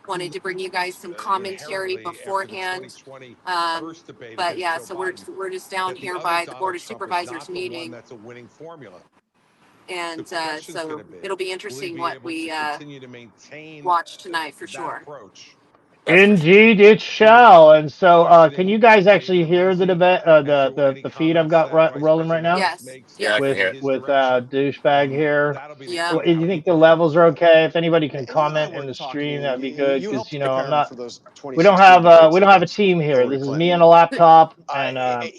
wanted to bring you guys some commentary beforehand. But yeah, so we're just down here by the Board of Supervisors meeting. That's a winning formula. And so it'll be interesting what we watch tonight for sure. Indeed, it shall. And so, can you guys actually hear the debate, the feed I've got rolling right now? Yes. Yeah, With douchebag here. Yeah. Do you think the levels are okay? If anybody can comment in the stream, that'd be good. Because I'm not. We don't have a team here. This is me on a laptop and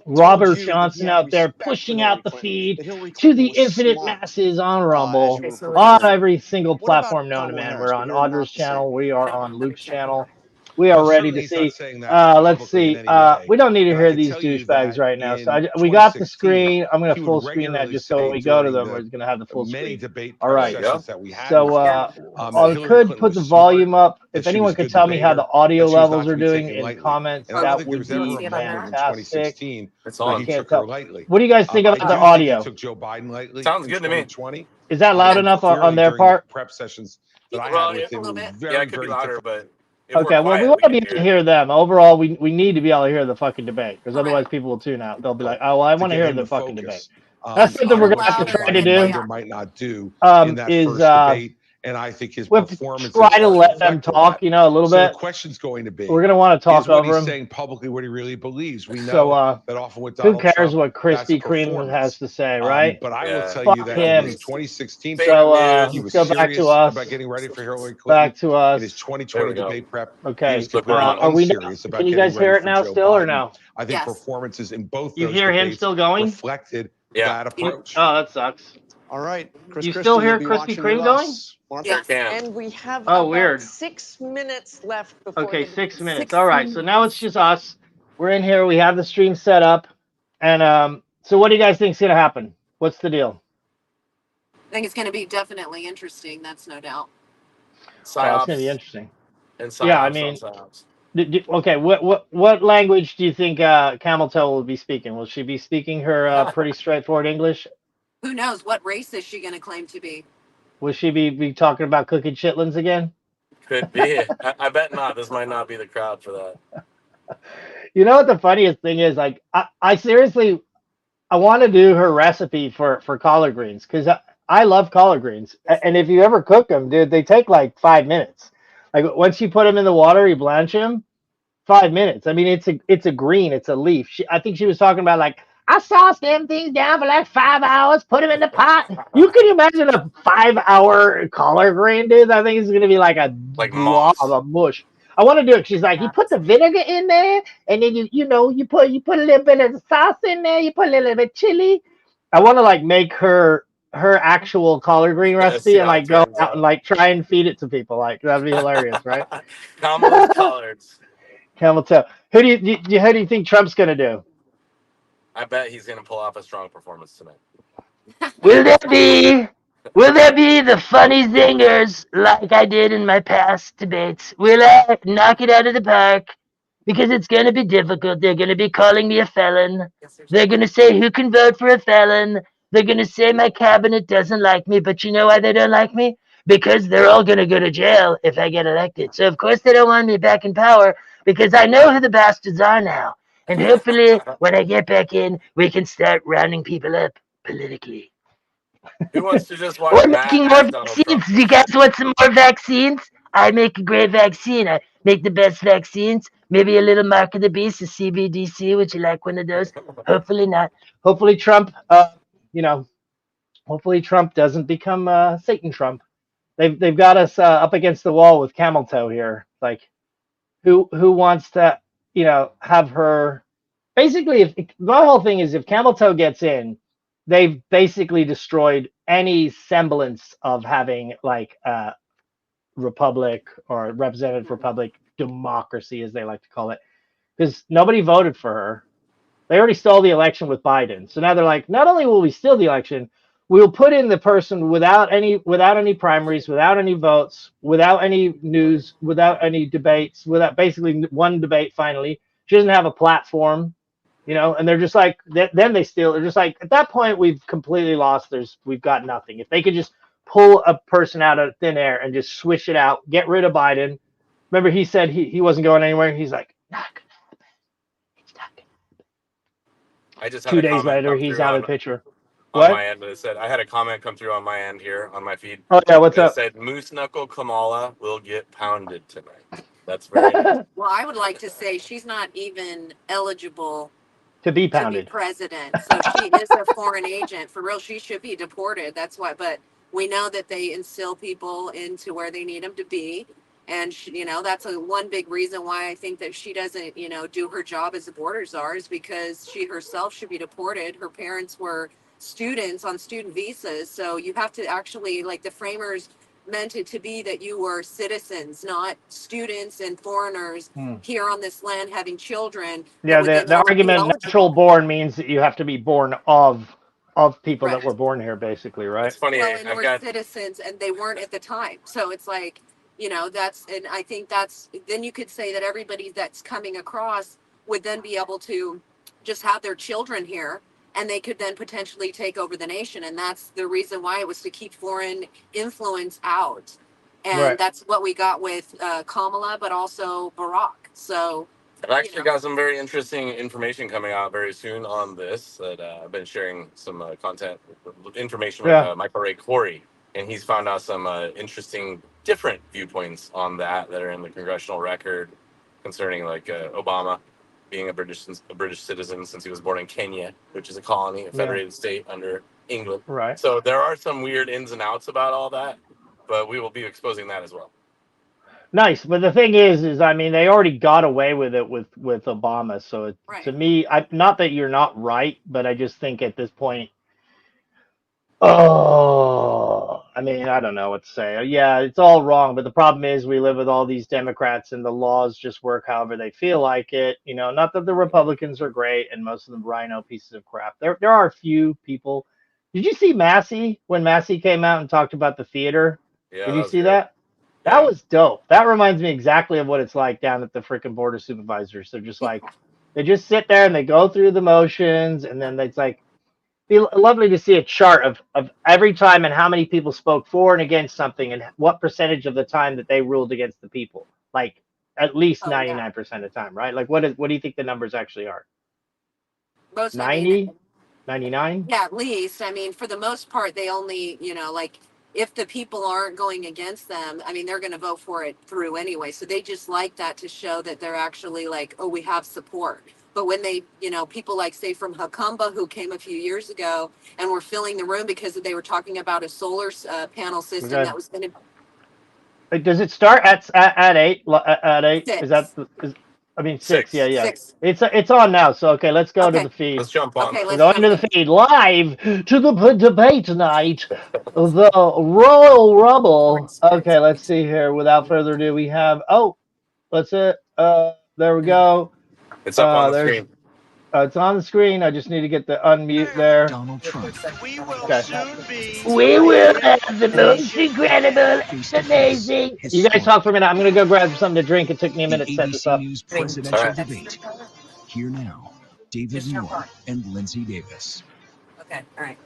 Robert Johnson out there pushing out the feed to the infinite masses on Rumble, on every single platform known to man. We're on Audra's channel. We are on Luke's channel. We are ready to see. Let's see. We don't need to hear these douchebags right now. So we got the screen. I'm going to full screen that just so when we go to them, we're going to have the full screen. All right. So I could put the volume up. If anyone could tell me how the audio levels are doing in the comments, that would be fantastic. It's on. I can't tell. What do you guys think about the audio? Sounds good to me. Is that loud enough on their part? Prep sessions that I had with him. Yeah, it could be louder, but okay. Well, we want to be able to hear them. Overall, we need to be able to hear the fucking debate because otherwise people will tune out. They'll be like, oh, well, I want to hear the fucking debate. That's something we're gonna have to try to do. Might not do is debate. And I think his performance. Try to let them talk, a little bit. The question's going to be. We're gonna want to talk over him. Saying publicly what he really believes. We know that often with Donald Trump, who cares what Krispy Kreme has to say, right? But I will tell you that in 2016, so let's go back to us. About getting ready for Hillary Clinton. Back to us. In his 2020 debate prep. Okay. Are we? Can you guys hear it now, still or no? I think performances in both. You hear him still going? Reflected that approach. Oh, that sucks. All right. You still hear Krispy Kreme going? Yes. And we have about 6 minutes left before. Okay, 6 minutes. All right. So now it's just us. We're in here. We have the stream set up. And so what do you guys think is going to happen? What's the deal? I think it's going to be definitely interesting. That's no doubt. It's going to be interesting. Yeah, I mean, okay. What language do you think Camel Toe will be speaking? Will she be speaking her pretty straightforward English? Who knows? What race is she going to claim to be? Will she be talking about cooking chitlins again? Could be. I bet not. This might not be the crowd for that. You know what the funniest thing is? Like, I seriously, I want to do her recipe for collard greens because I love collard greens. And if you ever cook them, dude, they take like 5 minutes. Like once you put them in the water, you blanch them, 5 minutes. I mean, it's a green, it's a leaf. I think she was talking about like, I sauced them things down for like 5 hours, put them in the pot. You can imagine a 5-hour collard green, dude? I think it's going to be like a blob of mush. I want to do it. She's like, you put the vinegar in there, and then you put a little bit of sauce in there, you put a little bit of chili. I want to like make her actual collard green recipe and like go out and like try and feed it to people. Like that'd be hilarious, right? Combo collards. Camel toe. Who do you think Trump's going to do? I bet he's going to pull off a strong performance tonight. Will there be the funny zingers like I did in my past debates? Will I knock it out of the park? Because it's going to be difficult. They're going to be calling me a felon. They're going to say, who can vote for a felon? They're going to say my cabinet doesn't like me. But you know why they don't like me? Because they're all going to go to jail if I get elected. So, of course, they don't want me back in power because I know who the bastards are now. And hopefully, when I get back in, we can start rounding people up politically. Who wants to just watch We're making more vaccines. Do you guys want some more vaccines? I make a great vaccine. I make the best vaccines. Maybe a little mark of the beast, a CBDC. Would you like one of those? Hopefully not. Hopefully Trump, hopefully Trump doesn't become Satan Trump. They've got us up against the wall with Camel Toe here. Like, who wants to, have her? Basically, if my whole thing is if Camel Toe gets in, they've basically destroyed any semblance of having like a republic or representative republic democracy, as they like to call it, because nobody voted for her. They already stole the election with Biden. So now they're like, not only will we steal the election, we'll put in the person without any primaries, without any votes, without any news, without any debates, without basically one debate finally. She doesn't have a platform. And they're just like, then they steal. They're just like, at that point, we've completely lost. We've got nothing. If they could just pull a person out of thin air and just swish it out, get rid of Biden. Remember, he said he wasn't going anywhere. He's like, not gonna happen. It's not gonna I just had happen. 2 a days comment later, come he's through out of on the picture. on What? my end that said I had a comment come through on my end here on my feed. Oh yeah, what's It up? said Moose Knuckle Kamala will get pounded tonight. That's very nice. Well, I would like to say she's not even eligible To be to be pounded. president. So she is a foreign agent. For real, she should be deported. That's why. But we know that they instill people into where they need them to be. And, that's one big reason why I think that she doesn't, do her job as a border czar is because she herself should be deported. Her parents were students on student visas. So you have to actually, like the framers meant it to be that you were citizens, not students and foreigners here on this land having children. Yeah, That would then the be argument natural eligible. born means that you have to be born of people that Correct. were born here, basically, right? It's funny. Well, and I've we're got citizens, and they weren't at the time. So it's like, and I think then you could say that everybody that's coming across would then be able to just have their children here, and they could then potentially take over the nation. And that's the reason why it was to keep foreign influence out. And Right. that's what we got with Kamala, but also Barack. So I've actually got some very interesting information coming out very soon on this. That I've been sharing some information with Yeah. Michael Ray Corey, and he's found out some interesting, different viewpoints on that are in the congressional record concerning like Obama being a British citizen since he was born in Kenya, which is a colony, a federated state under England. Right. So there are some weird ins and outs about all that, but we will be exposing that as well. Nice, but the thing is, I mean, they already got away with it with Obama. So Right. to me, not that you're not right, but I just think at this point, I mean, I don't know what to say. Yeah, it's all wrong, but the problem is we live with all these Democrats, and the laws just work however they feel like it. Not that the Republicans are great, and most of them rhino pieces of crap. There are a few people. Did you see Massey when Massey came out and talked about the theater? Yeah, Did you was see great. that? Yeah. That was dope. That reminds me exactly of what it's like down at the freaking border supervisors. They're just like, they just sit there and they go through the motions, and then it's like, be lovely to see a chart of every time and how many people spoke for and against something and what percentage of the time that they ruled against the people. Like at least 99% of the time, right? Like what do you think the numbers actually are? Most, 90? 99? Yeah, at least. I mean, for the most part, they only, like if the people aren't going against them, I mean, they're going to vote for it through anyway. So they just like that to show that they're actually like, oh, we have support. But when they, people like say from Hakumba who came a few years ago and were filling the room because they were talking about a solar panel system Okay. that was going to. Does it start at 8? At 8? Six. Is that six? Yeah. Six. It's on now. So okay, let's go to Okay. the feed. Let's jump on. Okay, We're let's going to jump the in. feed live to the debate tonight. The Royal Rumble. Okay, let's see here. Without further ado, we have there we go. It's up on the screen. It's on the screen. I just need to get the unmute there. Donald Trump. We will Okay. soon be. We will have the most incredible, amazing. You guys talk for a minute. I'm going to go grab something to drink. It took me a minute to set this ABC up. News presidential debate. Here now, David Muir and Lindsay Davis. Okay, all right.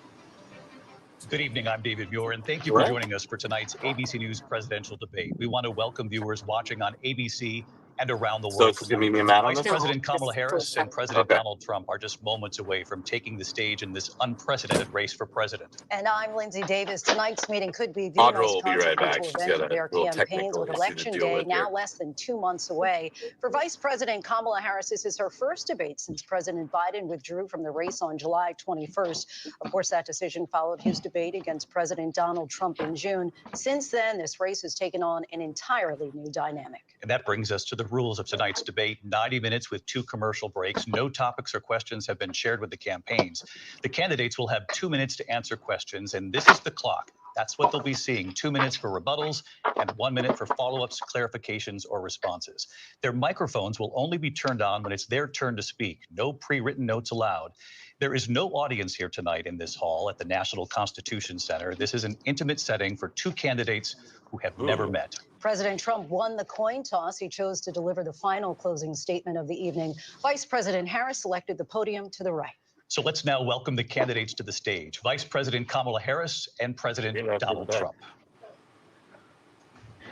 Good evening, I'm David Muir, and thank you for joining us for tonight's ABC News presidential debate. We want to welcome viewers watching on ABC and around the world. So it's going to be me and Matt on Vice this? President Kamala Harris and President Donald Trump are just moments away from taking the stage in this unprecedented race for president. And I'm Lindsay Davis. Tonight's meeting could be the Audra most will be right back. consequential She's event got of a their little campaigns, technical with issue to Election deal Day with now here. less than 2 months away. For Vice President Kamala Harris, this is her first debate since President Biden withdrew from the race on July 21st. Of course, that decision followed his debate against President Donald Trump in June. Since then, this race has taken on an entirely new dynamic. And that brings us to the rules of tonight's debate. 90 minutes with 2 commercial breaks. No topics or questions have been shared with the campaigns. The candidates will have 2 minutes to answer questions, and this is the clock. That's what they'll be seeing. 2 minutes for rebuttals and 1 minute for follow-ups, clarifications, or responses. Their microphones will only be turned on when it's their turn to speak. No pre-written notes allowed. There is no audience here tonight in this hall at the National Constitution Center. This is an intimate setting for 2 candidates who have never met. President Trump won the coin toss. He chose to deliver the final closing statement of the evening. Vice President Harris selected the podium to the right. So let's now welcome the candidates to the stage. Vice President Kamala Harris and President Donald Trump.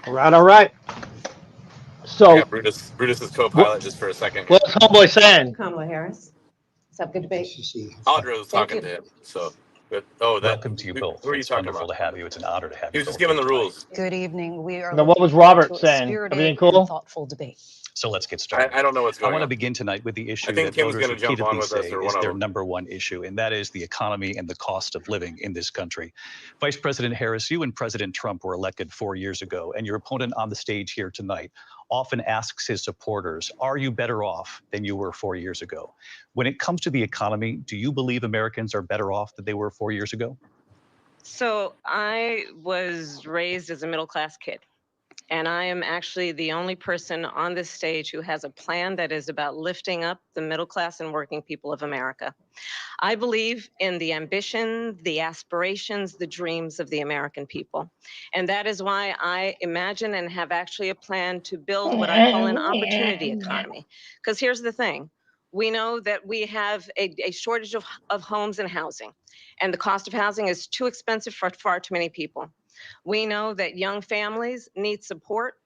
All right, all right. So I got Brutus's co-pilot just for a second. what's homeboy saying? Kamala Harris. What's up? Good debate. Audra was talking to him. So, welcome to you both. Who are you It's talking wonderful about? to have you. It's an honor to have He you. was just giving the rules. Good evening. We are. Now, what was Robert saying? Everything cool? And thoughtful debate. So let's get started. I don't know what's going on. I want to begin tonight with the issue I think that Kim's voters going to jump on repeatedly with us, say or is one of their them. number one issue, and that is the economy and the cost of living in this country. Vice President Harris, you and President Trump were elected 4 years ago, and your opponent on the stage here tonight often asks his supporters, are you better off than you were 4 years ago? When it comes to the economy, do you believe Americans are better off than they were 4 years ago? So I was raised as a middle-class kid, and I am actually the only person on this stage who has a plan that is about lifting up the middle class and working people of America. I believe in the ambition, the aspirations, the dreams of the American people. And that is why I imagine and have actually a plan to build what I call an opportunity economy. Because here's the thing. We know that we have a shortage of homes and housing, and the cost of housing is too expensive for far too many people. We know that young families need support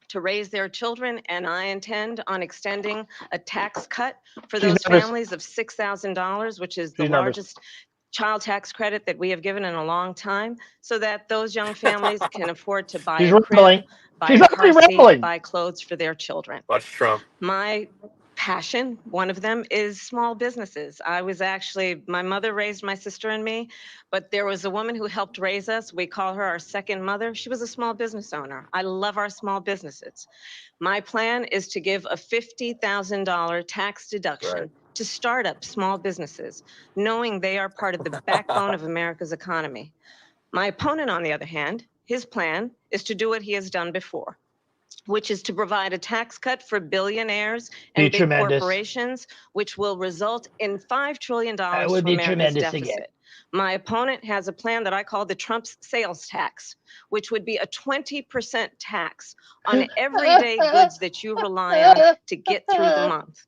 to raise their children, and I intend on extending a tax cut for those families of $6,000, which is the largest child tax credit that we have given in a long time, so that those young families can afford to buy a crib, buy a car seat, buy clothes for their children. Watch Trump. My passion, one of them, is small businesses. My mother raised my sister and me, but there was a woman who helped raise us. We call her our second mother. She was a small business owner. I love our small businesses. My plan is to give a $50,000 tax deduction to start up small businesses, knowing they are part of the backbone of America's economy. My opponent, on the other hand, his plan is to do what he has done before, which is to provide a tax cut for billionaires and big corporations, which will result in $5 trillion from America's deficit. My opponent has a plan that I call the Trump sales tax, which would be a 20% tax on everyday goods that you rely on to get through the month.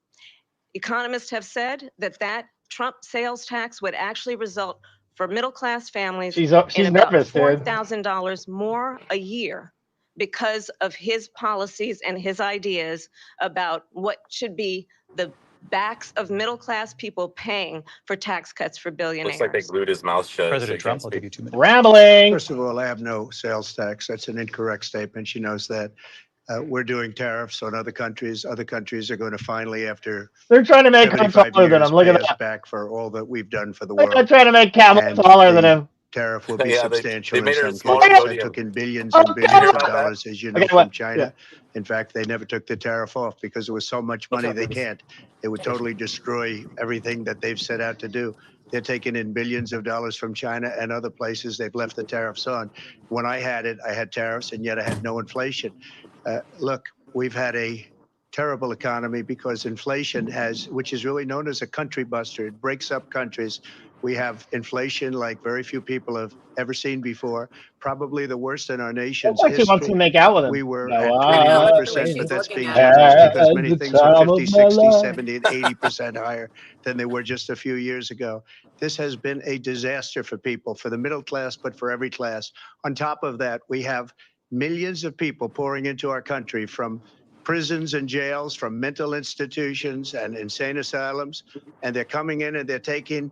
Economists have said that that Trump sales tax would actually result for middle-class families in about $4,000 more a year, because of his policies and his ideas about what should be the backs of middle-class people paying for tax cuts for billionaires. Looks like they glued his mouth shut. President Trump, I'll give you 2 minutes. Rambling. First of all, I have no sales tax. That's an incorrect statement. She knows that. We're doing tariffs on other countries. Other countries are going to finally, after they're trying to make him taller than him. Look at that. Back for all that we've done for the world. They're trying to make Camel taller than him. Tariff will be substantial. They made in it some smaller. cases. They took in billions and billions of dollars, as you know, from China. In fact, they never took the tariff off because there was so much money they can't. It would totally destroy everything that they've set out to do. They're taking in billions of dollars from China and other places. They've left the tariffs on. When I had it, I had tariffs, and yet I had no inflation. Look, we've had a terrible economy because inflation which is really known as a country buster. It breaks up countries. We have inflation like very few people have ever seen before, probably the worst in our nation's history. He wants to make out with him. We were at 21%, but that's being generous because many things are 50, 60, 70, and 80% higher than they were just a few years ago. This has been a disaster for people, for the middle class, but for every class. On top of that, we have millions of people pouring into our country from prisons and jails, from mental institutions and insane asylums, and they're coming in and they're taking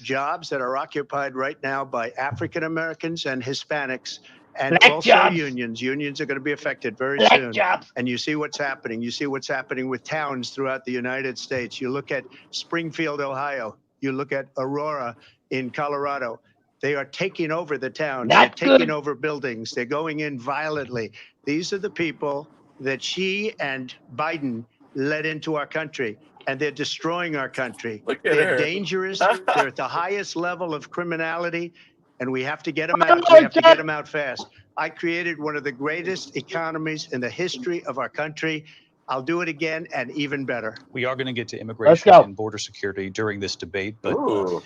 jobs that are occupied right now by African Americans and Hispanics, and also unions. Unions are going to be affected very soon. And you see what's happening. You see what's happening with towns throughout the United States. You look at Springfield, Ohio. You look at Aurora in Colorado. They are taking over the towns. They're taking over buildings. They're going in violently. These are the people that Xi and Biden led into our country, and they're destroying our country. They're dangerous. They're at the highest level of criminality, and we have to get them out. We have to get them out fast. I created one of the greatest economies in the history of our country. I'll do it again and even better. We are going to get to immigration and border security during this debate, but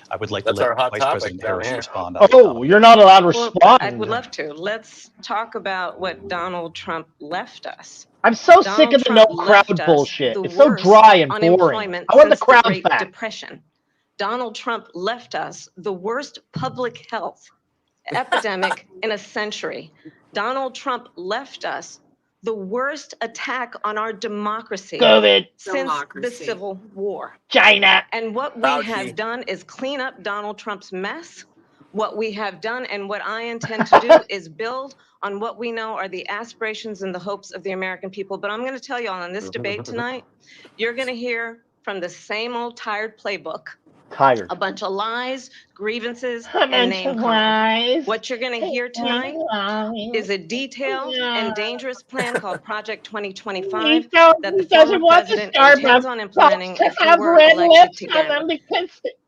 I would like to let Vice President Harris respond. You're not allowed to respond. I would love to. Let's talk about what Donald Trump left us. I'm so sick of the no crowd bullshit. It's so dry and boring. I want the crowd back. Depression. Donald Trump left us the worst public health epidemic in a century. Donald Trump left us the worst attack on our democracy COVID. since the Civil War. China. And what we have done is clean up Donald Trump's mess. What we have done and what I intend to do is build on what we know are the aspirations and the hopes of the American people. But I'm going to tell you all, on this debate tonight, you're going to hear from the same old tired playbook. Tired. A bunch of lies, grievances, and name calling. What you're going to hear tonight is a detailed and dangerous plan called Project 2025 that the former president intends on implementing if he were elected together.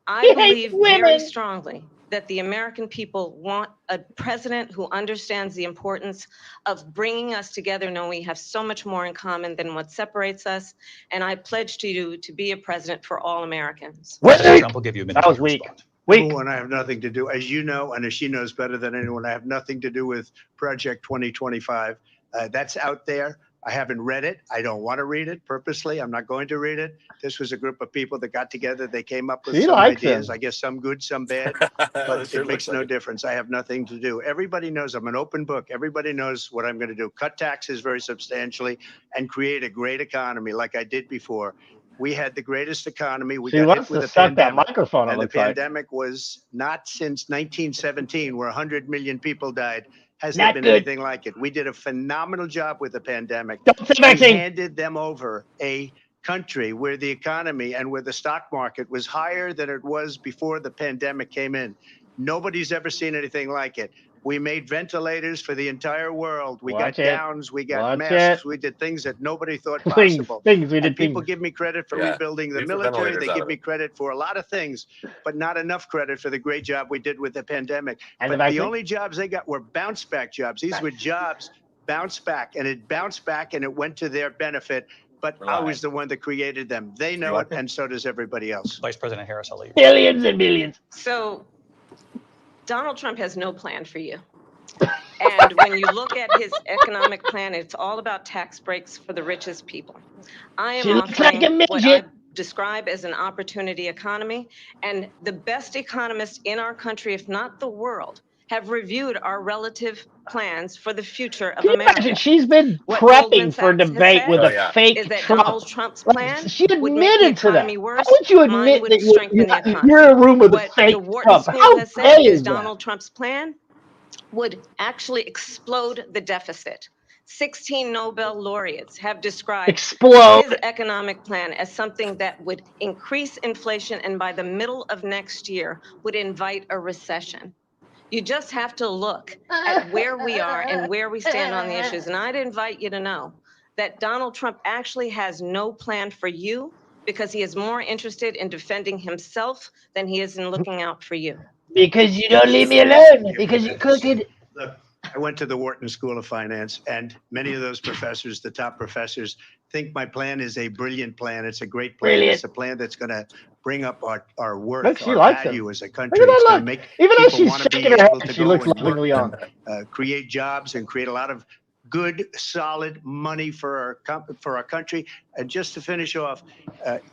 I believe very strongly that the American people want a president who understands the importance of bringing us together, knowing we have so much more in common than what separates us. And I pledge to you to be a president for all Americans. Trump will give you a minute. That was weak. Number one, I have nothing to do, as you know, and as she knows better than anyone, I have nothing to do with Project 2025. That's out there. I haven't read it. I don't want to read it purposely. I'm not going to read it. This was a group of people that got together. They came up with some ideas. I guess some good, some bad, but it makes no difference. I have nothing to do. Everybody knows I'm an open book. Everybody knows what I'm going to do. Cut taxes very substantially and create a great economy like I did before. We had the greatest economy. We got hit with a pandemic. And the pandemic was not since 1917, where 100 million people died. Has there been anything like it? We did a phenomenal job with the pandemic. We handed them over a country where the economy and where the stock market was higher than it was before the pandemic came in. Nobody's ever seen anything like it. We made ventilators for the entire world. We got gowns, we got masks, we did things that nobody thought possible. And people give me credit for rebuilding the military. They give me credit for a lot of things, but not enough credit for the great job we did with the pandemic. But the only jobs they got were bounce back jobs. These were jobs bounced back, and it bounced back and it went to their benefit. But I was the one that created them. They know it, and so does everybody else. Vice President Harris, I'll let you. Billions and billions. So Donald Trump has no plan for you. And when you look at his economic plan, it's all about tax breaks for the richest people. I am offering what I describe as an opportunity economy. And the best economists in our country, if not the world, have reviewed our relative plans for the future of America. She's been prepping for debate with a fake Trump. Donald Trump's plan she admitted to that. Worse, how would you admit that you're in a room with a fake Trump? How dare is Donald Trump's plan would actually explode the deficit. 16 Nobel laureates have described his economic plan as something that would increase inflation and by the middle of next year would invite a recession. You just have to look at where we are and where we stand on the issues. And I'd invite you to know that Donald Trump actually has no plan for you because he is more interested in defending himself than he is in looking out for you. Because you don't leave me alone. Because you cook it. Look, I went to the Wharton School of Finance, and many of those professors, the top professors, think my plan is a brilliant plan. It's a great plan. It's a plan that's going to bring up our worth, our value as a country. It's going to make people want to be able to go and work and create jobs and create a lot of good, solid money for our country. And just to finish off,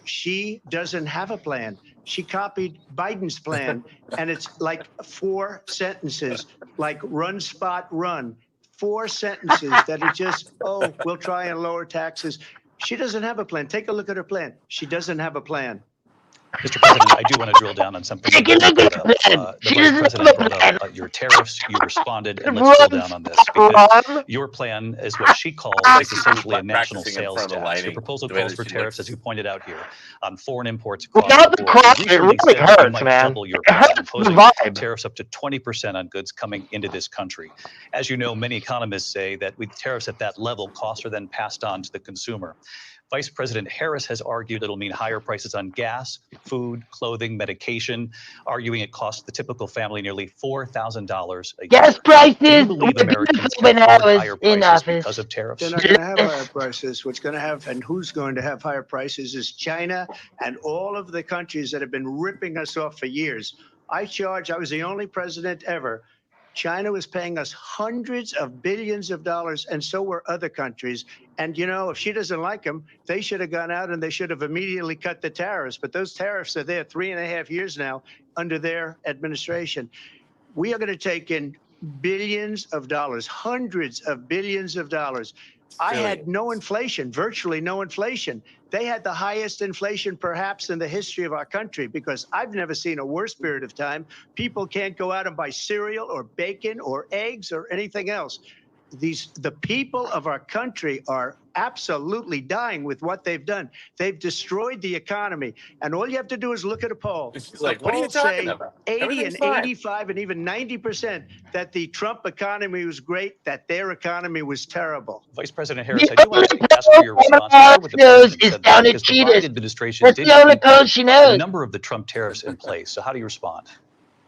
she doesn't have a plan. She copied Biden's plan, and it's like 4 sentences, like run, spot, run. 4 sentences that are just, oh, we'll try and lower taxes. She doesn't have a plan. Take a look at her plan. She doesn't have a plan. Mr. President, I do want to drill down on something. The Vice President brought up your tariffs. You responded, and let's drill down on this because your plan is what she calls is essentially a national sales tax. Your proposal calls for tariffs, as you pointed out here, on foreign imports across the board. It really hurts, man. Double your imposing tariffs up to 20% on goods coming into this country. As you know, many economists say that with tariffs at that level, costs are then passed on to the consumer. Vice President Harris has argued it'll mean higher prices on gas, food, clothing, medication, arguing it costs the typical family nearly $4,000 a year. Gas prices Do you believe Americans can afford higher prices because of tariffs? They're not going to have higher prices. What's going to have and who's going to have higher prices is China and all of the countries that have been ripping us off for years. I was the only president ever China was paying us hundreds of billions of dollars, and so were other countries. And, you know, if she doesn't like them, they should have gone out and they should have immediately cut the tariffs. But those tariffs are there 3.5 years now under their administration. We are going to take in billions of dollars, hundreds of billions of dollars. I had no inflation, virtually no inflation. They had the highest inflation perhaps in the history of our country, because I've never seen a worse period of time. People can't go out and buy cereal or bacon or eggs or anything else. The people of our country are absolutely dying with what they've done. They've destroyed the economy. And all you have to do is look at a poll. She's like, The what are you polls talking say about? 80 Everything's and fine. 85 and even 90% that the Trump economy was great, that their economy was terrible. Vice President Harris, I do want to ask for your response. Kamala Start with the knows president is said down that at because the Biden Cheetahs. administration That's did the only keep code she a knows. number of the Trump tariffs in place. So how do you respond?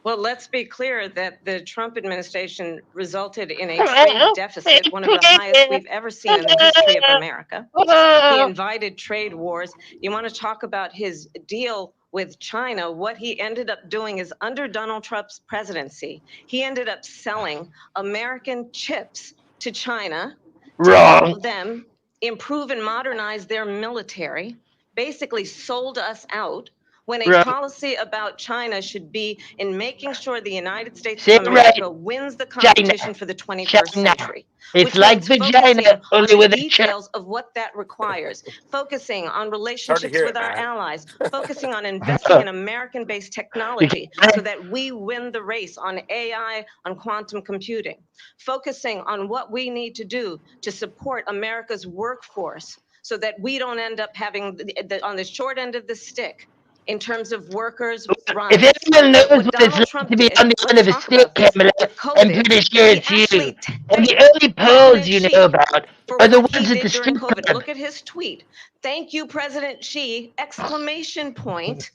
Well, let's be clear that the Trump administration resulted in a trade deficit, one of the highest we've ever seen in the history of America. He invited trade wars. You want to talk about his deal with China? What he ended up doing is, under Donald Trump's presidency, he ended up selling American chips to China to help them improve and modernize their military, basically sold us out, when a policy about China should be in making sure the United States of America wins the competition for the 21st century. It's like vagina, only with a chip. Details of what that requires, focusing on relationships with our allies, focusing on investing in American-based technology so that we win the race on AI, on quantum computing, focusing on what we need to do to support America's workforce so that we don't end up having on the short end of the stick in terms of workers' rights. If anyone knows what it's like to be on the end of a stick, Kamala, I'm pretty sure it's you. And the only polls you know about are the ones at the strip club. Look at his tweet. Thank you, President Xi, exclamation point,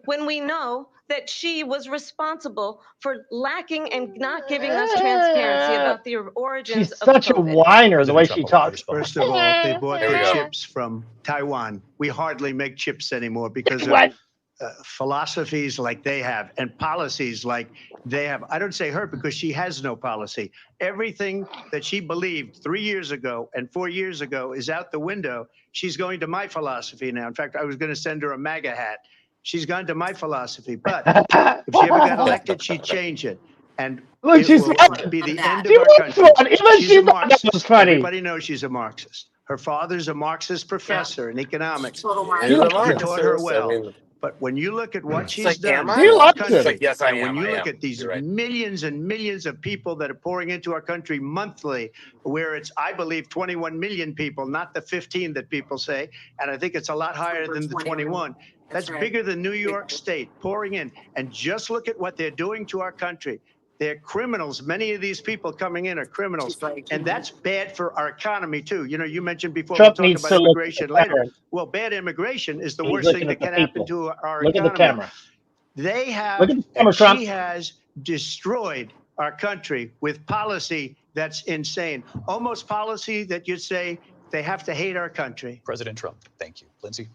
when we know that Xi was responsible for lacking and not giving us transparency about the origins She's of such a COVID. whiner, the way she talks. First of all, they bought the chips from Taiwan. We hardly make chips anymore because of philosophies like they have and policies like they have. I don't say her because she has no policy. Everything that she believed 3 years ago and 4 years ago is out the window. She's going to my philosophy now. In fact, I was going to send her a MAGA hat. She's gone to my philosophy. But if she ever got elected, she'd change it. And Look, it she's will be the end of she our was country. fun. Even She's she a thought that was Marxist. funny. Everybody knows she's a Marxist. Her father's a Marxist professor in economics. He's a He Marxist. taught her I well. mean, But when you look at what she's like, done am I? for our likes country, him. Like, yes, I and when am, you I look am. at these You're right. millions and millions of people that are pouring into our country monthly, where it's, I believe, 21 million people, not the 15 that people say, and I think it's a lot higher than the 21. That's bigger than New York State pouring in. And just look at what they're doing to our country. They're criminals. Many of these people coming in are criminals. And that's bad for our economy, too. You know, you mentioned before, Trump we'll needs talk to about look immigration at the later. camera. Well, bad immigration is the He's worst looking thing at that the can happen people. to our Look at the economy. camera. They have, Look at the camera, and Trump. she has destroyed our country with policy that's insane. Almost policy that you'd say they have to hate our country. President Trump, thank you. Lindsay?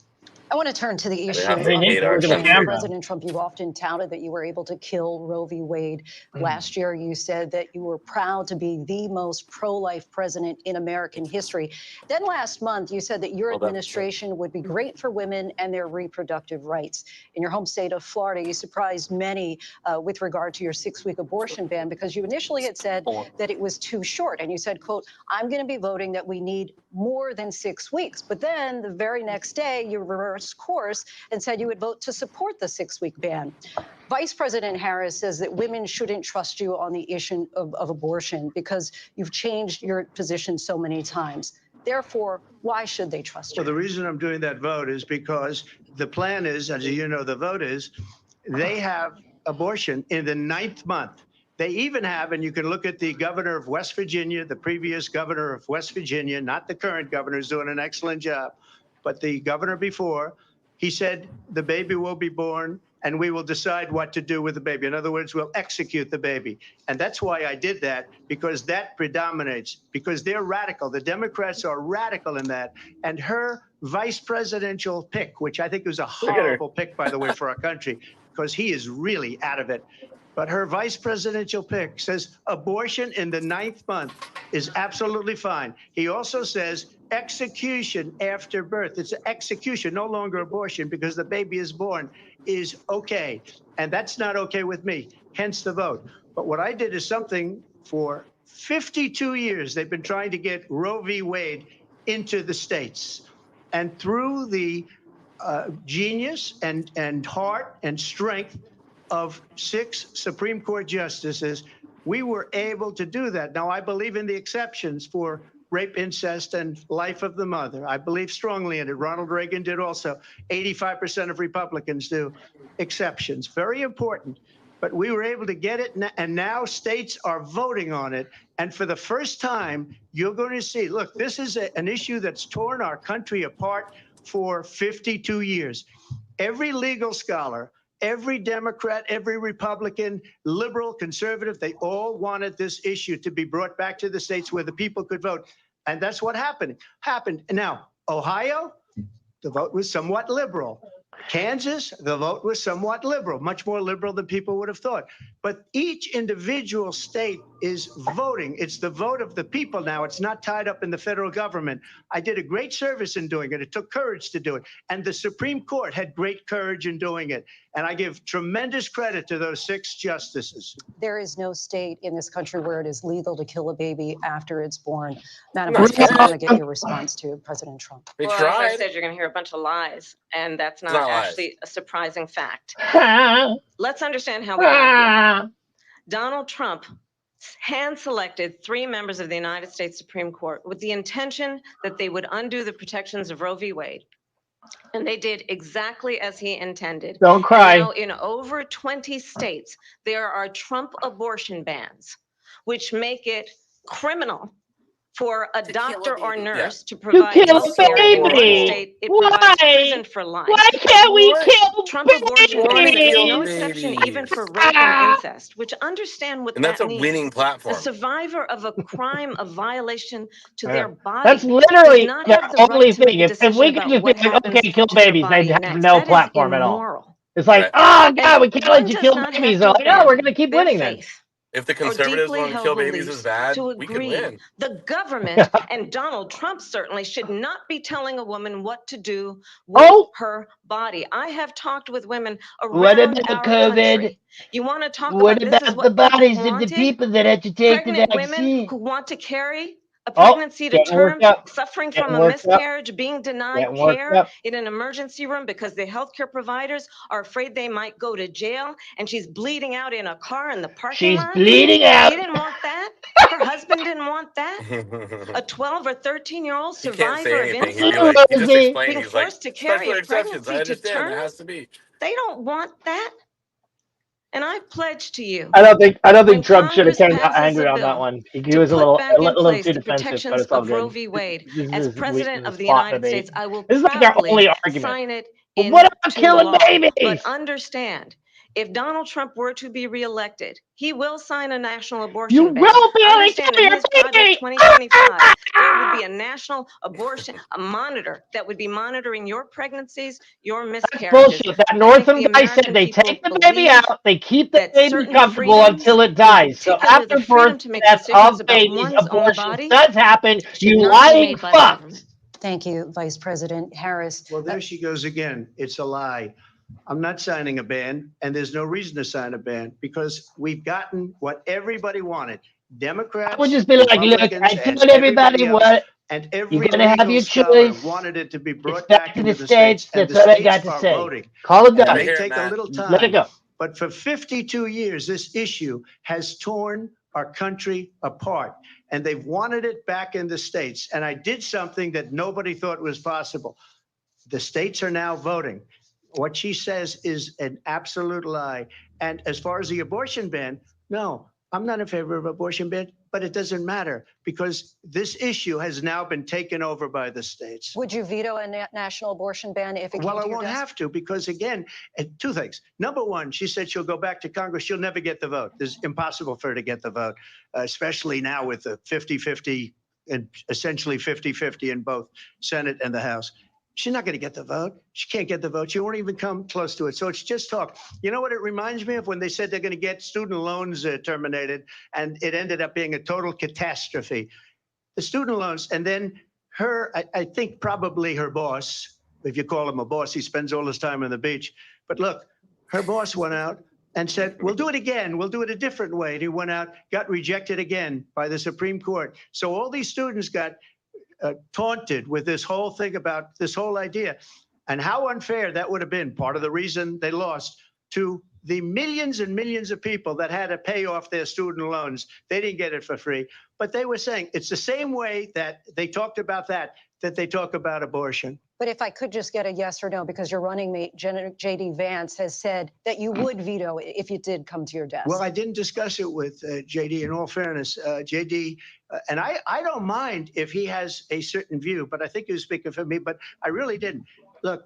I want to turn to the issue have of to hate our abortion. country. President Trump, you've often touted that you were able to kill Roe v. Wade. Last year, you said that you were proud to be the most pro-life president in American history. Then last month, you said that your administration would be great for women and their reproductive rights. In your home state of Florida, you surprised many with regard to your 6-week abortion ban, because you initially had said that it was too short. And you said, quote, I'm going to be voting that we need more than 6 weeks. But then the very next day, you reversed course and said you would vote to support the 6-week ban. Vice President Harris says that women shouldn't trust you on the issue of abortion because you've changed your position so many times. Therefore, why should they trust you? Well, the reason I'm doing that vote is because the plan is, as you know, the vote is, they have abortion in the 9th month. They even have, and you can look at the governor of West Virginia, the previous governor of West Virginia, not the current governor, who's doing an excellent job, but the governor before, he said the baby will be born and we will decide what to do with the baby. In other words, we'll execute the baby. And that's why I did that, because that predominates, because they're radical. The Democrats are radical in that. And her vice presidential pick, which I think was a horrible pick, by the way, for our country, because he is really out of it. But her vice presidential pick says abortion in the 9th month is absolutely fine. He also says execution after birth. It's execution, no longer abortion, because the baby is born, is okay. And that's not okay with me, hence the vote. But what I did is something for 52 years. They've been trying to get Roe v. Wade into the states. And through the genius and heart and strength of 6 Supreme Court justices, we were able to do that. Now, I believe in the exceptions for rape, incest, and life of the mother. I believe strongly in it. Ronald Reagan did also. 85% of Republicans do. Exceptions, very important. But we were able to get it, and now states are voting on it. And for the first time, you're going to see, look, this is an issue that's torn our country apart for 52 years. Every legal scholar, every Democrat, every Republican, liberal, conservative, they all wanted this issue to be brought back to the states where the people could vote. And that's what happened. Now, Ohio, the vote was somewhat liberal. Kansas, the vote was somewhat liberal, much more liberal than people would have thought. But each individual state is voting. It's the vote of the people now. It's not tied up in the federal government. I did a great service in doing it. It took courage to do it. And the Supreme Court had great courage in doing it. And I give tremendous credit to those 6 justices. There is no state in this country where it is legal to kill a baby after it's born. Madam Vice President, I want to get your response to President Trump. They Well, tried. as I said, you're going to hear a bunch of lies, and that's It's not not actually a surprising fact. Let's understand how we got here. Donald Trump hand-selected 3 members of the United States Supreme Court with the intention that they would undo the protections of Roe v. Wade. And they did exactly as he intended. Don't cry. And now in over 20 states, there are Trump abortion bans, which make it criminal for a doctor or nurse to provide kill a health care in one baby. state. It Why? provides prison for life. Why can't we kill Trump abortion bans, there's no babies? exception even for rape and incest, which understand what And that's that a means. winning platform. A survivor of a crime, a violation to their body. That's literally does not the have the only right to make thing. a If decision we could about just be what like, happens okay, kill to their babies, they'd body have next. no That is platform at all. immoral. It's like, Right. oh, God, And we can't one let you does kill not have babies. to They're like, oh, we're abandon going to keep their winning then. faith If the or conservatives deeply want to held kill babies beliefs is bad, to we could agree. win. The government and Donald Trump certainly should not be telling a woman what to do with her body. I have talked with women What around about our COVID? country. You want to talk What about this is about the what people bodies of the wanted? people that had to take the Pregnant women vaccine? who want to carry a Oh, pregnancy to getting term, worked up. suffering Getting from a worked up. miscarriage, being denied Getting worked care up. in an emergency room because the healthcare providers are afraid they might go to jail, and she's bleeding out in a car in the parking She's lot. bleeding out. She didn't want that. Her husband didn't want that. A 12 or 13-year-old He can't survivor say of anything. He'd incest be like, he just explained. being He's like, forced to carry special a exceptions. I pregnancy to understand. There term. has to be. They don't want that. And I pledge to you, I don't think when Trump should have Congress came out passes angry a on that bill one. He to was a put little back in little place too the defensive, but protections it's all of Roe good. v. Wade, This as is president of the spot United debate. States, I will This is like our proudly only argument. sign it But what about into killing law. babies? But understand, if Donald Trump were to be reelected, he will sign a national abortion ban. will be able to Understand kill in your his Project baby. 2025, there would be a national abortion, a monitor that would be monitoring your pregnancies, your miscarriages. Bullshit. That I think Northam the guy said American they people take the baby believe out, they keep the that baby certain comfortable freedoms, until it in dies. So particular after the freedom birth to make death decisions of about babies, one's own abortion body, does happen. should You not be lying made by the fuck. government. Thank you, Vice President Harris. Well, there she goes again. It's a lie. I'm not signing a ban, and there's no reason to sign a ban because we've gotten what everybody wanted. Democrats, I would just be like, look, Republicans, I and told everybody else, what and you're every gonna have legal your scholar choice. wanted it to be It's brought back back to into the the states, states. and That's the what I got states to are say. voting. Call it And done. they hear it, take a Matt. little time. Let it go. But for 52 years, this issue has torn our country apart, and they've wanted it back in the states. And I did something that nobody thought was possible. The states are now voting. What she says is an absolute lie. And as far as the abortion ban, no, I'm not in favor of abortion ban, but it doesn't matter because this issue has now been taken over by the states. Would you veto a national abortion ban if it Well, came I to your won't desk? have to because, again, two things. Number one, she said she'll go back to Congress. She'll never get the vote. It's impossible for her to get the vote, especially now with the 50-50 and essentially 50-50 in both Senate and the House. She's not going to get the vote. She can't get the vote. She won't even come close to it. So it's just talk. You know what it reminds me of? When they said they're going to get student loans terminated, and it ended up being a total catastrophe. The student loans, and then I think probably her boss, if you call him a boss, he spends all his time on the beach. But look, her boss went out and said, we'll do it again. We'll do it a different way. And he went out, got rejected again by the Supreme Court. So all these students got taunted with this whole thing about this whole idea, and how unfair that would have been. Part of the reason they lost to the millions and millions of people that had to pay off their student loans. They didn't get it for free, but they were saying it's the same way that they talked about that they talk about abortion. But if I could just get a yes or no, because your running mate, JD Vance, has said that you would veto it if it did come to your desk. Well, I didn't discuss it with JD, in all fairness. JD, and I don't mind if he has a certain view, but I think he was speaking for me, but I really didn't. Look,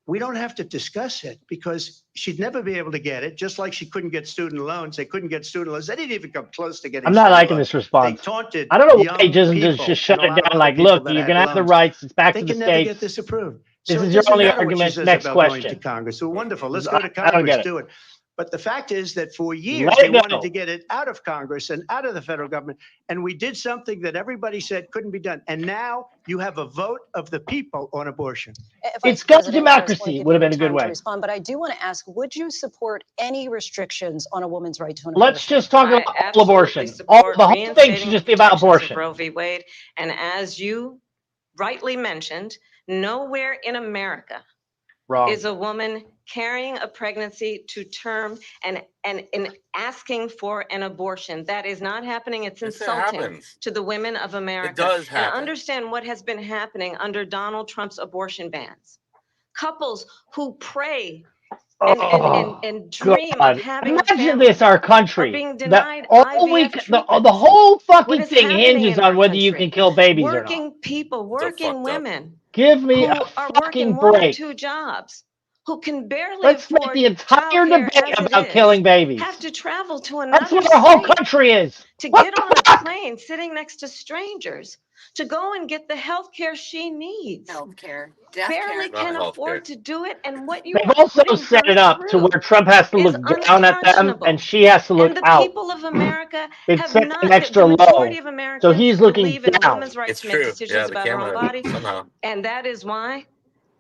we don't have to discuss it because she'd never be able to get it, just like she couldn't get student loans. They couldn't get student loans. They didn't even come close to getting I'm not student liking loans. this response. They taunted I don't know why he young doesn't people just shut and a it lot of down other like, people look, that you're had going to have the loans. rights. It's back They to the can never get states. this approved. This So is it your doesn't only matter what she argument. says Next about going question. to Congress. So wonderful. Let's go to I don't Congress, get it. do it. But the fact is that for years, Let they it go. wanted to get it out of Congress and out of the federal government. And we did something that everybody said couldn't be done. And now you have a vote of the people on abortion. Vice It's got President Harris, democracy, wanna give would have you been a good time to way. respond, but I do want to ask, would you support any restrictions on a woman's right to an Let's abortion? just talk I about all absolutely abortion. support The whole thing should reinstating just the be about protections of abortion. Roe v. Wade. And as you rightly mentioned, nowhere in America Wrong. is a woman carrying a pregnancy to term and asking for an abortion. That is not happening. It's Yes, it insulting happens. to the women of America. It does And happen. understand what has been happening under Donald Trump's abortion bans. Couples who pray and dream God. of having a Imagine family this, our are country. being That denied all IVF treatments. the whole What fucking is thing happening hinges in on our whether you country? can kill babies or not. Working people, So working fucked up. women Give me who a are working fucking one or break. two jobs, who can barely Let's make afford the entire childcare debate as it about is, killing babies. have to travel to That's another what our whole state country is. to What get the on a fuck? plane sitting next to strangers to go and get the health care she needs. Healthcare, death Barely care. can Not afford healthcare. to do it, and what you They've are also putting set her it up to through where Trump has to is look down at them unconscionable. and she has to look And the out. people of America They've have set them not, extra the majority low. of So Americans he's looking believe in a down. woman's right It's to make true. decisions Yeah, the about her own camera body. somehow. And that is why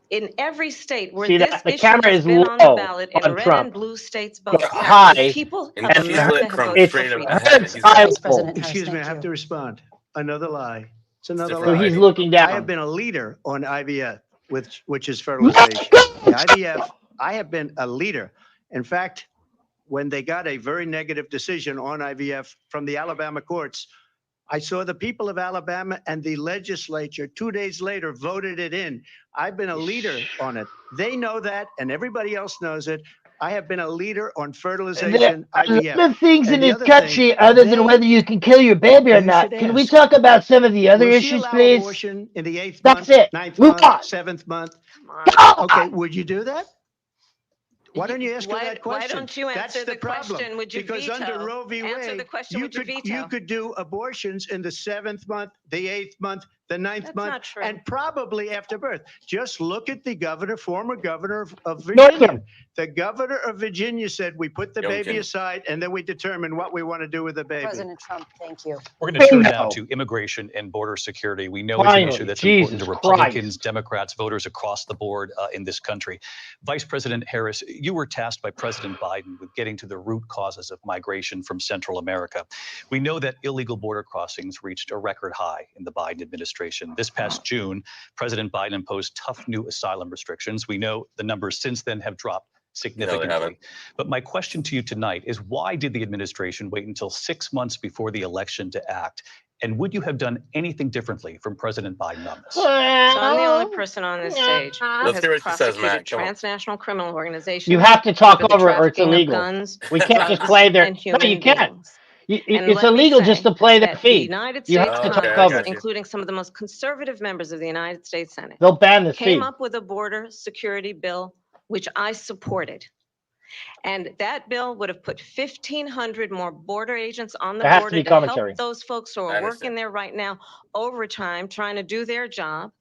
in every state where See this that? The issue camera has is been on the low ballot, in on red Trump. and blue states Go both, the high. people And of and America split have from voted for straight freedom. ahead. It's He's got Vice eyeball. President Harris, Excuse me, I thank have you. to respond. Another lie. It's another different So lie. he's lie. looking I have down. been a leader on IVF, which is Let's fertilization. go. The IVF, I have been a leader. In fact, when they got a very negative decision on IVF from the Alabama courts, I saw the people of Alabama and the legislature 2 days later voted it in. I've been a leader on it. They know that, and everybody else knows it. I have been a leader on There fertilization, are a lot IVF. of things in And the this other thing, country other than whether you can kill your baby or you should not. Can we ask, talk about some of the other will she issues, allow please? abortion in the 8th That's month, it. 9th Move month, on. 7th month? Come on. Okay, would you do that? Why don't you ask her Why- that why question? don't you answer That's the problem. question, would you Because veto? under Roe v. Answer Wade, the question, would you veto? you could do abortions in the 7th month, the 8th month, the 9th That's month, not true. and probably after birth. Just look at the governor, former governor of Northam. Virginia. The governor of Virginia said, we put the baby Youngkin. aside and then we determine what we want to do with the baby. President Trump, thank you. We're going to turn now Bingo. to immigration and border security. We know it's an issue Finally, that's important Jesus to Republicans, Christ. Democrats, voters across the board in this country. Vice President Harris, you were tasked by President Biden with getting to the root causes of migration from Central America. We know that illegal border crossings reached a record high in the Biden administration. This past June, President Biden imposed tough new asylum restrictions. We know the numbers since then have dropped significantly. haven't. But my question to you tonight is, why did the administration wait until 6 months before the election to act? And would you have done anything differently from President Biden on this? So I'm the only person on this stage who Let's has hear what she says, prosecuted Matt. Come on. transnational criminal organizations. You have to talk for the over it or it's trafficking of illegal. guns, We can't just drugs, play their. and No, human you can't. beings. You, And it's let me illegal say just to play their that the feed. United You States have to Okay, talk I Congress, over got it. you. including some of the most conservative members of the United States Senate, They'll ban this came feed. up with a border security bill, which I supported. And that bill would have put 1,500 more border agents on the There has to border be to help commentary. those folks who I are understand. working there right now overtime, trying to do their job.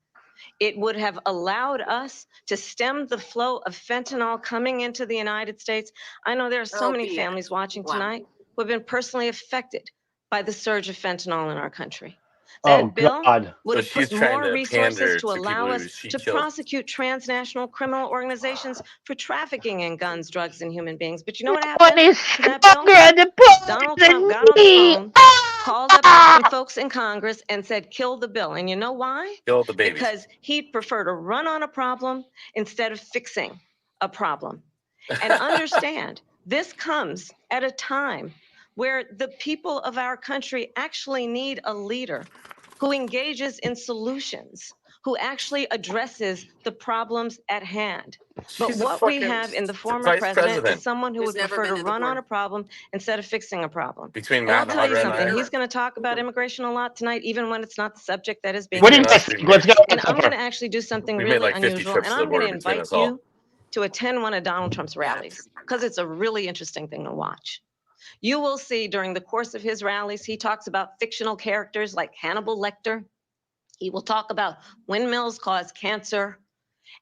It would have allowed us to stem the flow of fentanyl coming into the United States. I know there are so many families watching tonight who have been personally affected by the surge of fentanyl in our country. That bill would have put more resources to allow us to prosecute transnational criminal organizations for trafficking in guns, drugs, and human beings. But you know what happened to that bill? Donald Trump got on the phone, called up some folks in Congress, and said, kill the bill. And you know why? Kill the babies. Because he'd prefer to run on a problem instead of fixing a problem. And understand, this comes at a time where the people of our country actually need a leader who engages in solutions, who actually addresses the problems at hand. But what we have in the former president is someone who would prefer to run on a problem instead of fixing a problem. Between And I'll Matt tell you Audrey and something, I. he's going to talk about immigration a lot tonight, even when it's not the subject that is being What do you discussed. guys think? Let's go. And I'm going to actually do something We've made really like 50 unusual, trips and to the I'm going border to between invite us all. you to attend one of Donald Trump's rallies, because it's a really interesting thing to watch. You will see during the course of his rallies, he talks about fictional characters like Hannibal Lecter. He will talk about windmills cause cancer.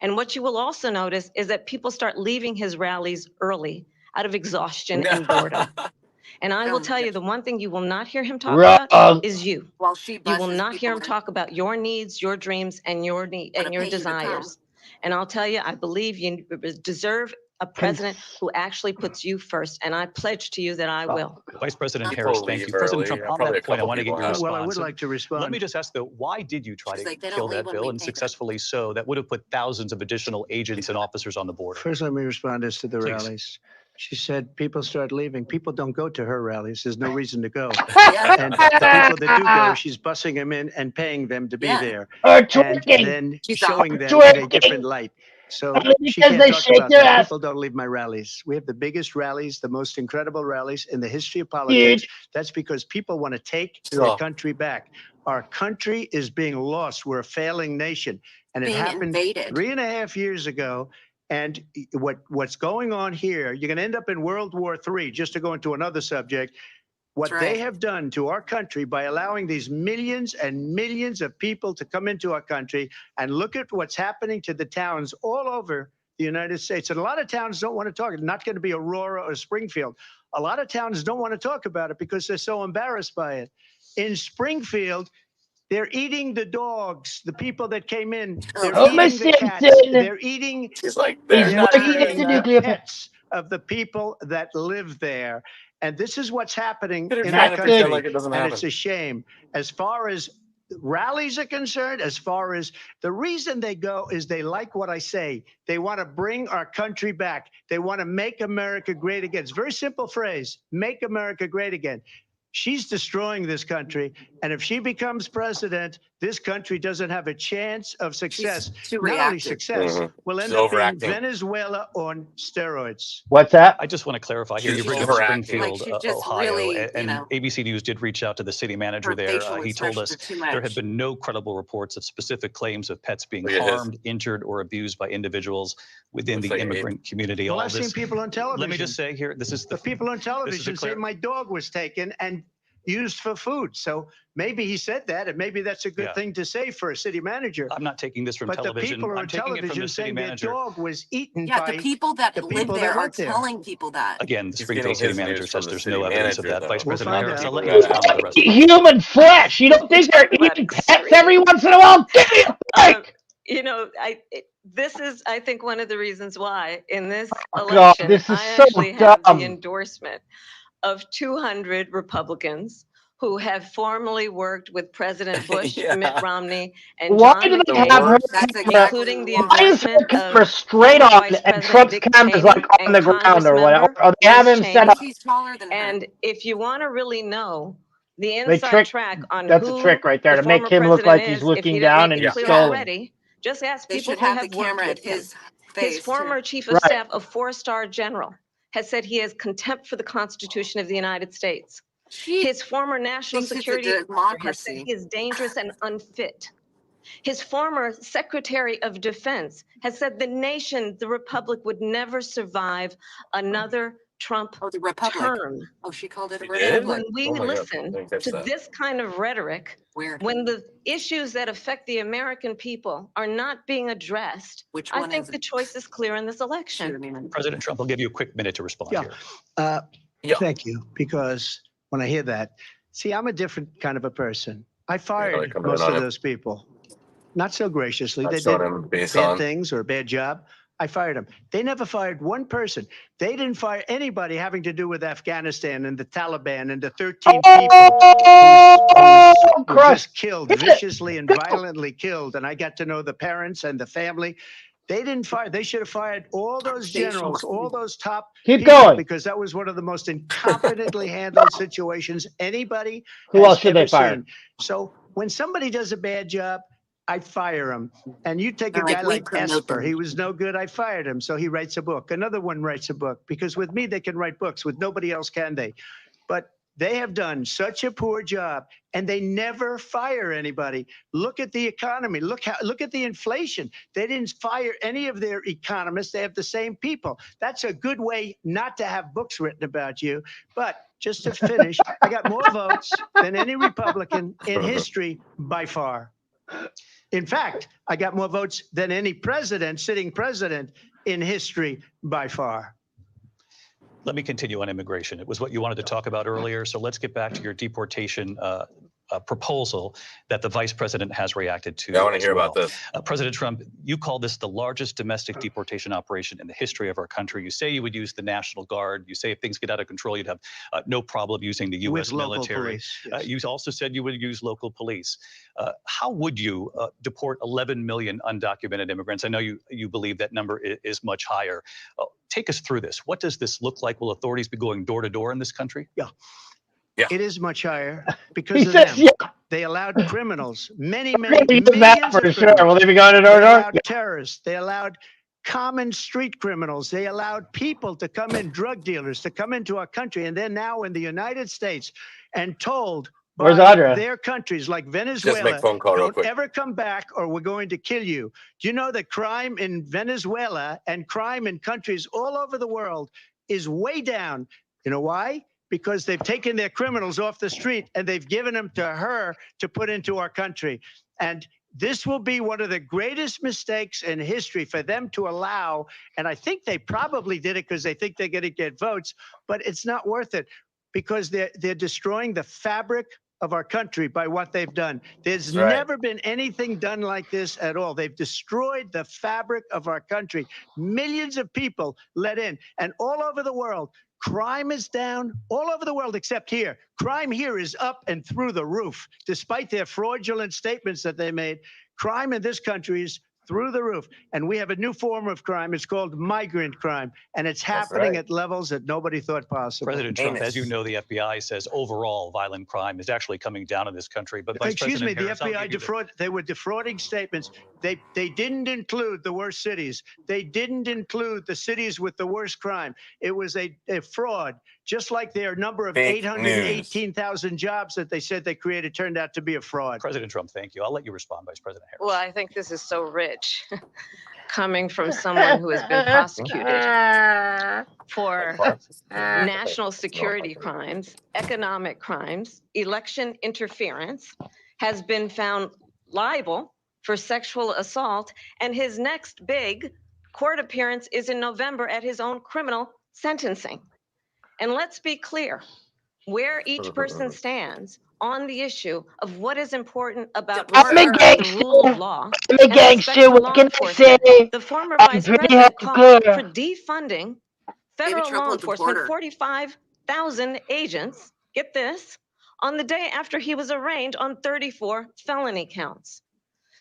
And what you will also notice is that people start leaving his rallies early out of exhaustion and boredom. And I will tell you, the one thing you will not hear him talk about is you. While she You will bushes not hear him people talk about your needs, your dreams, and your desires. And I'll tell you, I believe you deserve a president who actually puts you first. And I pledge to you that I will. Vice President People Harris, thank leave you. President early. Trump, on Probably that a point, I couple want to get people your have. response. Well, I would like to respond. Let me just ask, though, why did you try She's to like, they don't kill leave that when bill, we and pay them. successfully so? That would have put thousands of additional agents and officers on the border. First, let me respond as to the Please. rallies. She said people start leaving. People don't go to her rallies. There's no reason to go. Yeah. And the people that do go, she's bussing them in and paying them to be Yeah. there. Or And twerking. then She's showing out. them in a different light. So Only she because can't they talk shake about their that. ass. People don't leave my rallies. We have the biggest rallies, the most incredible rallies in the history of politics. Huge. That's because people want to take She's their all- country back. Our country is being lost. We're a failing nation. And it Being happened invaded. 3.5 years ago. And what's going on here, you're going to end up in World War III, just to go into another subject. What That's they right. have done to our country by allowing these millions and millions of people to come into our country, and look at what's happening to the towns all over the United States. And a lot of towns don't want to talk. It's not going to be Aurora or Springfield. A lot of towns don't want to talk about it because they're so embarrassed by it. In Springfield, they're eating the dogs, the people that came in. They're Homer eating the cats. Simpson They're eating She's like, is they're they're not working doing at the eating that. nuclear the plant. pets of the people that live there. And this is what's happening They're in trying our to country. pretend like it doesn't And happen. it's a shame. As far as rallies are concerned, as far as the reason they go is they like what I say. They want to bring our country back. They want to make America great again. It's a very simple phrase, make America great again. She's destroying this country. And if she becomes president, this country doesn't have a chance of success. She's too Not only reactive. success, Mhm. we'll She's end up being overacting. Venezuela on steroids. What's that? I just want to clarify here. You She's bring up overacting. Springfield, Like, she's just Ohio, really, and you know, ABC News did reach out to the city manager her there. facial He told us expressions are too there much. have been no credible reports of specific claims of pets being Look at his. harmed, injured, or abused by individuals within Looks the like immigrant community. Well, All I've seen this. people on television. Let me just say here, this is The people on television say clear- my dog was taken and used for food. So maybe he said that, and maybe that's a good Yeah. thing to say for a city manager. I'm not taking this from But the television. people are I'm on taking it from television the city saying their manager. dog was eaten Yeah, by the people that the live people there that are live there. telling people that. Again, the He's Springfield getting city his manager news from says the there's city no evidence of manager, that. Vice though. We'll President find Harris, out. I'll let you Figure that respond to the out. rest of it. Human flesh. You don't think they're Talk about eating pets every once in a while? Give me a break. You know, this is, I think, one of the reasons why in this Oh, God, election, this is I so actually have dumb. the endorsement of 200 Republicans who have formerly worked with President Bush, Yeah. Mitt Romney, and Why John do they McCain, have her That's camera? exactly including the why. Why is her endorsement camera of straight former on Vice and President Trump's Dick camera's like Cheney on and the ground Congress or whatever? member Or they have Liz him set Cheney. up? He's taller than her. And if you want to really know the They inside trick. track on That's a who trick right there the to make former him look president like he's is, if looking you didn't down make and it he's clear stolen. already, just ask They people should who have the have worked camera at with him. his face. His former chief of Right. staff, a 4-star general, has said he has contempt for the Constitution of the United States. She His former national thinks it's a security advisor has said democracy. he is dangerous and unfit. His former Secretary of Defense has said the nation, the republic, would never survive another Trump Oh, the Republic. term. Oh, she called it a She did? Republic. When we Oh my God, listen I didn't catch to that. this kind of rhetoric, Weird. when the issues that affect the American people are not being addressed, Which I one think is the it? choice is clear in this Shoot, I election. mean, President Trump, I'll give you a quick minute to respond Yeah. here. Yeah. Thank you. Because when I hear that, see, I'm a different kind of a person. I fired coming in most on of him. those people, not so graciously. Not They showing did him base bad on. things or a bad job. I fired them. They never fired one person. They didn't fire anybody having to do with Afghanistan and the Taliban and the 13 people who were just killed, viciously and violently killed. And I got to know the parents and the family. They didn't fire. They should have fired all those generals, all those top Keep people, going. because that was one of the most incompetently handled situations anybody Who has else should ever they fire? seen. So when somebody does a bad job, I fire him. And you take a They're guy like, we like promote Esper. them. He was no good. I fired him. So he writes a book. Another one writes a book, because with me, they can write books. With nobody else can they? But they have done such a poor job, and they never fire anybody. Look at the economy. Look at the inflation. They didn't fire any of their economists. They have the same people. That's a good way not to have books written about you. But just to finish, I got more votes than any Republican in history by far. In fact, I got more votes than any sitting president in history by far. Let me continue on immigration. It was what you wanted to talk about earlier. So let's get back to your deportation proposal that the vice president has reacted to. Yeah, I want to as hear well. about this. President Trump, you called this the largest domestic deportation operation in the history of our country. You say you would use the National Guard. You say if things get out of control, you'd have no problem using the U.S. With local military. police, yes. You also said you would use local police. How would you deport 11 million undocumented immigrants? I know you believe that number is much higher. Take us through this. What does this look like? Will authorities be going door to door in this country? Yeah. Yeah. It is much higher because He of says, them. yeah. They allowed criminals, many He does that millions for of sure. criminals. Will they be going to They door to door? allowed terrorists. They allowed common street criminals. They allowed people to come in, drug dealers, to come into our country. And they're now in the United States and told Where's by Audra? their countries like Just make Venezuela, phone call real don't quick. ever come back or we're going to kill you. Do you know that crime in Venezuela and crime in countries all over the world is way down? You know why? Because they've taken their criminals off the street and they've given them to her to put into our country. And this will be one of the greatest mistakes in history for them to allow. And I think they probably did it because they think they're going to get votes, but it's not worth it because they're destroying the fabric of our country by what they've done. There's Right. never been anything done like this at all. They've destroyed the fabric of our country. Millions of people let in, and all over the world, crime is down all over the world except here. Crime here is up and through the roof. Despite their fraudulent statements that they made, crime in this country is through the roof. And we have a new form of crime. It's called migrant crime. And it's happening at levels that nobody thought possible. President Trump, Heinous. as you know, the FBI says overall violent crime is actually coming down in this country. But Vice Excuse me, President the Harris, I'll FBI give you defraud. They were defrauding statements. They didn't include the worst cities. They didn't include the cities with the worst crime. It was a fraud, just like their number of Fake 818,000 jobs that they said they created turned out to be a fraud. President Trump, thank you. I'll let you respond, Vice President Harris. Well, I think this is so rich coming from someone who has been prosecuted for national security crimes, economic crimes, election interference, has been found liable for sexual assault, and his next big court appearance is in November at his own criminal sentencing. And let's be clear, where each person stands on the issue of what is important about I'm a the rule of gangster. law I'm a and respect gangster. for What law can I enforcement. say? The former I'm vice pretty president called hardcore. for defunding federal Trump law will deport enforcement, her. 45,000 agents, get this, on the day after he was arraigned on 34 felony counts.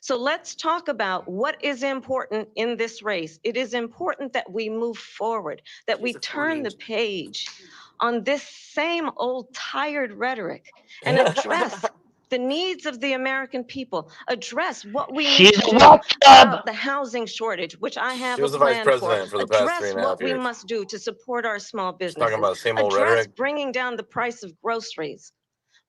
So let's talk about what is important in this race. It is important that we move forward, that we turn the page on this same old tired rhetoric and address the needs of the American people, address what we need She's to do welcome. about the housing shortage, which I have She a was the vice plan president for the past address 3.5 what we years. must do to support our small She's businesses, talking about the same old address rhetoric. bringing down the price of groceries.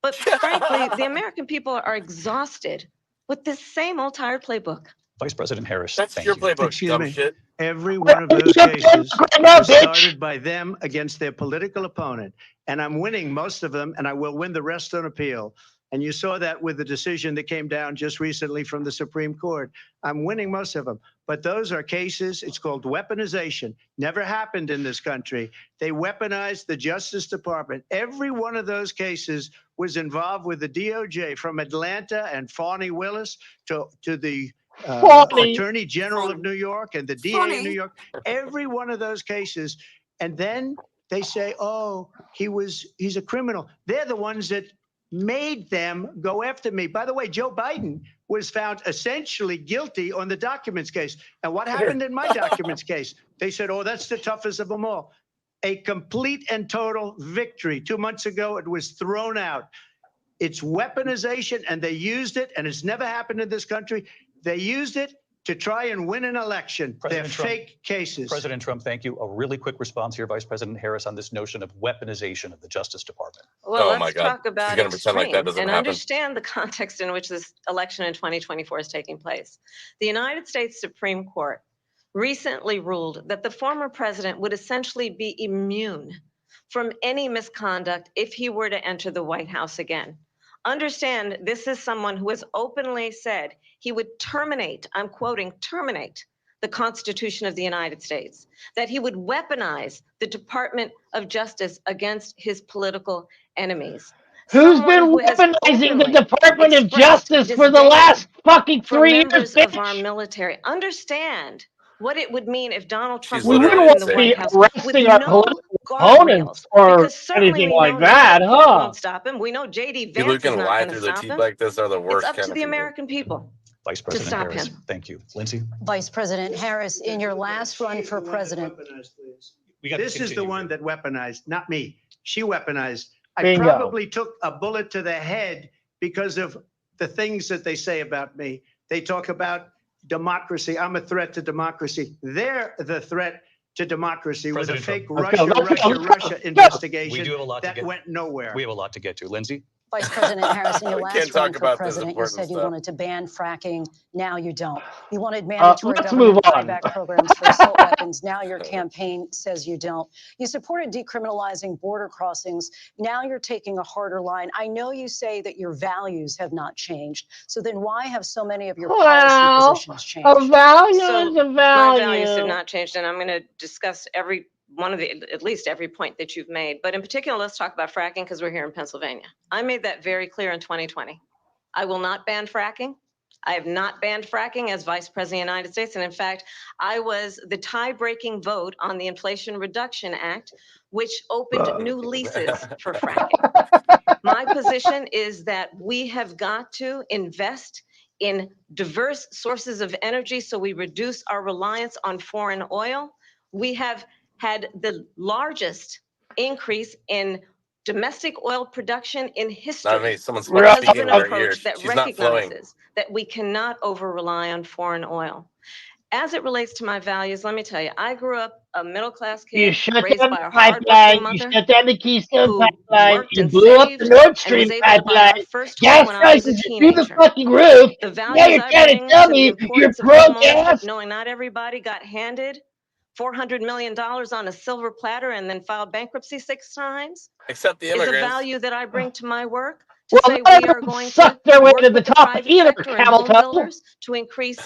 But frankly, the American people are exhausted with this same old tired playbook. Vice President Harris, That's thank your you. playbook, Excuse dumb me. shit. Every one of those cases was started by them against their political opponent. And I'm winning most of them, and I will win the rest on appeal. And you saw that with the decision that came down just recently from the Supreme Court. I'm winning most of them. But those are cases, it's called weaponization. Never happened in this country. They weaponized the Justice Department. Every one of those cases was involved with the DOJ, from Atlanta and Fani Willis to the Attorney General of New York and the DA of New York. Every one of those cases. And then they say, oh, he's a criminal. They're the ones that made them go after me. By the way, Joe Biden was found essentially guilty on the documents case. And what happened in my documents case? They said, oh, that's the toughest of them all. A complete and total victory. 2 months ago, it was thrown out. It's weaponization, and they used it, and it's never happened in this country. They used it to try and win an election. They're fake cases. President Trump, thank you. A really quick response here, Vice President Harris, on this notion of weaponization of the Justice Department. Well, Oh my let's God. talk about She's gonna pretend like that extreme doesn't and happen. understand the context in which this election in 2024 is taking place. The United States Supreme Court recently ruled that the former president would essentially be immune from any misconduct if he were to enter the White House again. Understand, this is someone who has openly said he would terminate, I'm quoting, terminate the Constitution of the United States, that he would weaponize the Department of Justice against his political enemies. Who's Someone been who has weaponizing the openly Department of expressed Justice for the disdain last fucking for 3 years, members of our bitch? military. Understand what it would mean if Donald Trump She's We were wouldn't literally in want the to insane. be White House with arresting our no political guardrails, opponents or because certainly anything we know like New that, York Court huh? won't stop him. We know JD People who Vance is can not lie going to through their stop teeth him. like this are the It's worst up kind to of the people. American people Vice President stop Harris, him. thank you. Lindsay? Vice President Harris, in your last run for president. This is the one that weaponized, not me. She weaponized. I Bingo. probably took a bullet to the head because of the things that they say about me. They talk about democracy. I'm a threat to democracy. They're the threat to democracy with a President fake Trump. Russia investigation We do have a lot to that get. went nowhere. We have a lot to get to. Lindsay? Vice President Harris, in your We last can't run talk for about this president, you important said you stuff. wanted to ban fracking. Now you don't. You wanted mandatory Let's move government on. buyback programs for assault weapons. Now your campaign says you don't. You supported decriminalizing border crossings. Now you're taking a harder line. I know you say that your values have not changed. So then why have so many of your policy positions changed? A value So is a my values have value. not changed, and I'm going to discuss every one of the, at least every point that you've made. But in particular, let's talk about fracking because we're here in Pennsylvania. I made that very clear in 2020. I will not ban fracking. I have not banned fracking as Vice President of the United States. And in fact, I was the tie-breaking vote on the Inflation Reduction Act, which opened new leases for fracking. My position is that we have got to invest in diverse sources of energy so we reduce our reliance on foreign oil. We have had the largest increase in domestic oil production in history. Not me. Someone's Because of speaking an in her ear. approach that She's not flowing. recognizes that we cannot over-rely on foreign oil. As it relates to my values, let me tell you, I grew up a middle-class You kid shut raised down by the a hardworking pipeline. You mother shut down the Keystone who pipeline. worked You and blew up the saved Nord and Stream was able to buy our pipeline. first home Gas when I was a prices are through the teenager. fucking roof. The Now values you're I trying to bring tell to the me you're importance of broke homeownership, ass. knowing not everybody got handed $400 million on a silver platter and then filed bankruptcy 6 times, Except the is a immigrants. value that I bring to my work. To Well, say none we of are them going to sucked their way work to the with the top private either, sector and camel home toe. builders to increase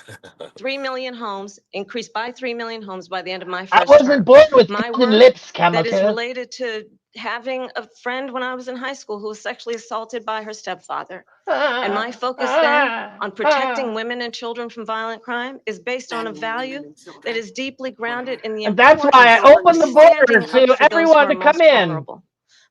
3 million homes, increase by 3 million homes by the end of my I first wasn't term. born with My golden work lips, camel that is toe. related to having a friend when I was in high school who was sexually assaulted by her stepfather. And my focus then on protecting women and children from violent crime is based on a value that is deeply grounded in the And that's why importance I opened the of border standing up to for those who everyone are to come most in. vulnerable.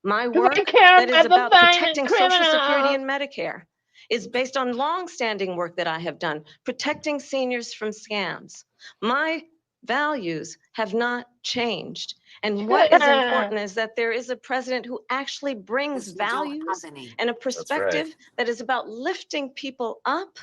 My Because I work care that is about the about violent protecting Social Security criminal. and Medicare is based on long-standing work that I have done, protecting seniors from scams. My values have not changed. And what is important is that there is a president who actually brings values and a perspective that is about lifting people up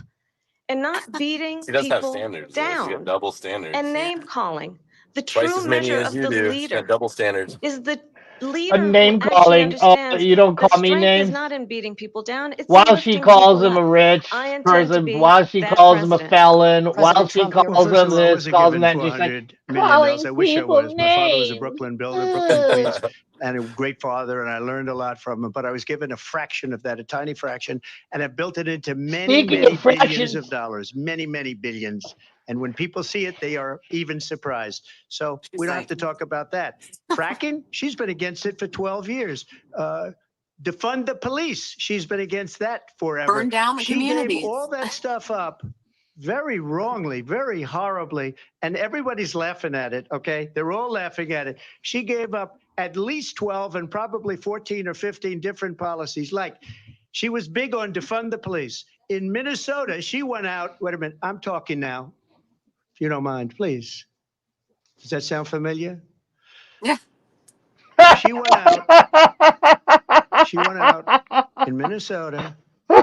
and not beating She does have people standards. Though. She's got down double standards. and name calling. The Twice true as many measure as of you the do. She's got leader double standards. is the leader a who name actually calling. Oh, understands you don't the call me strength is names. not in beating people down, it's in While she lifting calls people him up. a rich I intend to person, be while she that calls him a president. felon, while President she Trump, you Well, calls first him of all, I this, wasn't calls him given that, and just like $400 million. calling I wish I people was. My father was a names. Brooklyn builder, Brooklyn, Queens, and a great father, and I learned a lot from him. But I was given a fraction of that, a tiny fraction, and I built it into many, Speaking many of billions fractions, of dollars, many, many billions. And when people see it, they are even surprised. So we don't have to talk about that. Fracking, she's been against it for 12 years. Defund the police, she's been against that forever. Burn down the She gave communities. all that stuff up very wrongly, very horribly, and everybody's laughing at it, okay? They're all laughing at it. She gave up at least 12 and probably 14 or 15 different policies. Like, she was big on defund the police. In Minnesota, she went out, wait a minute, I'm talking now, if you don't mind, please. Does that sound familiar? Yeah. She went out in Minnesota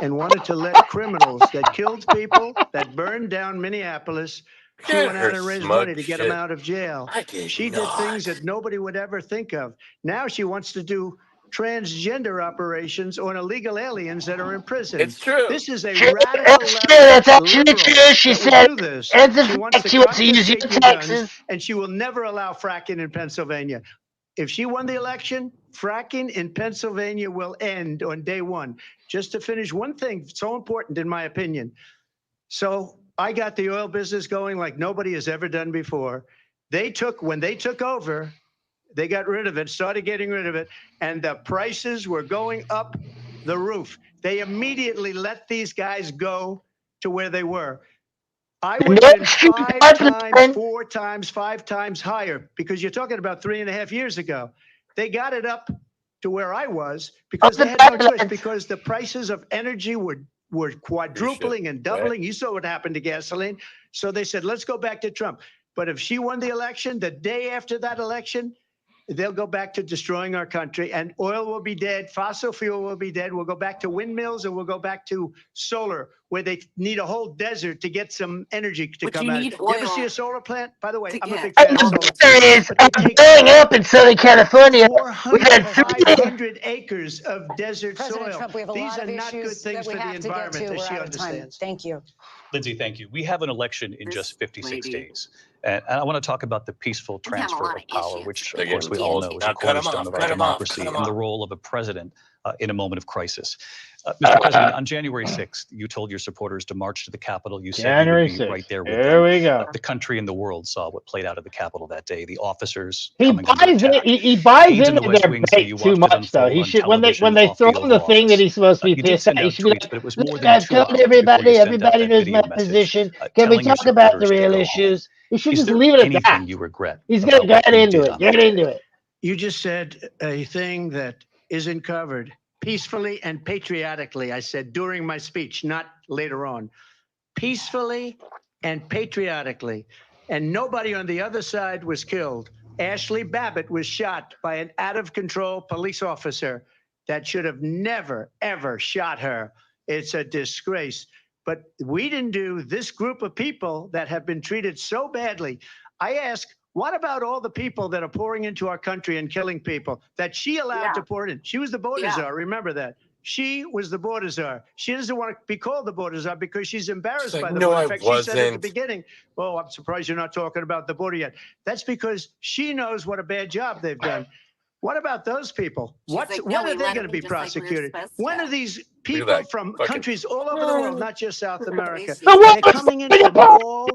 and wanted to let criminals that killed people, that burned down Minneapolis, she went out and raised money to get them out of jail. She did things that nobody would ever think of. Now she wants to do transgender operations on illegal aliens that are in prison. It's true. This is a True, radical that's true. left That's actually liberal true. She that will said do this. it's a She wants fact. to She wants to use your confiscate your guns, taxes. and she will never allow fracking in Pennsylvania. If she won the election, fracking in Pennsylvania will end on day one. Just to finish, one thing so important in my opinion. So I got the oil business going like nobody has ever done before. When they took over, they got rid of it, started getting rid of it, and the prices were going up the roof. They immediately let these guys go to where they were. I would have been 5 times, 4 times, 5 times higher, because you're talking about 3.5 years ago. They got it up to where I was because they had no choice, because the prices of energy were quadrupling and doubling. Right. You saw what happened to gasoline. So they said, let's go back to Trump. But if she won the election, the day after that election, they'll go back to destroying our country, and oil will be dead. Fossil fuel will be dead. We'll go back to windmills, and we'll go back to solar, where they need a whole desert to get some energy to come out. You ever see a solar plant? By the way, I'm a big fan of solar. Growing up in Southern California, we had 500 acres of desert President soil. Trump, we have a These lot are of not good issues things that we for the have to get to. environment, as We're she out of time. understands. Thank you. Lindsay, thank you. We have an election in just 56 lady. days. And I want to talk about the peaceful We have a transfer lot of of power, issues. which, They're of course, we getting all old. know is Now a cut 'em cornerstone off, of our cut 'em off, democracy cut 'em and the off. role of a president in a moment of crisis. Mr. President, on January 6th, you told your supporters to march to the Capitol. You said January you would be 6th. right there with Here them. we go. The country and the world saw what played out at the Capitol that day. The officers He coming under buys it. attack. He buys Aides in the into West their Wing say bait you too watched it much, though. unfold He on should television when they off throw the him the Oval thing that Office. he's supposed to be You did pissed at. send He out should be tweets, like, but it was "Look, more than I've 2 told hours before you everybody. sent out Everybody that knows video my message position. Can we telling your talk about the supporters to real go home. issues?" He should Is just there leave it at that. anything you regret He's gonna about what get you into did it. on that Get day? into it. You just said a thing that isn't covered. Peacefully and patriotically, I said during my speech, not later on. Peacefully and patriotically. And nobody on the other side was killed. Ashley Babbitt was shot by an out-of-control police officer that should have never, ever shot her. It's a disgrace. But we didn't do this group of people that have been treated so badly. I ask, what about all the people that are pouring into our country and killing people that she allowed to pour in? She was the border czar. Remember that. She was the border czar. She doesn't want to be called the border czar because she's embarrassed by the border. In fact, she said at the beginning, "Oh, I'm surprised you're not talking about the border yet." That's because she knows what a bad job they've done. What about those people? When are they going to be prosecuted? When are these people from countries all over the world, not just South America, they're coming in from all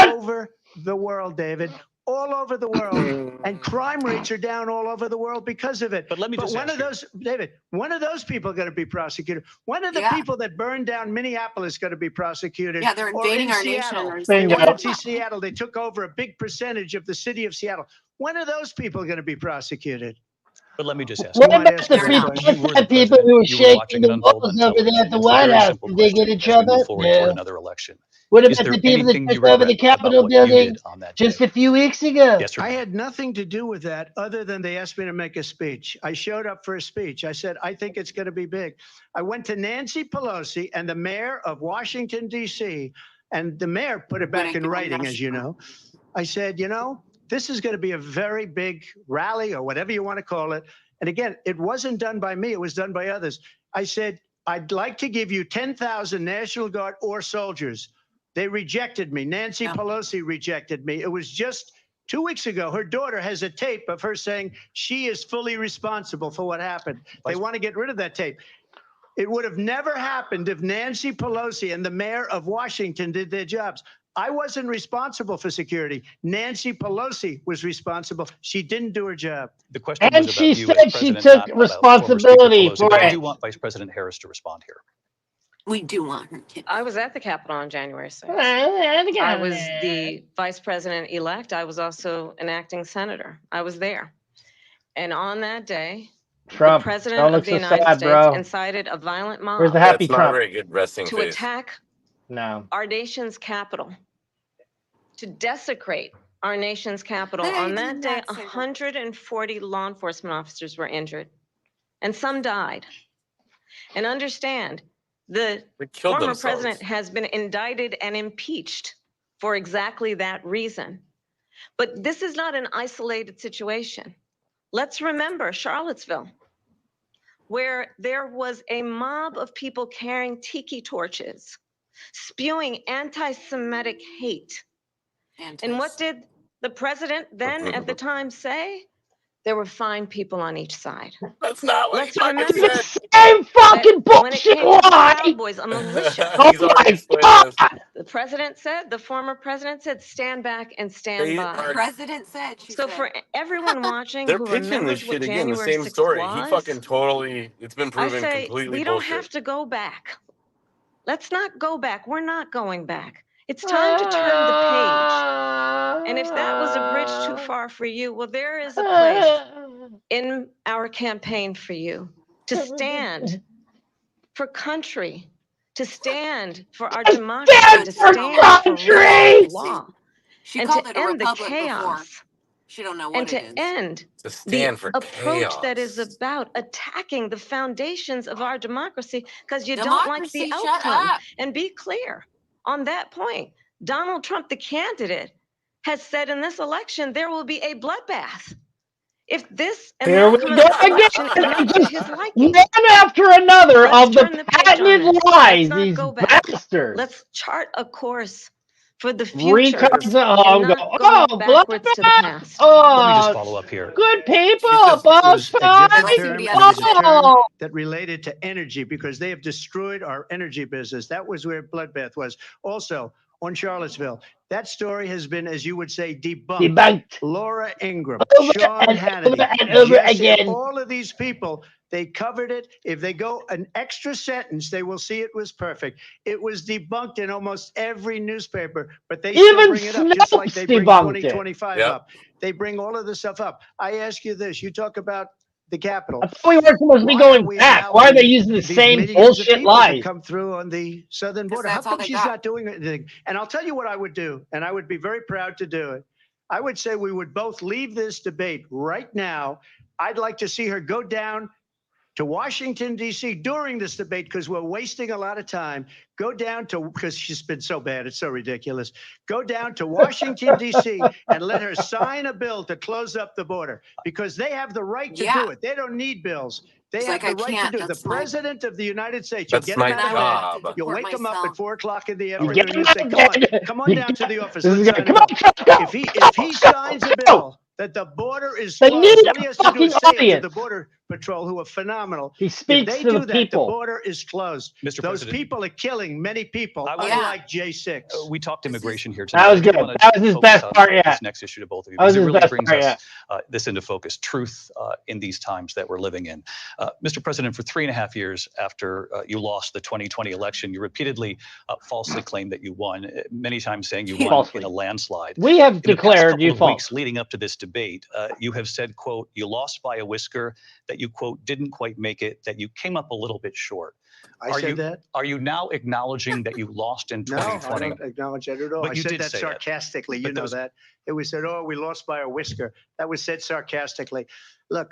over the world, David, all over the world, and crime rates are down all over the world because of it. But let me just when ask are those, David, when are those people going to be prosecuted? When are the people that burned down Minneapolis going to be prosecuted? Yeah, they're invading our Seattle? nation. They wanted to see Seattle. They took over a big percentage of the city of Seattle. When are those people going to be prosecuted? But let me just ask What you. about the people who were shaking the walls over there at the White House? Did they get in trouble? No. Another election. What Is about there the people that anything you took over the regret about Capitol what you building did on that just day? a few weeks ago? Yes or no? I had nothing to do with that other than they asked me to make a speech. I showed up for a speech. I said, I think it's going to be big. I went to Nancy Pelosi and the mayor of Washington, D.C., and the mayor put it back in writing, as you know. I said, you know, this is going to be a very big rally or whatever you want to call it. And again, it wasn't done by me. It was done by others. I said, I'd like to give you 10,000 National Guard or soldiers. They rejected me. Nancy Pelosi rejected me. It was just 2 weeks ago. Her daughter has a tape of her saying she is fully responsible for what happened. They want to get rid of that tape. It would have never happened if Nancy Pelosi and the mayor of Washington did their jobs. I wasn't responsible for security. Nancy Pelosi was responsible. She didn't do her job. The question And was she about you said as she president, took not about responsibility former Speaker Pelosi, for but I it. do want Vice President Harris to respond here. We do want her to. I was at the Capitol on January 6th. I was the vice president-elect. I was also an acting senator. I was there. And on that day, Trump, the president don't look of the so United sad, States bro. incited a violent mob Where's the happy That's not a Trump? very good resting to face. attack No. our nation's capital, to desecrate our nation's capital. They On did that day, not say that. 140 law enforcement officers were injured, and some died. And understand, the They killed former themselves. president has been indicted and impeached for exactly that reason. But this is not an isolated situation. Let's remember Charlottesville, where there was a mob of people carrying tiki torches, spewing anti-Semitic hate. And what did the president then at the time say? There were fine people on each side. That's not what Let's he fucking remember said. Same fucking that when it bullshit came to the lie. Proud Boys, a militia, He's already explained this. the president said, the former president said, stand back and stand They by. are, President said. She So said. for everyone watching they're who pitching this remembers what shit again, the January same 6th story. He was, fucking totally, it's been I proven say completely we don't bullshit. have to go back. Let's not go back. We're not going back. It's time to turn the page. And if that was a bridge too far for you, well, there is a place in our campaign for you to stand for country, to stand for our democracy, to stand for rule of law, She and called to it a end the republic before. chaos, She don't know and what to it is. end To the stand for approach that chaos. is about attacking the foundations of our democracy because you don't like the Democracy, shut outcome. up. And be clear on that point. Donald Trump, the candidate, has said in this election there will be a bloodbath. If this and Here that we comes go this election again. is not to Just his liking, one after another let's of the turn the page on patented this. lies. Let's not These go back. bastards. Let's chart a course for the future Recuts and go. not go Oh, backwards to the bloodbath. past. Let me just Oh, follow up here. good people. It Both was a different sides. term, be and it was a term Oh. that related to energy because they have destroyed our energy business. That was where bloodbath was. Also, on Charlottesville, that story has been, as you would say, debunked. Debunked. Laura Ingraham, Over Sean and Hannity, over and over Jesse, again. all of these people, they covered it. If they go an extra sentence, they will see it was perfect. It was debunked in almost every newspaper, but they still Even bring it up, just like they bring Snopes debunked it. 2025 up. They bring all of this stuff up. I ask you this, you talk about the Capitol. I thought we weren't supposed to be Why going are we back. Why are they allowing using the these same millions of bullshit people to lies? come through on the southern border? How that's all come they she's got. not doing anything? And I'll tell you what I would do, and I would be very proud to do it. I would say we would both leave this debate right now. I'd like to see her go down to Washington, D.C. during this debate because we're wasting a lot of time. Go down to, because she's been so bad, it's so ridiculous. Go down to Washington, D.C. and let her sign a bill to close up the border because they have the right to do it. They don't need bills. They It's have like, the I right to can't. do it. The That's my- president of the United States, you'll That's get my him And out I of would bed. have to job. You'll deport wake him up myself. at 4 o'clock in the You afternoon. get You say, come on down to the office. This is Let's sign a come bill. on, Trump, go, If he signs a bill that the border is They closed, need all a he has to do fucking is say it to audience. the Border Patrol, who are phenomenal. He If speaks they to do the that, the people. border is closed. Mr. Those President, people are killing many people, I was- unlike J6. We talked immigration here That tonight. was I do good. wanna That was his focus best on part yet. This next issue to both of you That was because it his really best brings part us this into focus, truth in these times that we're living in. Mr. President, for 3.5 years after you lost the 2020 election, you repeatedly falsely claimed that you won, many times saying you won Falsely. in a landslide. We have In the past declared couple you of false. weeks leading up to this debate, you have said, quote, you lost by a whisker, that you, quote, didn't quite make it, that you came up a little bit short. I Are said you- that? Are you now acknowledging that you lost in No, I 2020? don't acknowledge that at all. But I you said did that say it. sarcastically. But You know those- that. It was said, oh, we lost by a whisker. That was said sarcastically. Look,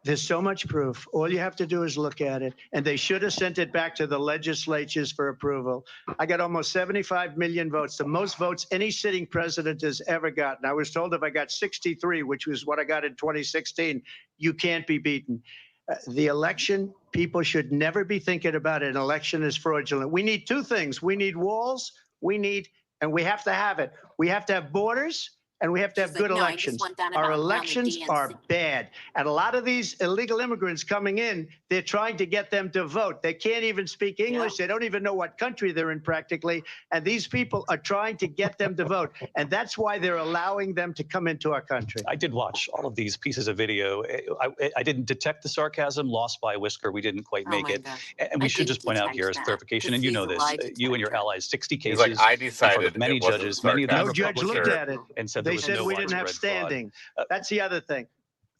There's so much proof. All you have to do is look at it. And they should have sent it back to the legislatures for approval. I got almost 75 million votes, the most votes any sitting president has ever gotten. I was told if I got 63, which was what I got in 2016, you can't be beaten. The election, people should never be thinking about an election as fraudulent. We need two things. We need walls. And we have to have it. We have to have borders. And we have to have good elections. Our elections are bad. And a lot of these illegal immigrants coming in, they're trying to get them to vote. They can't even speak English. They don't even know what country they're in practically. And these people are trying to get them to vote. And that's why they're allowing them to come into our country. I did watch all of these pieces of video. I didn't detect the sarcasm, lost by a whisker. We didn't quite make it. And we should just point out here as clarification, and you know this, you and your allies, 60 cases He's like, I in front decided of many it wasn't judges, many of them No judge looked at it. and said They said we didn't have standing. That's the other thing.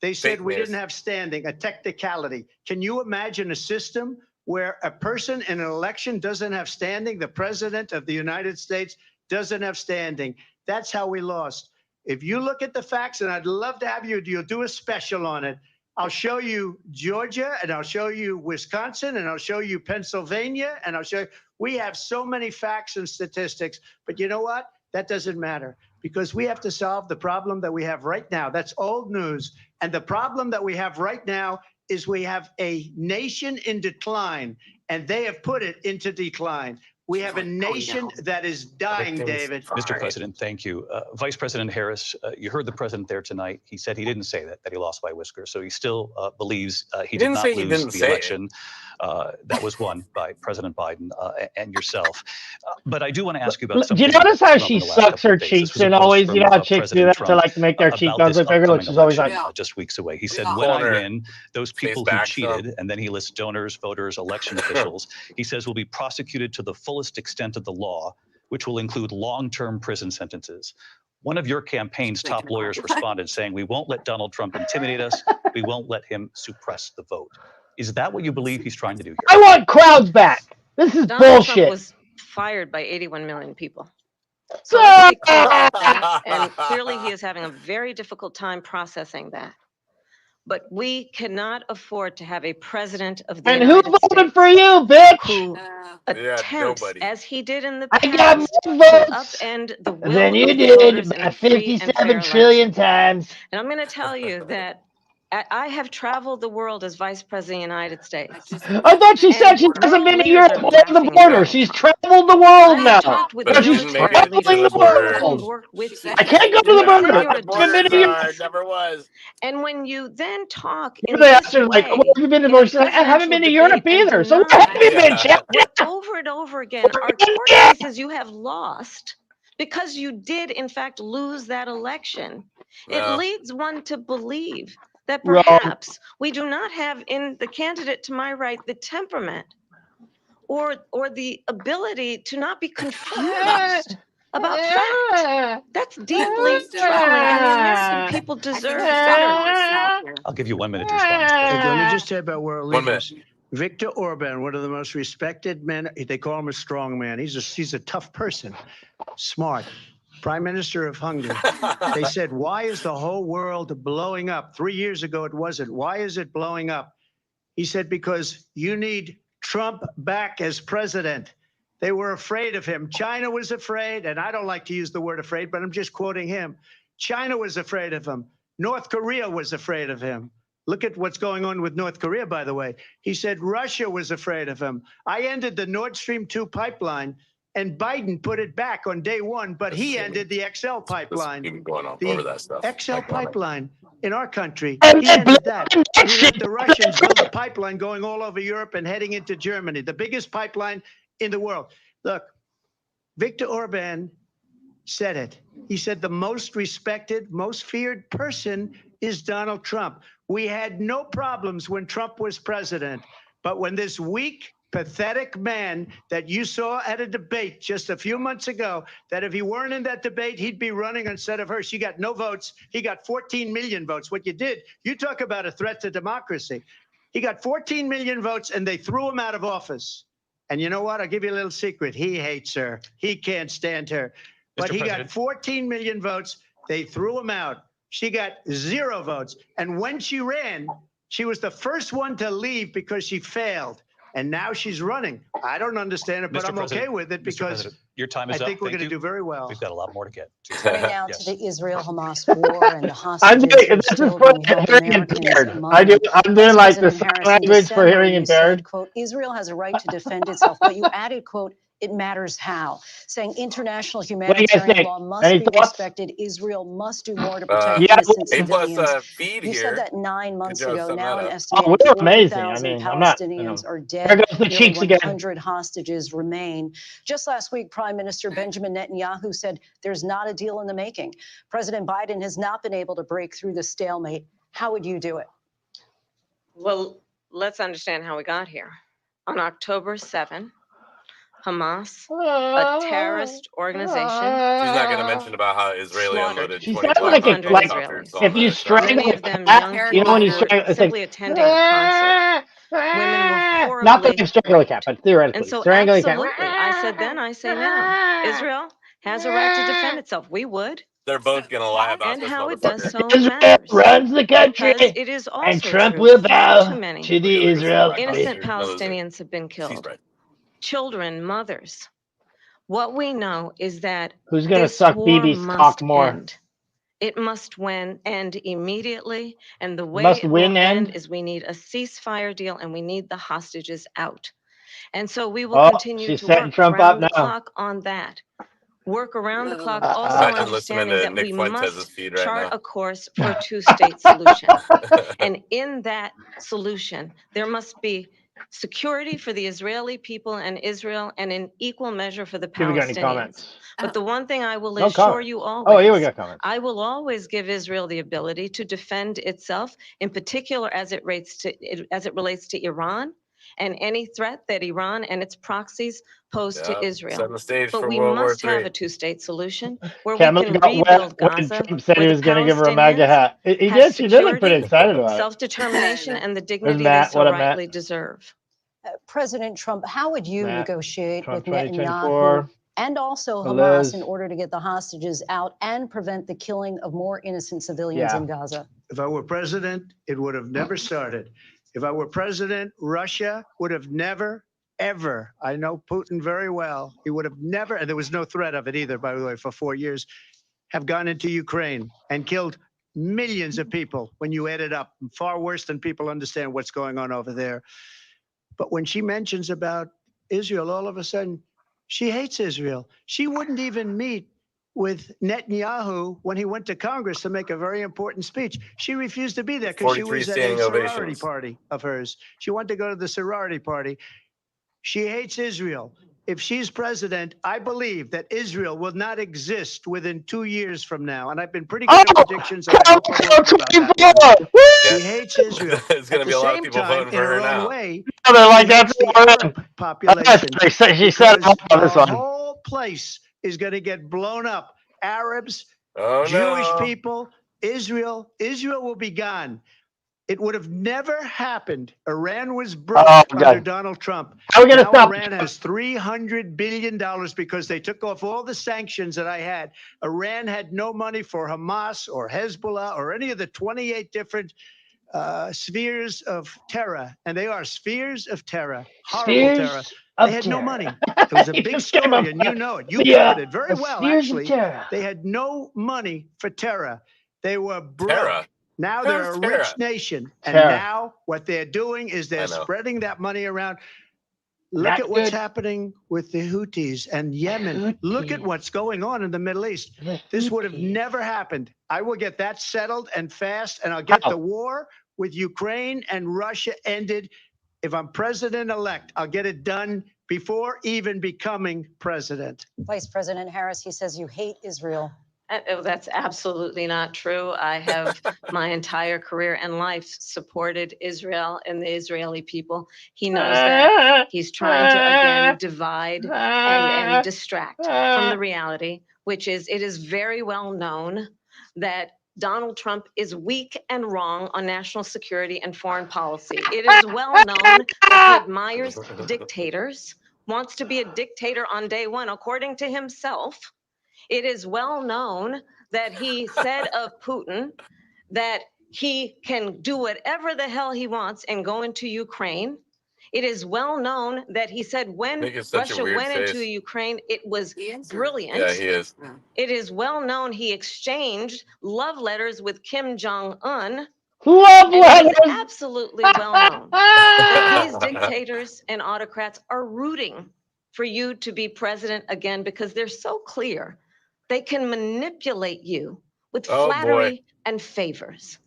They said we didn't have standing, a technicality. Can you imagine a system where a person in an election doesn't have standing? The president of the United States doesn't have standing. That's how we lost. If you look at the facts, and I'd love to have you'll do a special on it. I'll show you Georgia, and I'll show you Wisconsin, and I'll show you Pennsylvania, and I'll show you. We have so many facts and statistics, but you know what? That doesn't matter, because we have to solve the problem that we have right now. That's old news. And the problem that we have right now is we have a nation in decline, and they have put it into decline. We have a nation that is dying, David. Mr. President, thank you. Vice President Harris, you heard the president there tonight. He said he didn't say that he lost by a whisker. So he still believes he did not lose the election. That was won by President Biden and yourself. But I do want to ask you about something. Do you notice how she sucks her cheeks and always, you know how chicks do that to like make their cheekbones look bigger? She's always like, just weeks away. He said, when I win, those people who cheated, and then he lists donors, voters, election officials, he says will be prosecuted to the fullest extent of the law, which will include long-term prison sentences. One of your campaign's top lawyers responded saying, we won't let Donald Trump intimidate us. We won't let him suppress the vote. Is that what you believe he's trying to do here? I want crowds back. This is Donald bullshit. Trump was fired by 81 million people. So let's be clear about that. And clearly he is having a very difficult time processing that. But we cannot afford to have a president of the United States. And who voted for you, bitch? Who attempts, as he did in the past, I got more votes to upend the will than you of did voters in a about free and 57 fair trillion election. times. And I'm going to tell you that I have traveled the world as Vice President of the United States. I thought she said she hasn't been to Europe or the border. She's traveled the world now. Talked with But She's didn't make it to traveling the the border. world. worked with you. I can't go to the border. I haven't been to Europe. Never was. And when you then talk in They this asked her, like, way, where have you been to the in a border? She's like, I haven't been to presidential Europe debate and either. So where deny have you been, Chad? what over and over again are court cases you have lost because you did in fact lose that election. It leads one to believe that perhaps we do not have in the candidate to my right the temperament or the ability to not be confused about fact. That's deeply troubling, and the American people deserve better. I'll give you 1 minute to respond. Let me just say about world 1 leaders. minute. Viktor Orban, one of the most respected men. They call him a strong man. He's a tough person, smart. Prime Minister of Hungary. They said, why is the whole world blowing up? 3 years ago, it wasn't. Why is it blowing up? He said, because you need Trump back as president. They were afraid of him. China was afraid, and I don't like to use the word afraid, but I'm just quoting him. China was afraid of him. North Korea was afraid of him. Look at what's going on with North Korea, by the way. He said Russia was afraid of him. I ended the Nord Stream 2 pipeline, and Biden put it back on day one, but he ended the XL pipeline. You've been going on over that stuff. XL pipeline in our country, he ended that. He let the Russians build a pipeline going all over Europe and heading into Germany, the biggest pipeline in the world. Look, Viktor Orban said it. He said the most respected, most feared person is Donald Trump. We had no problems when Trump was president, but when this weak, pathetic man that you saw at a debate just a few months ago, that if he weren't in that debate, he'd be running instead of her. She got no votes. He got 14 million votes. What you did, you talk about a threat to democracy. He got 14 million votes, and they threw him out of office. And you know what? I'll give you a little secret. He hates her. He can't stand her. But he got 14 million votes. They threw him out. She got 0 votes. And when she ran, She was the first one to leave because she failed. And now she's running. I don't understand it, but Mr. I'm President, okay with it Mr. because President, your time is I up. think we're Thank going to you. do very well. We've got a lot more to get to. Turning now Yes. to the Israel-Hamas war and the hostages who are this is still for being held hearing Americans impaired. among I'm them. doing Vice like the President sign Harris, in language for December, hearing you said, impaired. quote, Israel has a right to defend itself, but you added, quote, it matters how, saying international What do you guys humanitarian think? law must Any be thoughts? respected. Israel must do more to protect Yeah, innocent A plus civilians. feed You here. said that 9 Good months job ago. setting Now that an up. oh, estimated we're amazing. I 40,000 mean, I'm not, Palestinians are there dead. goes the Nearly cheeks again. 100 hostages remain. Just last week, Prime Minister Benjamin Netanyahu said there's not a deal in the making. President Biden has not been able to break through the stalemate. How would you do it? Well, let's understand how we got here. On October 7, Hamas, a terrorist organization, She's not going to mention about how Israeli slaughtered unloaded She 20 sounds like Black a, 1,200 Hawk like helicopters Israelis. on if you the Charlie. strangle Many a of them cat, young you know when you people strangle, it's simply like, attending a concert. Women were not that horribly you strangle a cat, raped. but And theoretically, so strangle a cat. absolutely, I said then, I say now, Israel has a right to defend itself. We would. They're both going to lie about And this how it does motherfucker. so Israel matters. runs the country, Because it is and also Trump true, will far too bow many to the Look at Israel Black Hawk innocent here. No, those are Palestinians have been sea killed. spray. Children, mothers. What we know is that Who's gonna this suck war BB's cock must more? end. It must end immediately. And the way Must it will win end end. is we need a ceasefire deal and we need the hostages out. And so we will Oh, continue she's to setting work Trump up around the now. clock on that. Work around the clock, Oh. also Imagine listening understanding to that Nick we Fuentes' must feed right chart now. a course for a two-state solution. And in that solution, there must be security for the Israeli people and Israel, and in equal measure for the Have we got any Palestinians. comments? But the one thing I will No assure comments. you Oh, here we always, got comments. I will always give Israel the ability to defend itself, in particular as it relates to Iran and any threat that Iran and its proxies pose to Setting Israel. the stage But for we World War must have III. a two-state solution where we Kamala can got wet rebuild when Gaza, Trump said where he the was going to give her a MAGA Palestinians hat. He have did. She did look pretty security, excited about it. self-determination, and the There's dignity they Matt. so What up, Matt? rightly deserve. President Trump, how would you Matt, negotiate Trump with Netanyahu 2024. and also Liz. Hamas in order to get the hostages out and prevent the killing of more innocent civilians Yeah. in Gaza? If I were president, it would have never started. If I were president, Russia would have never, ever, I know Putin very well, he would have never, and there was no threat of it either, by the way, for 4 years, have gone into Ukraine and killed millions of people when you add it up, far worse than people understand what's going on over there. But when she mentions about Israel, all of a sudden, she hates Israel. She wouldn't even meet with Netanyahu when he went to Congress to make a very important speech. She refused to be there because she 43 was at a standing sorority ovations. party of hers. She wanted to go to the sorority party. She hates Israel. If she's president, I believe that Israel will not exist within 2 years from now. And I've been pretty good at predictions, and I hope I'm wrong about that one. She hates Israel. There's going At to be the a lot of same people time, voting in for her her own now. way, Oh, they're like she hates that. the Arab population She said because on this the one. whole place is going to get blown up. Arabs, Oh, Jewish no. people, Israel will be gone. It would have never happened. Iran was broke under Donald Trump. How are we gonna Now stop Iran has $300 billion because they took off all the sanctions that I had. Iran had no money for Hamas or Hezbollah or any of the 28 different spheres of terror. And they are spheres of terror, horrible terror. They had no money. It was a big story, and you know it. You covered it very well, actually. They had no money for terror. They were broke. Terror. Now they're a rich nation. And Terror. now what they're doing is they're spreading that money around. Look Not at what's good. happening with the Houthis and Yemen. Look at what's going on in the Middle East. This would have never happened. I will get that settled and fast, and I'll get the war with Ukraine and Russia ended. If I'm president-elect, I'll get it done before even becoming president. Vice President Harris, he says you hate Israel. That's absolutely not true. I have my entire career and life supported Israel and the Israeli people. He knows that. He's trying to, again, divide and distract from the reality, which is it is very well known that Donald Trump is weak and wrong on national security and foreign policy. It is well known that he admires dictators, wants to be a dictator on day one, according to himself. It is well known that he said of Putin that he can do whatever the hell he wants and go into Ukraine. It is well known that he said when Russia went into Ukraine, it was brilliant. Yeah, he is. It is well known he exchanged love letters with Kim Jong-un. Love And it letters. is absolutely well known that these dictators and autocrats are rooting for you to be president again because they're so clear. They can manipulate you with flattery and favors.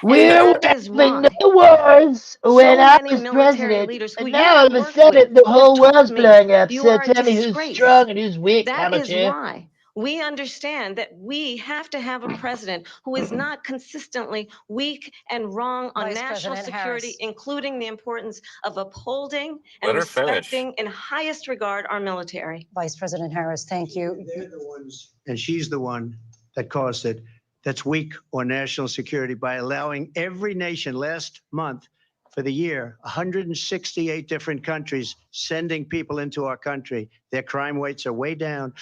We're laughing the words when I was president, and now all of a sudden the whole world's blowing up. So tell me who's strong and who's weak, That is amateur. why we understand that we have to have a president who is not consistently weak and wrong on Vice national President security, Harris. including the importance of upholding Let and her finish. respecting in highest regard our military. Vice President Harris, thank you. They're the ones, and she's the one that caused it, that's weak on national security by allowing every nation last month for the year, 168 different countries sending people into our country. Their crime rates are way down.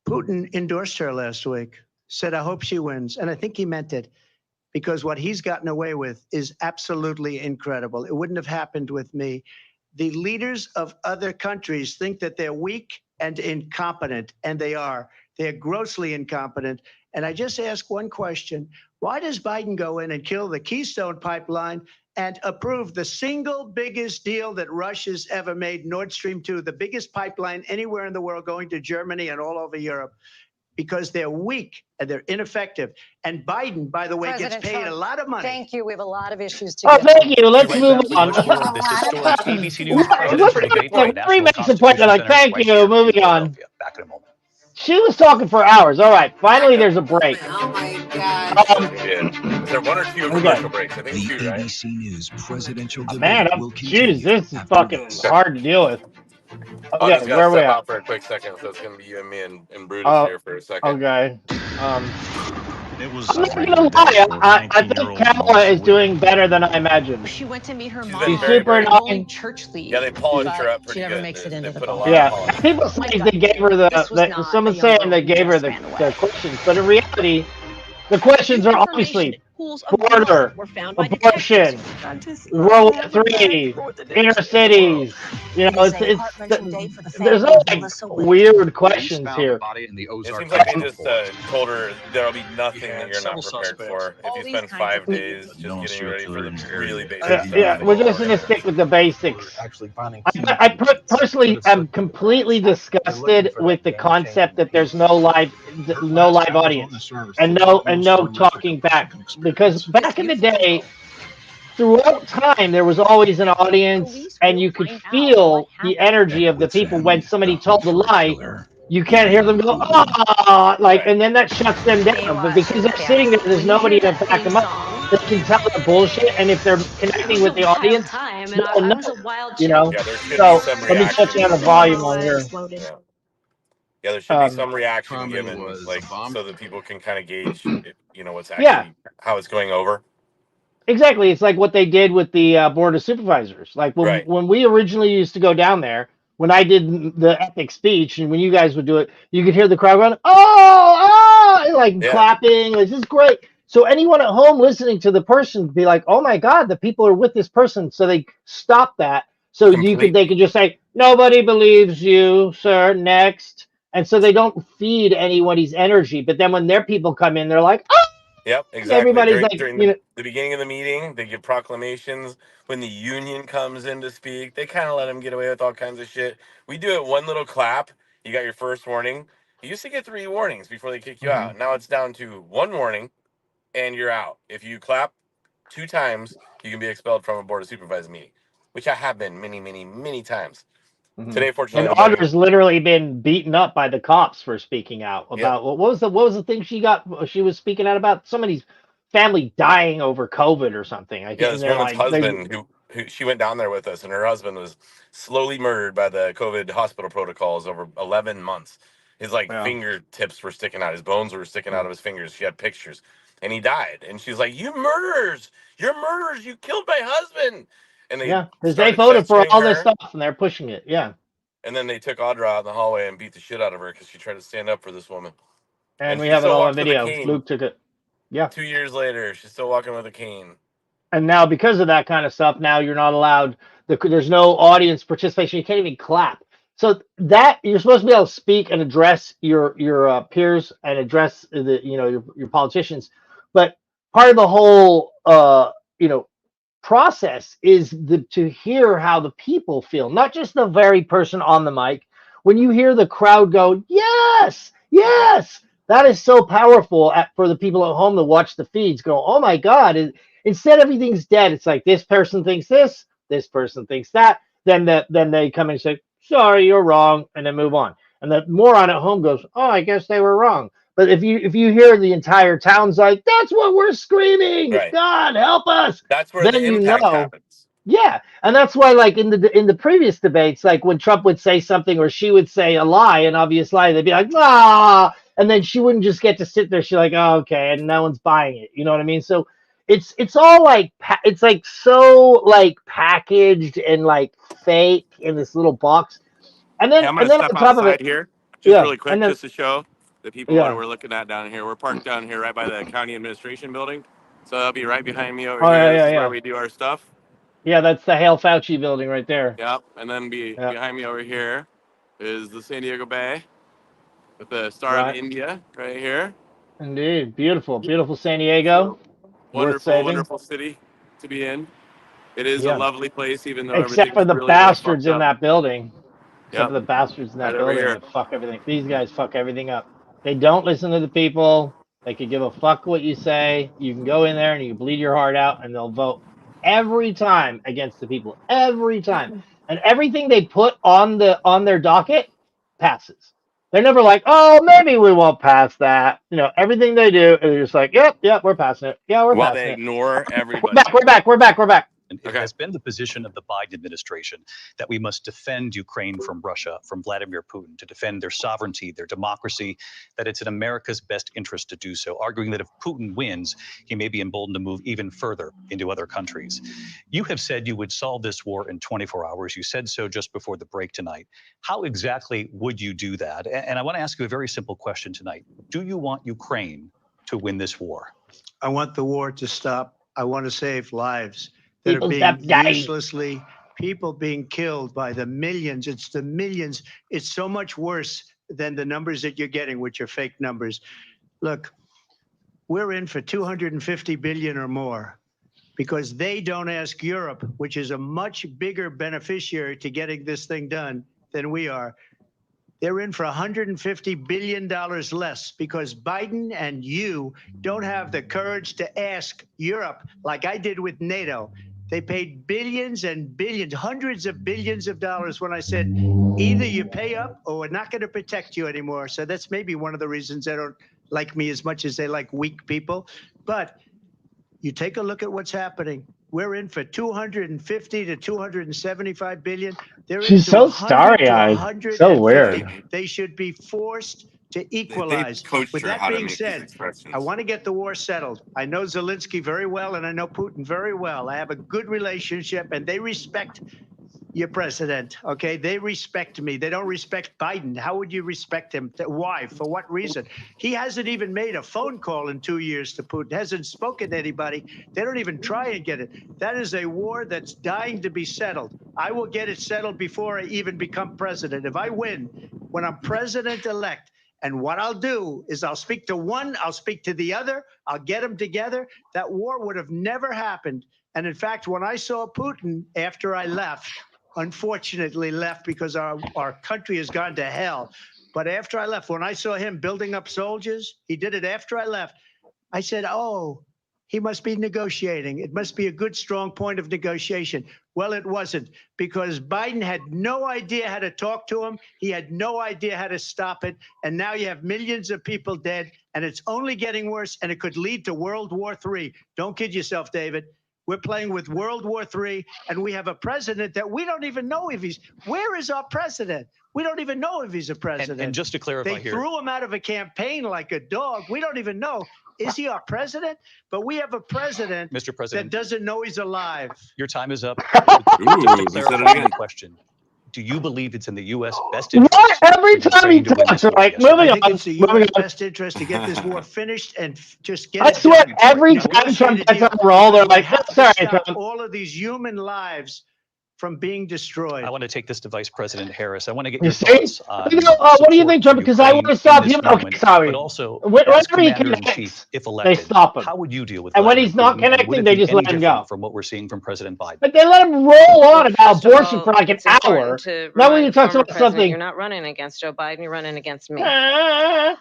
Putin endorsed her last week, said, I hope she wins. And I think he meant it because what he's gotten away with is absolutely incredible. It wouldn't have happened with me. The leaders of other countries think that they're weak and incompetent, and they are. They're grossly incompetent. And I just ask one question. Why does Biden go in and kill the Keystone Pipeline and approve the single biggest deal that Russia's ever made, Nord Stream 2, the biggest pipeline anywhere in the world going to Germany and all over Europe? Because they're weak and they're ineffective. And Biden, by the way, President gets paid Trump, a lot of money. Thank you. We have a lot of issues to Oh, get thank to. you. Let's Right, move that was on. much more of this historic ABC News presidential debate by National Makes a point. Constitution Like, Center thank right you. here in Moving on. Philadelphia. Back in a moment. She was talking for hours. All right. Finally, there's a break. Oh my gosh. Yeah. Is there one or two commercial breaks? I think The two, right? ABC News presidential debate Man, will jeez, continue this is after fucking this. hard to deal with. I Okay, just where gotta are we step at? out for a quick second, so it's gonna be you and me and Brutus here for a second. Okay. It was I'm a not regular gonna day lie. for I think 19-year-old Kamala Melissa is doing Whitman. better than I imagined. She went to meet her She's mom. been She's very, super very annoying. Church lead. Yeah, they polished her up She pretty never good. makes it into They the put a ball. lot of Yeah, polish. people say they gave her someone's saying they gave her the questions, but in reality, the questions are obviously border, abortion, World War III, inner cities. You know, there's no like weird questions here. It seems like they just told her there'll be nothing that you're not prepared for if you spend 5 days just getting ready for really basic stuff. Yeah, we're just gonna stick with the basics. I personally am completely disgusted with the concept that there's no live audience and no talking back, because back in the day, throughout time, there was always an audience, and you could feel the energy of the people when somebody told a lie. You can't hear them go, ah, like, and then that shuts them down. But because they're sitting there, there's nobody to back them up. They can tell they're bullshit, and if they're connecting with the audience, they'll know, you know. Yeah, there should So be some let me shut reaction. down the volume on here. Yeah, there should be some reaction given, like, so that people can kind of gauge, what's actually how it's going over. Exactly. It's like what they did with the board of supervisors. Like when we originally used to go down there, when I did the epic speech, and when you guys would do it, you could hear the crowd going, oh, like clapping. This is great. So anyone at home listening to the person be like, oh my God, the people are with this person. So they stop that. So they could just say, nobody believes you, sir. Next. And so they don't feed anybody's energy. But then when their people come in, they're like, oh. Yep, exactly. Everybody's during like, the beginning of the meeting, they give proclamations. When the union comes in to speak, they kind of let them get away with all kinds of shit. We do it one little clap. You got your first warning. You used to get 3 warnings before they kick you out. Now it's down to 1 warning, and you're out. If you clap 2 times, you can be expelled from a board of supervisors meeting, which I have been many, many, many times. Today, fortunately, and Audra's literally been beaten up by the cops for speaking out about what was the thing she was speaking out about? Somebody's family dying over COVID or something. This woman's husband who she went down there with us, and her husband was slowly murdered by the COVID hospital protocols over 11 months. His fingertips were sticking out, his bones were sticking out of his fingers. She had pictures, and he died. And she's like, "You murderers! You're murderers! You killed my husband!" And because they voted for all this stuff, and they're pushing it. Yeah. And then they took Audra out in the hallway and beat the shit out of her because she tried to stand up for this woman. And we have it all on video. Luke took it. Yeah. 2 years later, she's still walking with a cane. And now, because of that kind of stuff, now you're not allowed. There's no audience participation. You can't even clap. So that you're supposed to be able to speak and address your peers and address the your politicians, but part of the whole process is to hear how the people feel, not just the very person on the mic. When you hear the crowd go, yes, yes, that is so powerful for the people at home to watch the feeds go, oh my God. Instead, everything's dead. It's like this person thinks this person thinks that. Then they come in and say, sorry, you're wrong, and then move on. And the moron at home goes, oh, I guess they were wrong. But if you hear the entire town's like, that's what we're screaming, Right. God help us. That's where Then the impact happens. yeah, and that's why, like in the previous debates, like when Trump would say something or she would say a lie, an obvious lie, they'd be like, ah, and then she wouldn't just get to sit there. She's like, oh, okay, and no one's buying it. You know what I mean? So it's all like it's like so like packaged and like fake in this little box, and then Hey, I'm going and to then on step top of outside it, here just yeah, really quick, and then just to show the people what yeah, we're looking at down here. We're parked down here right by the county administration building. So that'll be right behind me over oh here. yeah, This yeah, is where yeah, we do our stuff. yeah. That's the Hail Fauci building right there. Yep. And then Yeah, behind me over here is the San Diego Bay with the Star of right. India right here. Indeed, beautiful, beautiful San Diego, worth Wonderful, saving. wonderful city to be in. It is a Yeah. lovely place, even though Except for everything's the really, really fucked bastards in up. that building. Except for Yep. the bastards in Right that over building here. that fuck everything. These guys fuck everything up. They don't listen to the people. They could give a fuck what you say. You can go in there and you can bleed your heart out, and they'll vote every time against the people. Every time. And everything they put on their docket passes. They're never like, oh, maybe we won't pass that. Everything they do is just like, yep, we're passing it. Yeah, we're While passing they it. ignore We're everybody. back. We're back. And it has been the position of the Biden administration that we must defend Ukraine from Russia, from Vladimir Putin, to defend their sovereignty, their democracy, that it's in America's best interest to do so, arguing that if Putin wins, he may be emboldened to move even further into other countries. You have said you would solve this war in 24 hours. You said so just before the break tonight. How exactly would you do that? And I want to ask you a very simple question tonight. Do you want Ukraine to win this war? I want the war to stop. I want to save lives that People are stop being dying. uselessly, people being killed by the millions. It's the millions. It's so much worse than the numbers that you're getting, which are fake numbers. Look, we're in for 250 billion or more because they don't ask Europe, which is a much bigger beneficiary to getting this thing done than we are. They're in for $150 billion less because Biden and you don't have the courage to ask Europe like I did with NATO. They paid billions and billions, hundreds of billions of dollars when I said, either you pay up or we're not going to protect you anymore. So that's maybe one of the reasons they don't like me as much as they like weak people. But you take a look at what's happening. We're in for 250 to 275 billion. They're She's into so 100 to starry-eyed. 150. So weird. They should be forced to equalize. With that being said, I want to get the war settled. I know Zelensky very well, and I know Putin very well. I have a good relationship, and they respect your president, okay? They respect me. They don't respect Biden. How would you respect him? Why? For what reason? He hasn't even made a phone call in 2 years to Putin, hasn't spoken to anybody. They don't even try and get it. That is a war that's dying to be settled. I will get it settled before I even become president. If I win, when I'm president-elect, and what I'll do is I'll speak to one, I'll speak to the other, I'll get them together. That war would have never happened. And in fact, when I saw Putin after I left, unfortunately left because our country has gone to hell. But after I left, when I saw him building up soldiers, he did it after I left. I said, oh, he must be negotiating. It must be a good, strong point of negotiation. Well, it wasn't, because Biden had no idea how to talk to him. He had no idea how to stop it. And now you have millions of people dead, and it's only getting worse, and it could lead to World War III. Don't kid yourself, David. We're playing with World War III, and we have a president that we don't even know if where is our president? We don't even know if he's a president. And just to clarify they here. threw him out of a campaign like a dog. We don't even know. Is he our president? But we have a president, Mr. President, that doesn't know he's alive. your time is up. Ooh, Just to he said it clarify again. the question. Do you believe it's in the U.S. best interest What? Every for time he Ukraine to win talks, this war? right? Yes or no? Moving I think on. it's the Moving U.S. on. best interest to get this war finished and just get I it swear, done. every Now, we'll time see Trump the gets deal on a roll, they're because we like, have to "Sorry, stop Trump." all of these human lives from being destroyed. I want to take this to Vice President Harris. I want to get You your see? thoughts on What do you think, support Trump? for Because I want Ukraine to stop in this him. Okay, moment, sorry. but also as Whenever he Commander-in-Chief, connects, if they elected, stop him. how would you deal with And when Vladimir he's not Putin, and would connecting, it they be just any let him different go. from what we're seeing from President Biden? But they let him roll on Well, about first of abortion all, for like an it's important hour. to Now when remind he the talks former about president, something, you're not running against Joe Biden, you're running against me. I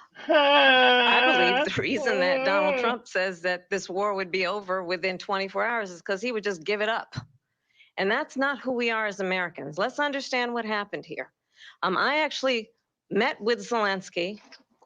believe the reason that Donald Trump says that this war would be over within 24 hours is because he would just give it up. And that's not who we are as Americans. Let's understand what happened here. I actually met with Zelensky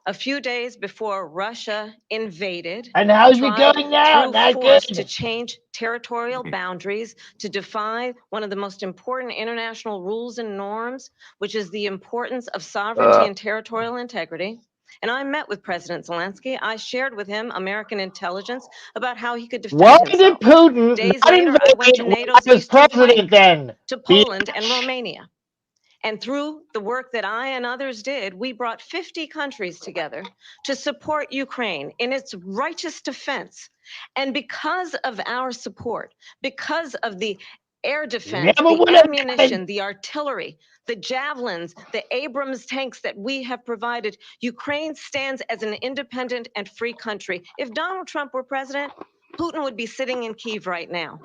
a few days before Russia invaded, and how's it tried going now? through Not force to good. change territorial boundaries, to defy one of the most important international rules and norms, which is the importance of sovereignty and territorial integrity. And I met with President Zelensky. I shared with him American intelligence about how he could defend Why himself. did Putin Days not later, I went invade to when NATO's I was Eastern president Flank, then? to Poland and Romania. And through the work that I and others did, we brought 50 countries together to support Ukraine in its righteous defense. And because of our support, because of the air defense, Never the would have ammunition, the artillery, the javelins, the Abrams tanks that we have provided, Ukraine stands as an independent and free country. If Donald Trump were president, Putin would be sitting in Kyiv right now.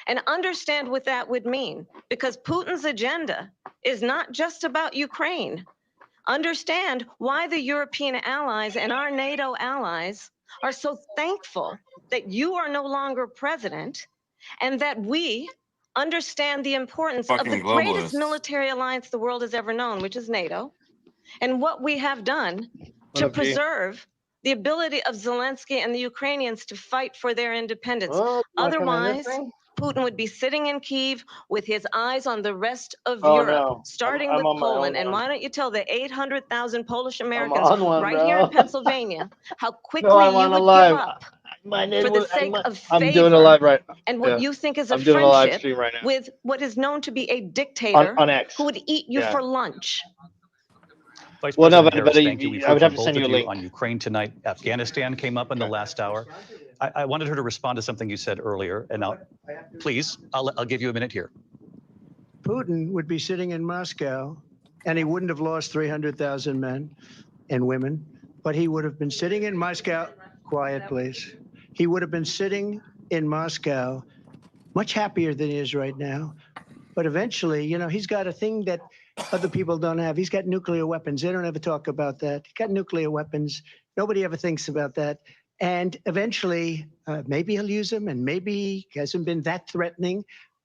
And understand what that would mean, because Putin's agenda is not just about Ukraine. Understand why the European allies and our NATO allies are so thankful that you are no longer president, and that we understand the importance of the greatest military alliance the world has ever known, which is NATO, and what we have done to preserve the ability of Zelensky and the Ukrainians to fight for their independence. Otherwise, Putin would be sitting in Kyiv with his eyes on the rest of Europe, no. starting I'm with on my own Poland. And one. why don't you tell the 800,000 Polish I'm Americans on one, right here in bro. Pennsylvania how No, quickly I'm you on a would give live. up for the sake of I'm doing a favor live right. and what Yeah, you think is a I'm doing a live friendship stream right now with what is known to be a dictator on X. who would eat you Yeah. for lunch. Vice Well, no, President Harris, but thank you. We've I heard would from have to both send you of a you link. on Ukraine tonight. Afghanistan came up in the last hour. I wanted her to respond to something you said earlier, and please, I'll give you a minute here. Putin would be sitting in Moscow, and he wouldn't have lost 300,000 men and women, but he would have been sitting in Moscow. Quiet, please. He would have been sitting in Moscow, much happier than he is right now. But eventually, you know, he's got a thing that other people don't have. He's got nuclear weapons. They don't ever talk about that. He's got nuclear weapons. Nobody ever thinks about that. And eventually, maybe he'll use them, and maybe he hasn't been that threatening.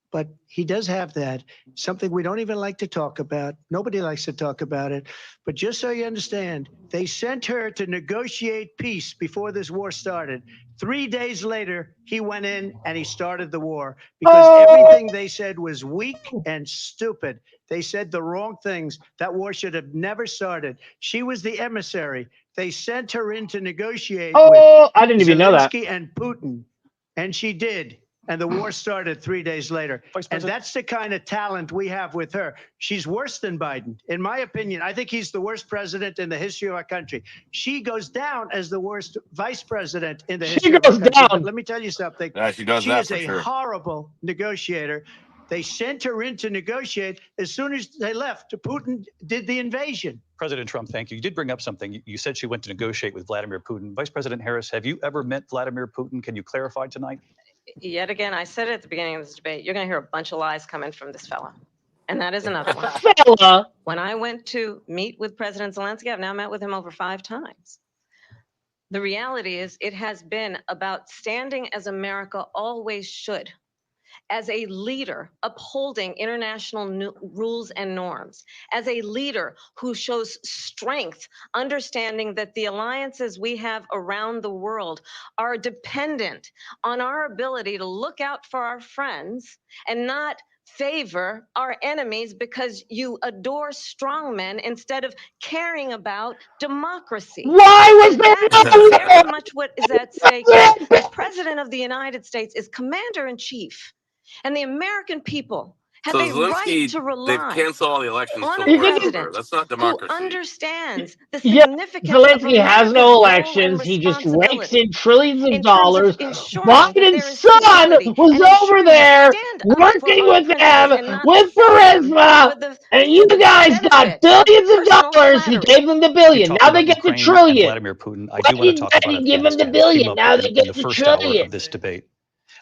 But he does have that, something we don't even like to talk about. Nobody likes to talk about it. But just so you understand, they sent her to negotiate peace before this war started. 3 days later, he went in and he started the war because everything they said was weak and stupid. They said the wrong things. That war should have never started. She was the emissary. They sent her in to negotiate with I didn't even know that. Zelensky and Putin, and she did. And the war started 3 days later. And that's the kind of talent we have with her. She's worse than Biden. In my opinion, I think he's the worst president in the history of our country. She goes down as the worst vice president in the history of our country. But let me tell you something. Yeah, she does She that is for a sure. horrible negotiator. They sent her in to negotiate. As soon as they left, Putin did the invasion. President Trump, thank you. You did bring up something. You said she went to negotiate with Vladimir Putin. Vice President Harris, have you ever met Vladimir Putin? Can you clarify tonight? Yet again, I said it at the beginning of this debate, you're going to hear a bunch of lies coming from this fella. And that is another one. Fella. When I went to meet with President Zelensky, I've now met with him over 5 times. The reality is it has been about standing as America always should, as a leader upholding international rules and norms, as a leader who shows strength, understanding that the alliances we have around the world are dependent on our ability to look out for our friends and not favor our enemies because you adore strongmen instead of caring about democracy. Why was there That is very much what is at stake here. The President of the United States is commander in chief. And the American people have a right to they've rely canceled all the elections on to a war president That's not who democracy. understands the Yeah, significance of Zelensky has America's no role and elections. He just rakes responsibility in trillions of in terms of dollars. ensuring that there Biden's is son stability was and over ensuring we there stand up for working our with principles them and not with sell them charisma, and you for the guys got benefit of billions of personal dollars. He flattery. gave them the You billion. talked Now they about get the Ukraine and trillion. Vladimir Putin. I Why do want to did talk about he give them the Afghanistan. It came billion? up Now they in get the the first hour trillion. of this debate.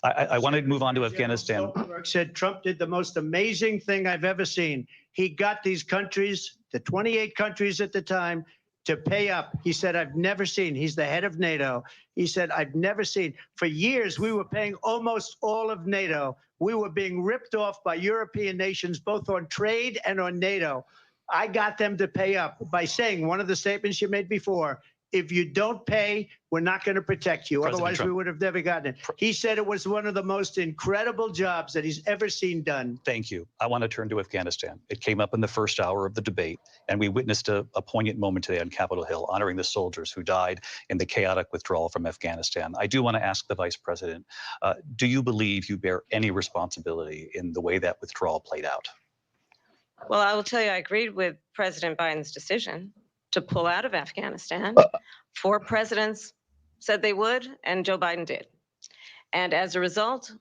I want to move on to Afghanistan. Stoltenberg said Trump did the most amazing thing I've ever seen. He got these countries, the 28 countries at the time, to pay up. He said, I've never seen. He's the head of NATO. He said, I've never seen. For years, we were paying almost all of NATO. We were being ripped off by European nations, both on trade and on NATO. I got them to pay up by saying one of the statements you made before, if you don't pay, we're not going to protect you. President Otherwise, Trump. we would have never gotten it. He said it was one of the most incredible jobs that he's ever seen done. Thank you. I want to turn to Afghanistan. It came up in the first hour of the debate, and we witnessed a poignant moment today on Capitol Hill, honoring the soldiers who died in the chaotic withdrawal from Afghanistan. I do want to ask the Vice President, do you believe you bear any responsibility in the way that withdrawal played out? Well, I will tell you, I agreed with President Biden's decision to pull out of Afghanistan. 4 presidents said they would, and Joe Biden did. And as a result,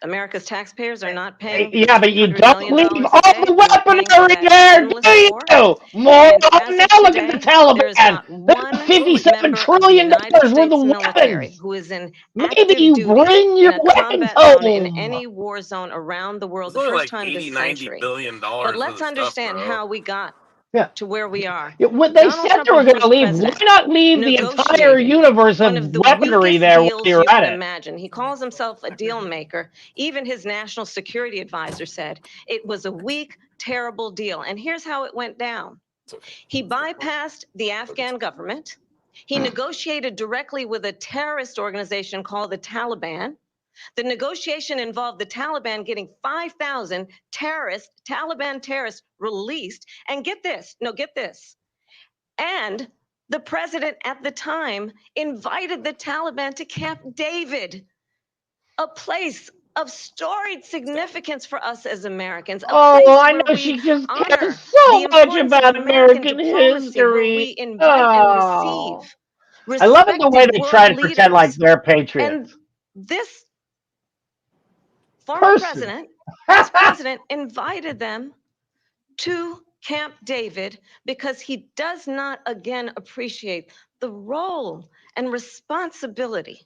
America's taxpayers are not paying. Yeah, but you $200 don't million leave a all day. the We were paying for weaponry that there, endless do war. you? More And on as now. of Look at the today, there is Taliban. not That's one $57 member of the trillion United worth of States military weapons. who is in Maybe active you duty bring in your a weapons combat zone in home. any war zone around the world, It's the only first like time this 90 century. billion dollars But of let's the stuff, understand bro. how we got Yeah. to where we are. Yeah, what they Donald said Trump, they were when he going to was leave. Why president, not leave the entire negotiated universe of one of the weaponry weakest there while deals you're you at can it? imagine. He calls himself a deal maker. Even his national security advisor said it was a weak, terrible deal. And here's how it went down. He bypassed the Afghan government. He negotiated directly with a terrorist organization called the Taliban. The negotiation involved the Taliban getting 5,000 Taliban terrorists released. And get this, and the president at the time invited the Taliban to Camp David, a place of storied significance for us as Americans. Oh, I know she just cares so much about American history. We invite and Oh, receive I love it the way they try to world pretend like leaders. they're patriots. And this former president, vice president, invited them to Camp David because he does not again appreciate the role and responsibility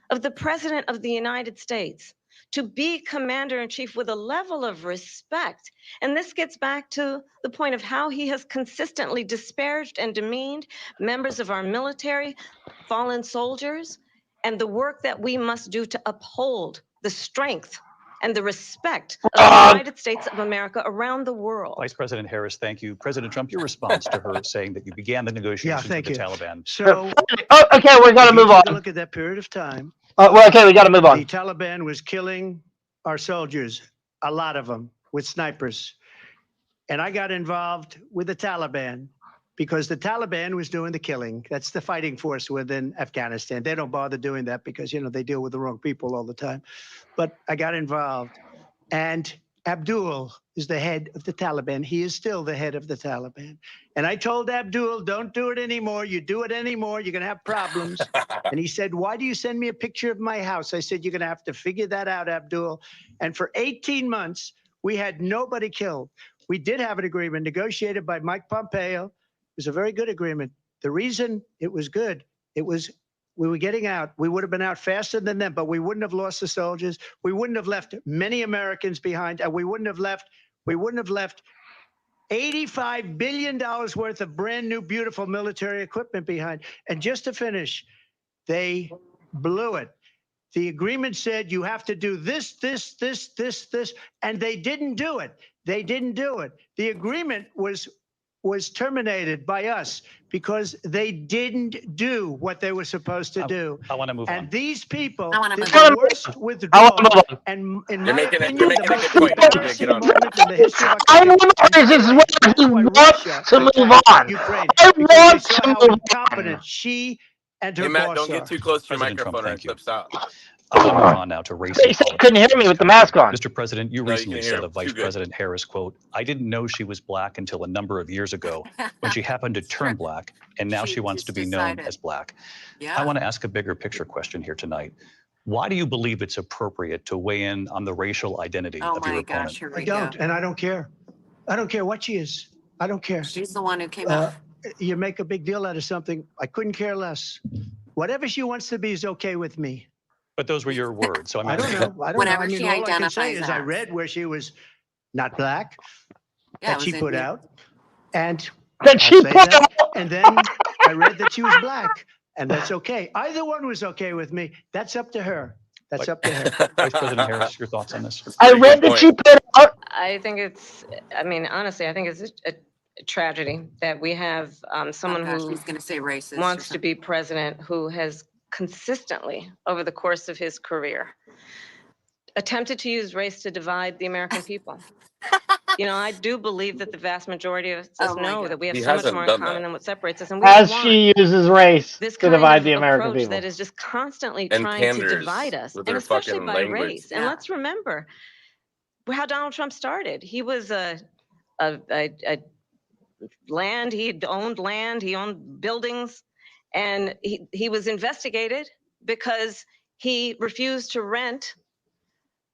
of the President of the United States to be commander in chief with a level of respect. And this gets back to the point of how he has consistently disparaged and demeaned members of our military, fallen soldiers, and the work that we must do to uphold the strength and the respect of the United States of America around the world. Vice President Harris, thank you. President Trump, your response to her saying that you began the negotiations with the Taliban. So, okay, we got to move on. Take a look at that period of time. Well, okay, we got to move on. The Taliban was killing our soldiers, a lot of them, with snipers. And I got involved with the Taliban because the Taliban was doing the killing. That's the fighting force within Afghanistan. They don't bother doing that because, you know, they deal with the wrong people all the time. But I got involved. And Abdul is the head of the Taliban. He is still the head of the Taliban. And I told Abdul, don't do it anymore. You do it anymore, you're going to have problems. And he said, why do you send me a picture of my house? I said, you're going to have to figure that out, Abdul. And for 18 months, we had nobody killed. We did have an agreement negotiated by Mike Pompeo. It was a very good agreement. The reason it was good, it was we were getting out. We would have been out faster than them, but we wouldn't have lost the soldiers. We wouldn't have left many Americans behind, and we wouldn't have left $85 billion worth of brand new, beautiful military equipment behind. And just to finish, they blew it. The agreement said you have to do this, and they didn't do it. They didn't do it. The agreement was terminated by us because they didn't do what they were supposed to do. I want to move on. And these people did the worst withdrawal. And in my opinion, the most embarrassing moment in the history of our country. This is where he wants to move on. Ukraine, I because they want saw to how move incompetent she and her Hey, Matt, boss don't are. get too close to your President Trump, microphone or it thank you. clips out. I want to move on now to race They and said politics. couldn't hear me with the mask on. Mr. President, you No, you recently can hear said him of Vice too good. President Harris, quote, "I didn't know she was black until a number of years ago when she happened to turn black, and now she wants just to be known decided. as black." Yeah. I want to ask a bigger picture question here tonight. Why do you believe it's appropriate to weigh in on the racial identity Oh of your my opponent? gosh, here I we don't, go. and I don't care. I don't care what she is. I don't care. She's the one who came out. You make a big deal out of something. I couldn't care less. Whatever she wants to be is okay with me. But those were your words. So I'm I don't asking, know. I don't know. Whenever I mean, she all I can say identifies is I as. read where she was not black, Yeah, it that was she put Indian. out, and That I'll she say put that. And then I read that she was black, and that's okay. Either one was okay with me. That's up to her. That's up to her. Vice President Harris, your thoughts on this? I read that she put out. I think it's, I mean, honestly, I think it's a tragedy that we have someone gosh, who he's gonna say racist or wants to something. be president who has consistently, over the course of his career, attempted to use race to divide the American people. You know, I do believe that the vast majority of us Oh my know God. that we have He so much hasn't more in done common that. than what separates us. And we As want she uses race this to kind divide of the American approach people. that is just constantly And trying to panders divide us, with and their especially fucking by language. race. And Yeah. let's remember how Donald Trump started. He was a land, he owned land, he owned buildings, and he was investigated because he refused to rent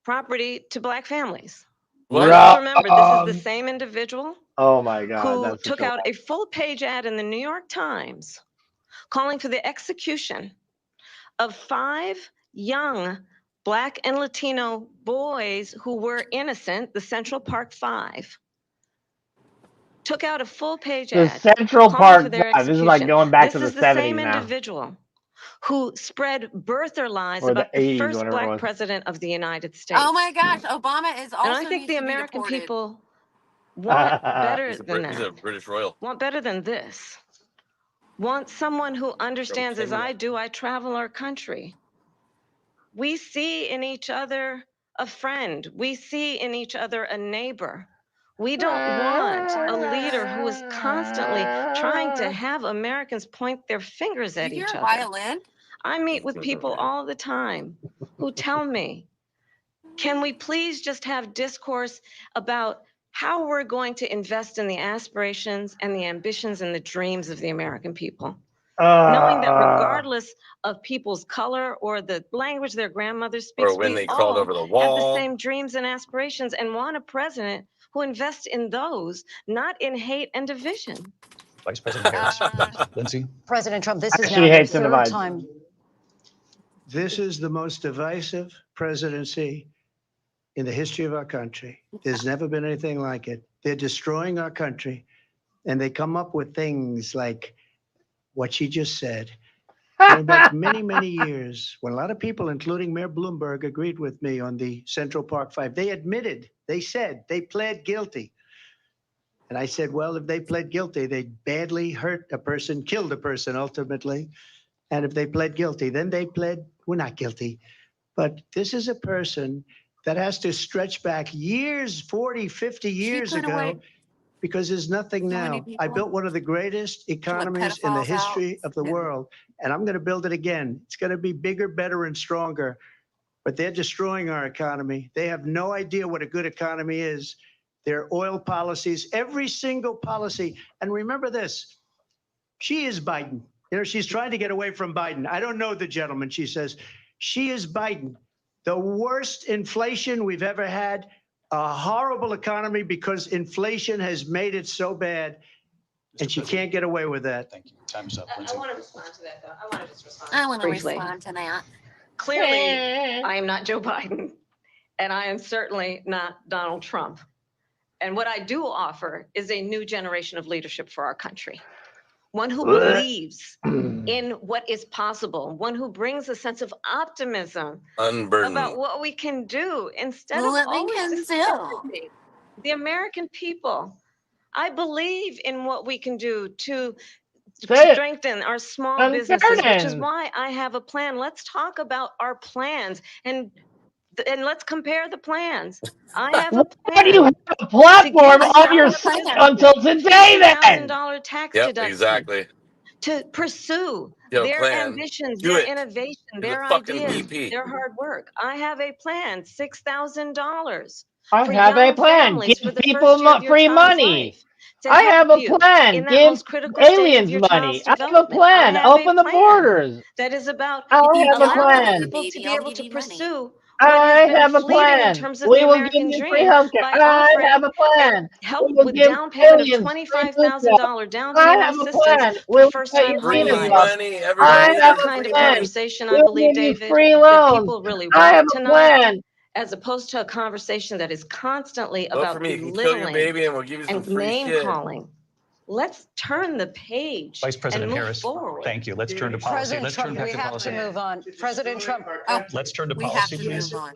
property to black families. What? Let's remember, this is the Wrong. same individual Oh my God, who that's took out a full-page ad in the New York Times calling for the execution of 5 young Black and Latino boys who were innocent, the Central Park 5. Took out a full-page the ad Central calling Park for their Drive. This is like execution. going back This to the is the same 70s now, individual who spread birther lies or the about the 80s, first whenever it Black was. president of the United States. Oh my gosh, Obama is And I also think needs the to be American deported. people want better He's than a that. British royal. Want better than this. Want someone who understands, as I do, I travel our country. We see in each other a friend. We see in each other a neighbor. We don't want a leader who is constantly trying to have Americans point their fingers Do you at hear each a other. violin? I meet with people all the time who tell me, can we please just have discourse about how we're going to invest in the aspirations and the ambitions and the dreams of the American people? Knowing that regardless of people's color or the language their grandmother speaks, Or when we they crawled all over the have the wall. same dreams and aspirations and want a president who invests in those, not in hate and division. Vice President Harris. Lindsay? President Trump, this is She now your hates and third divides. time. This is the most divisive presidency in the history of our country. There's never been anything like it. They're destroying our country, and they come up with things like what she just said. Going back many, many years, when a lot of people, including Mayor Bloomberg, agreed with me on the Central Park 5, they admitted, they said, they pled guilty. And I said, well, if they pled guilty, they badly hurt a person, killed a person ultimately. And if they pled guilty, then they pled, we're not guilty. But this is a person that has to stretch back years, 40, 50 years put ago, away because there's nothing so many now. I people. built one of the greatest economies in the pedophiles out. history of the Yeah. world, and I'm going to build it again. It's going to be bigger, better, and stronger. But they're destroying our economy. They have no idea what a good economy is. Their oil policies, every single policy. And remember this, she is Biden. You know, she's trying to get away from Biden. I don't know the gentleman, she says. She is Biden. The worst inflation we've ever had, a horrible economy because inflation has made it so bad, and she can't get away with that. Thank you. Time's up. I want to respond to that, though. I want to just respond I want to briefly. respond to that. Clearly, I am not Joe Biden, and I am certainly not Donald Trump. And what I do offer is a new generation of leadership for our country. One who believes in what is possible, one who brings a sense of optimism about what we can do instead of What we always can do. disparaging the American people. I believe in what we can do to strengthen our small businesses, which is why I have a plan. Let's talk about our plans and let's compare the plans. I have a plan. Why do you have a platform on your site until today then? $1,000 tax Yep, deduction. exactly. To pursue Their plan. ambitions, Do their it. innovation, You're the their fucking ideas, VP. their hard work. I have a plan, $6,000 I for have a young plan. families Give for the people first year of your free child's money. life to I help have a you plan. in that Give most critical stage of aliens your child's money. I have a development. I plan. have a Open the plan borders. that is about I have a Allow allowing us, plan. people to baby. be I'll able give to you money. pursue what has I been have a fleeting in plan. terms of the We will give American you free dream healthcare. by I have offering a a plan. help We will with give down payment of aliens free food jobs. $25,000 down I payment have a assistance plan. for We will pay first-time you home freedom Free buyers. jobs. money. I Everybody That's the have gets a kind of free money. plan. conversation I We will believe, give you David, free that loans. people really I have want a tonight, plan. as opposed to a conversation that is constantly Vote for about me. You can kill your belittling baby and we'll give you some and free name shit. calling. Let's turn the page Vice and President move Harris, forward. thank you. Let's turn to policy. President Let's turn Trump, back we to have policy. to move on. President Trump. Let's turn to We have policy, to please. move on.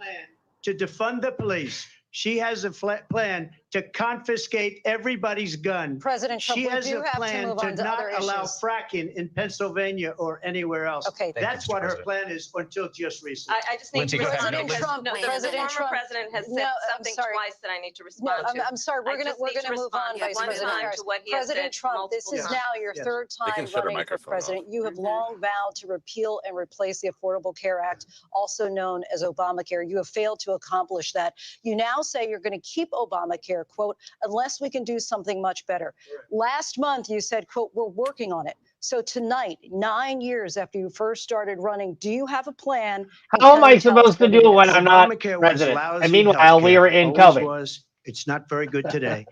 To defund the police. She has a plan to confiscate everybody's gun. President Trump, She we has do a have to plan move to on to not other allow issues. fracking in Pennsylvania or anywhere else. Okay. That's Mr. what her President. plan is until just recently. I just need Lindsay, to go ahead. respond No, because Trump, the President former Trump. president has No, said I'm something sorry. twice that I need to No, respond to. I'm sorry. We're I gonna just need to move on, respond Vice one President time Harris. to what he has President said Trump, this multiple is times. now your Yes. third They can time shut her running for microphone off. president. You have long vowed to repeal and replace the Affordable Care Act, also known as Obamacare. You have failed to accomplish that. You now say you're going to keep Obamacare, quote, unless we can do something much better. Last month, you said, quote, we're working on it. So tonight, 9 years after you first started running, do you have a plan? And How am can I you tell us supposed to what it do when is? I'm not Obamacare was president? lousy. And meanwhile, we healthcare. are in Always COVID. was. It's not very good today.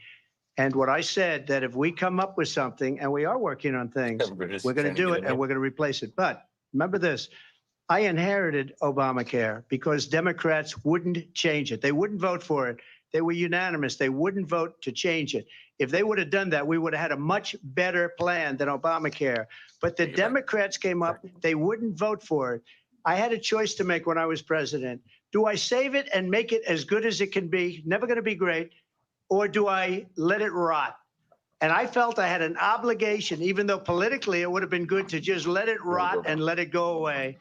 And what I said that if we come up with something, and we are working on things, we're going to do it and we're going to replace it. But remember this. I inherited Obamacare because Democrats wouldn't change it. They wouldn't vote for it. They were unanimous. They wouldn't vote to change it. If they would have done that, we would have had a much better plan than Obamacare. But the Democrats came up. They wouldn't vote for it. I had a choice to make when I was president. Do I save it and make it as good as it can be? Never going to be great. Or do I let it rot? And I felt I had an obligation, even though politically it would have been good to just let it rot and let it go away.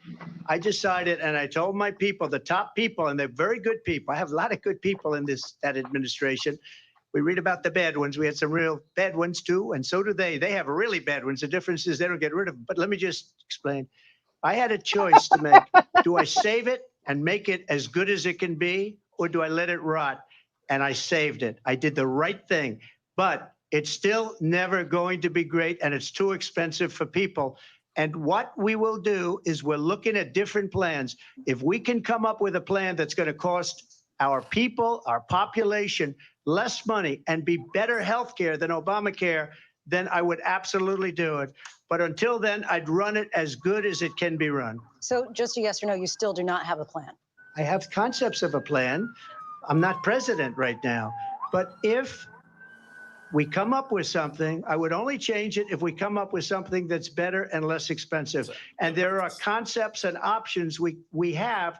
I decided, and I told my people, the top people, and they're very good people. I have a lot of good people in that administration. We read about the bad ones. We had some real bad ones too, and so do they. They have really bad ones. The difference is they don't get rid of them. But let me just explain. I had a choice to make. Do I save it and make it as good as it can be, or do I let it rot? And I saved it. I did the right thing. But it's still never going to be great, and it's too expensive for people. And what we will do is we're looking at different plans. If we can come up with a plan that's going to cost our people, our population, less money and be better health care than Obamacare, then I would absolutely do it. But until then, I'd run it as good as it can be run. So just a yes or no, you still do not have a plan. I have concepts of a plan. I'm not president right now. But if we come up with something, I would only change it if we come up with something that's better and less expensive. And there are concepts and options we have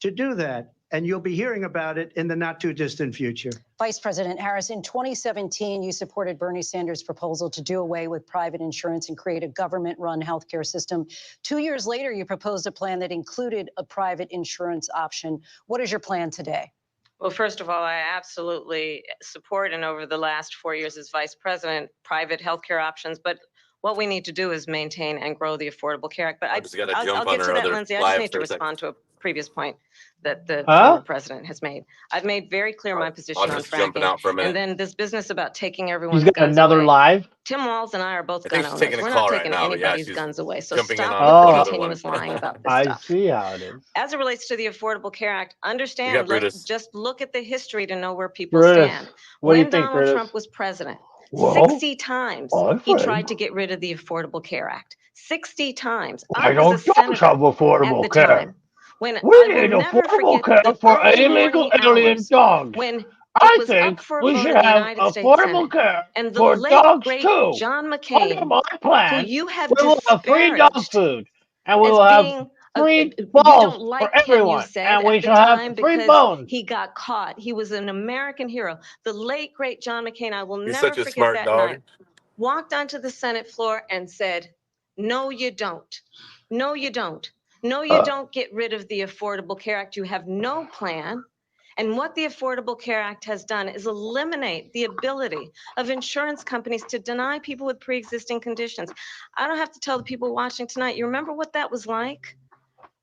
to do that. And you'll be hearing about it in the not too distant future. Vice President Harris, in 2017, you supported Bernie Sanders' proposal to do away with private insurance and create a government-run healthcare system. 2 years later, you proposed a plan that included a private insurance option. What is your plan today? Well, first of all, I absolutely support, and over the last 4 years as vice president, private healthcare options. But what we need to do is maintain and grow the Affordable Care Act. But I just gotta I'll jump get on to her that, other Lindsay. I just live need to for a second. respond to a previous point that the former president has made. I've made very clear my position I'll on just jumping fracking. out for a minute. And then this business about taking everyone's He's got guns another away. live. Tim Walz and I are both I gun think she's owners. taking a We're call not right taking now, but yeah, anybody's she's guns away. So jumping in stop on with Oh. the another one. continuous lying about this I stuff. see how it is. As it relates to the Affordable Care Act, You understand, got Brutus. just look at the history to know where people Brutus, stand. what do you When think, Donald Brutus? Trump was president, Well, 60 times I'm he afraid. tried to get rid of the Affordable Care Act. 60 times. I I was a don't senator have at affordable the care. time. When We I will need never affordable forget care the for early illegal morning alien hours dogs. when I it was up think for a we vote should in the have United States affordable Senate. care And the for late, dogs great too. John Under McCain, my who plan, you have we will have free dog disparaged food, and we as will have being free you balls don't for like him, you everyone, said and we at the shall have time free because bones. he got caught. He was an American hero. The late, great John McCain, I will He's never such a forget smart that dog. night, walked onto the Senate floor and said, no, you don't. No, you don't. No, you don't get rid of the Affordable Care Act. You have no plan. And what the Affordable Care Act has done is eliminate the ability of insurance companies to deny people with pre-existing conditions. I don't have to tell the people watching tonight, you remember what that was like?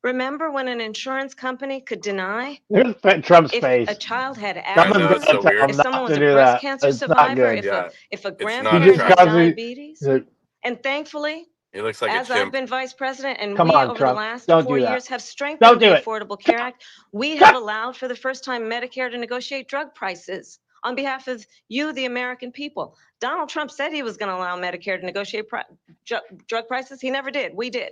Remember when an insurance company could deny Here's Trump's if face. a child had Someone's asthma, gonna so tell weird. him if someone not was to a do breast that. cancer It's not survivor, good. if a It's not grandmother had attractive. diabetes. And thankfully, He looks like a as I've chimp. been vice president and Come we on, over the Trump. last Don't 4 do that. years have Don't strengthened do the it. Affordable Care Act, we have allowed for the first time Medicare to negotiate drug prices on behalf of you, the American people. Donald Trump said he was going to allow Medicare to negotiate drug prices. He never did. We did.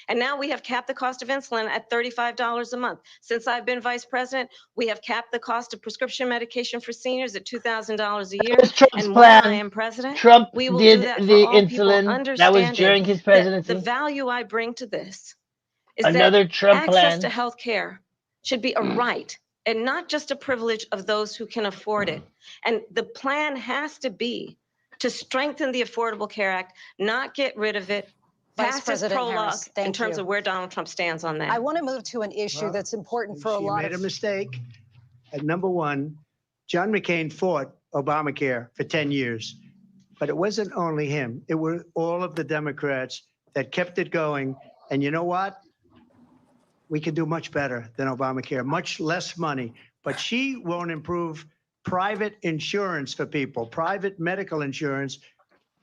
And now we have capped the cost of insulin at $35 a month. Since I've been vice president, we have capped the cost of prescription medication for seniors at $2,000 a year. That was Trump's And plan. once I am president, Trump we will did do that for the all people, insulin. That was understanding during his that presidency. the value I bring to this is Another that Trump access plan. to health care should be a right and not just a privilege of those who can afford it. And the plan has to be to strengthen the Affordable Care Act, not get rid of it, Vice pass as President prologue Harris, thank in terms you. of where Donald Trump stands on that. I want to move to an issue that's important for a She lot made a of mistake. At number one, John McCain fought Obamacare for 10 years. But it wasn't only him. It were all of the Democrats that kept it going. And you know what? We can do much better than Obamacare, much less money. But she won't improve private insurance for people, private medical insurance.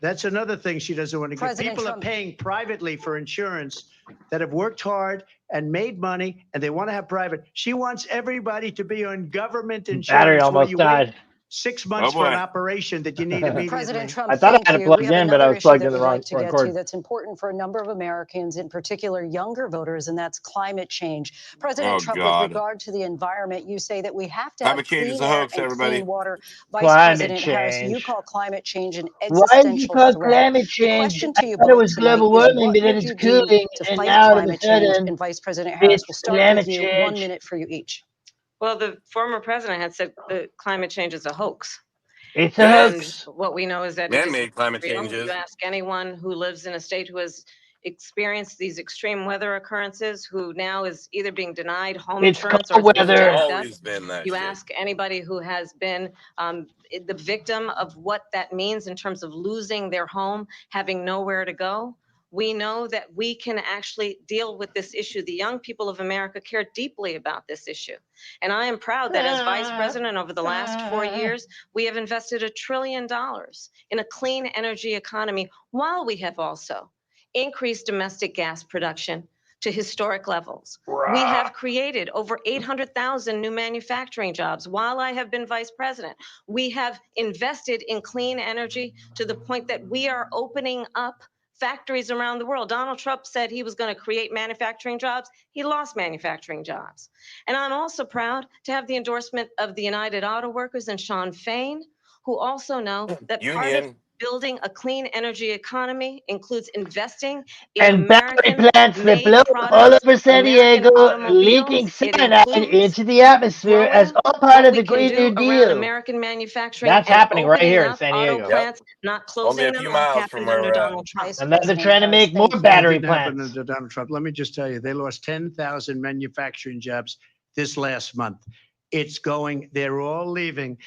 That's another thing she doesn't want to give. People are paying privately for insurance that have worked hard and made money, and they want to have private. She wants everybody to be on government insurance. Battery almost died. 6 months for an operation that you need immediately. President Trump, I thought I thank had it you. plugged We have in, but I another was issue plugged that in the we'd wrong like to get cord. to that's important for a number of Americans, in particular younger voters, and that's climate change. President Trump, with regard to the environment, you say that we have to have clean air and clean water. Vice President Harris, you call climate change an Why is it existential called threat. climate The change? question I to you thought it both was tonight global is, warming, what but then would it's you do cooling, to and fight now all of a climate change? sudden And Vice President Harris, it's we'll start climate with you. change. 1 minute for you each. Well, the former president had said that climate change is a hoax. It's a And hoax. what we know is that it is Man-made climate real. changes. You ask anyone who lives in a state who has experienced these extreme weather occurrences, who now is either being denied home It's insurance or cold is being weather. jacked up. Always been that You shit. ask anybody who has been the victim of what that means in terms of losing their home, having nowhere to go. We know that we can actually deal with this issue. The young people of America care deeply about this issue. And I am proud that as vice president over the last 4 years, we have invested $1 trillion in a clean energy economy, while we have also increased domestic gas production to historic levels. We have created over 800,000 new manufacturing jobs while I have been vice president. We have invested in clean energy to the point that we are opening up factories around the world. Donald Trump said he was going to create manufacturing jobs. He lost manufacturing jobs. And I'm also proud to have the endorsement of the United Auto Workers and Sean Fain, who also know that part of building a clean energy economy includes investing in And battery American plants that blow made up all products, over San American Diego, leaking automobiles. It cyanide includes into the atmosphere as growing all part what of we the can Green New do around Deal. American manufacturing That's and happening right opening here in up San auto Diego. plants, not Only closing a them few like miles from happened where under we're at. Donald Trump. And then they're trying to make more It battery didn't happen plants. under Donald Trump. Let me just tell you, they lost 10,000 manufacturing jobs this last month. It's going, they're all leaving.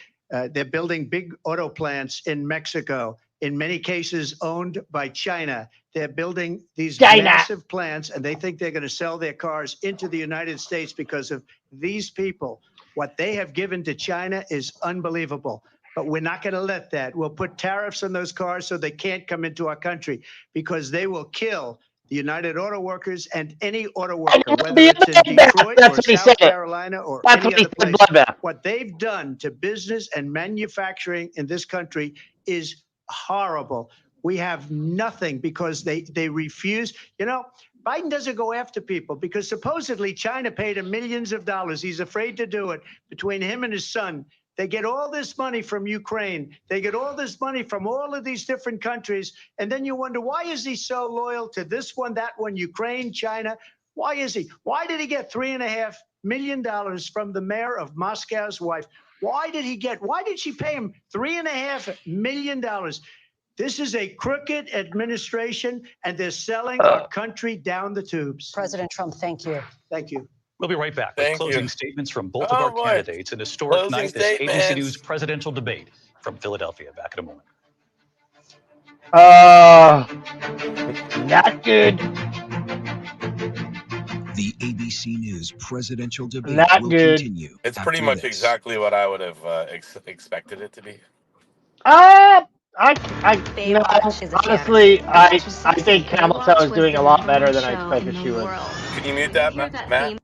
They're building big auto plants in Mexico, in many cases owned by China. They're building these massive plants, and they think they're going to sell their cars into the United States because of these people. What they have given to China is unbelievable. But we're not going to let that. We'll put tariffs on those cars so they can't come into our country, because they will kill the United Auto Workers and any auto worker, whether it's in Detroit or South Carolina or any other place. What they've done to business and manufacturing in this country is horrible. We have nothing because they refuse. You know, Biden doesn't go after people because supposedly China paid him millions of dollars. He's afraid to do it. Between him and his son, they get all this money from Ukraine. They get all this money from all of these different countries. And then you wonder, why is he so loyal to this one, that one, Ukraine, China? Why is he? Why did he get $3.5 million from the mayor of Moscow's wife? Why did she pay him $3.5 million? This is a crooked administration, and they're selling our country down the tubes. President Trump, thank you. Thank you. We'll be right back with Thank closing you. statements from both of our candidates. An historic Closing night, this ABC statements. News presidential debate from Philadelphia. Back in a moment. Not good. The ABC News presidential debate Not will good. continue. It's after pretty much this. exactly what I would have expected it to be. I no, Baywatch is a honestly, fantasy. I think Camel Toe is doing a lot better than I expected she would. Can you mute that, Matt?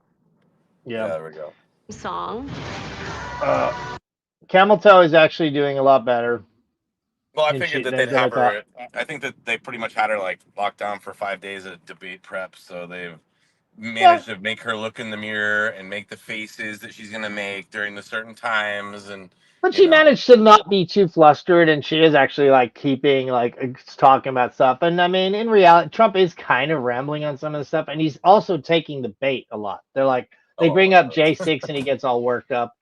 Yeah. There we go. Song. Camel Toe is actually doing a lot better. Well, I than figured that than they'd I have thought. her. I think that they pretty much had her like locked down for 5 days at debate prep, so they've managed to make her look in the mirror and make the faces that she's gonna make during the certain times, and But she managed to not be too flustered, and she is actually like keeping talking about stuff. And I mean, in reality, Trump is kind of rambling on some of the stuff, and he's also taking the bait a lot. They're like they bring up J6, and he gets all worked up.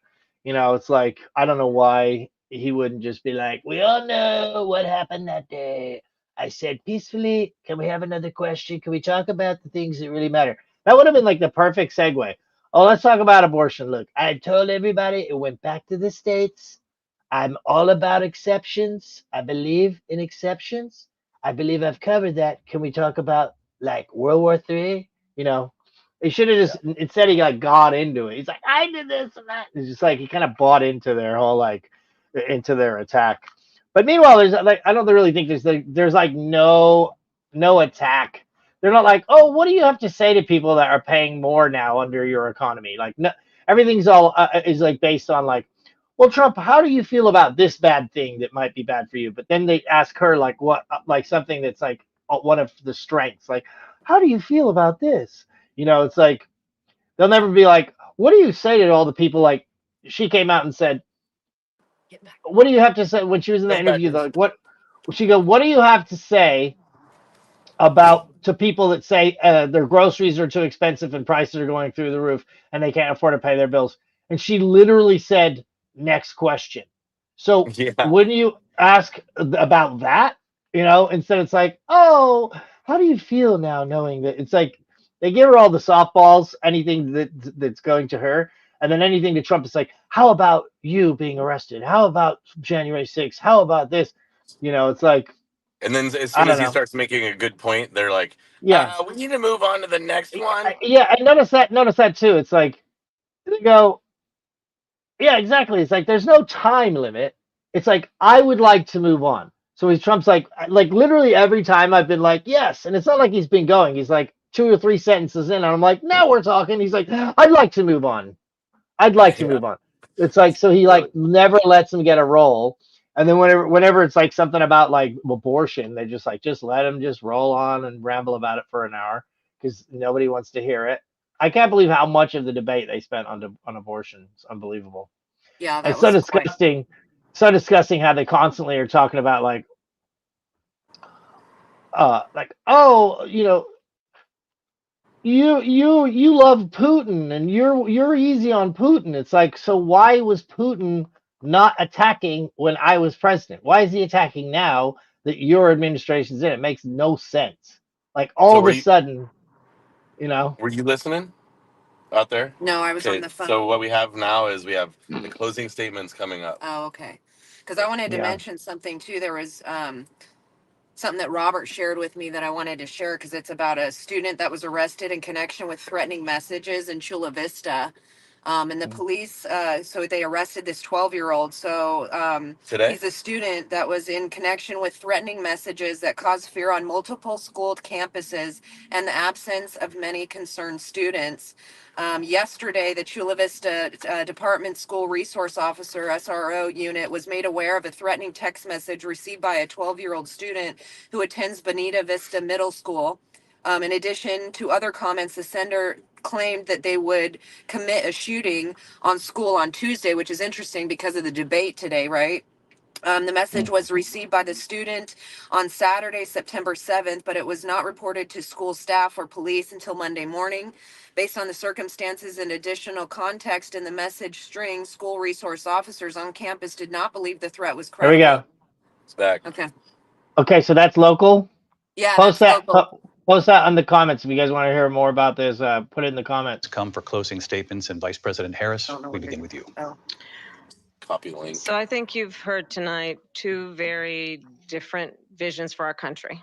You know, it's like I don't know why he wouldn't just be like, "We all know what happened that day. I said peacefully, can we have another question? Can we talk about the things that really matter?" That would have been like the perfect segue. Oh, let's talk about abortion. Look, I told everybody it went back to the states. I'm all about exceptions. I believe in exceptions. I believe I've covered that. Can we talk about like World War III? You know, he should have just instead he got into it. He's like, I did this and that. It's just like he kind of bought into their whole into their attack. But meanwhile, there's like I don't really think there's like no attack. They're not like, oh, what do you have to say to people that are paying more now under your economy? Like, no, everything's all is like based on like, well, Trump, how do you feel about this bad thing that might be bad for you? But then they ask her like what, like something that's like one of the strengths, like, how do you feel about this? You know, it's like they'll never be like, what do you say to all the people? Like, she came out and said, what do you have to say when she was in the interview? Like, what she go, what do you have to say about to people that say their groceries are too expensive and prices are going through the roof and they can't afford to pay their bills? And she literally said, next question. So wouldn't you ask about that? You know, instead it's like, oh, how do you feel now knowing that? It's like they give her all the softballs, anything that's going to her, and then anything to Trump is like, how about you being arrested? How about January 6th? How about this? You know, it's like, and then as soon as he starts making a good point, they're like, we need to move on to the next one. Yeah, I noticed that too. It's like they go, yeah, exactly. It's like there's no time limit. It's like I would like to move on. So Trump's like literally every time I've been like, yes, and it's not like he's been going. He's like 2 or 3 sentences in, and I'm like, now we're talking. He's like, I'd like to move on. I'd like to move on. It's like so he like never lets him get a roll. And then whenever it's like something about like abortion, they just let him just roll on and ramble about it for an hour because nobody wants to hear it. I can't believe how much of the debate they spent on abortion. It's unbelievable. Yeah, that It's so was disgusting. So disgusting how they constantly are talking about like oh, you know, you love Putin and you're easy on Putin. It's like, so why was Putin not attacking when I was president? Why is he attacking now that your administration's in? It makes no sense. Like all of a sudden, you know. Were you listening out there? No, I was on the phone. So what we have now is we have the closing statements coming up. Oh, okay. Because I wanted to mention something too. There was something that Robert shared with me that I wanted to share because it's about a student that was arrested in connection with threatening messages in Chula Vista. And the police, so they arrested this 12-year-old. So he's a student that was in connection with threatening messages that caused fear on multiple school campuses and the absence of many concerned students. Yesterday, the Chula Vista Department School Resource Officer, SRO unit, was made aware of a threatening text message received by a 12-year-old student who attends Bonita Vista Middle School. In addition to other comments, the sender claimed that they would commit a shooting on school on Tuesday, which is interesting because of the debate today, right? The message was received by the student on Saturday, September 7th, but it was not reported to school staff or police until Monday morning. Based on the circumstances and additional context in the message string, school resource officers on campus did not believe the threat was credible. Here we go. It's back. Okay. Okay, so that's local. Yeah, Post that's that. local. Post that on the comments if you guys want to hear more about this. Put it in the comments. Come for closing statements, and Vice President Harris, we begin with you. Copy link. So I think you've heard tonight two very different visions for our country.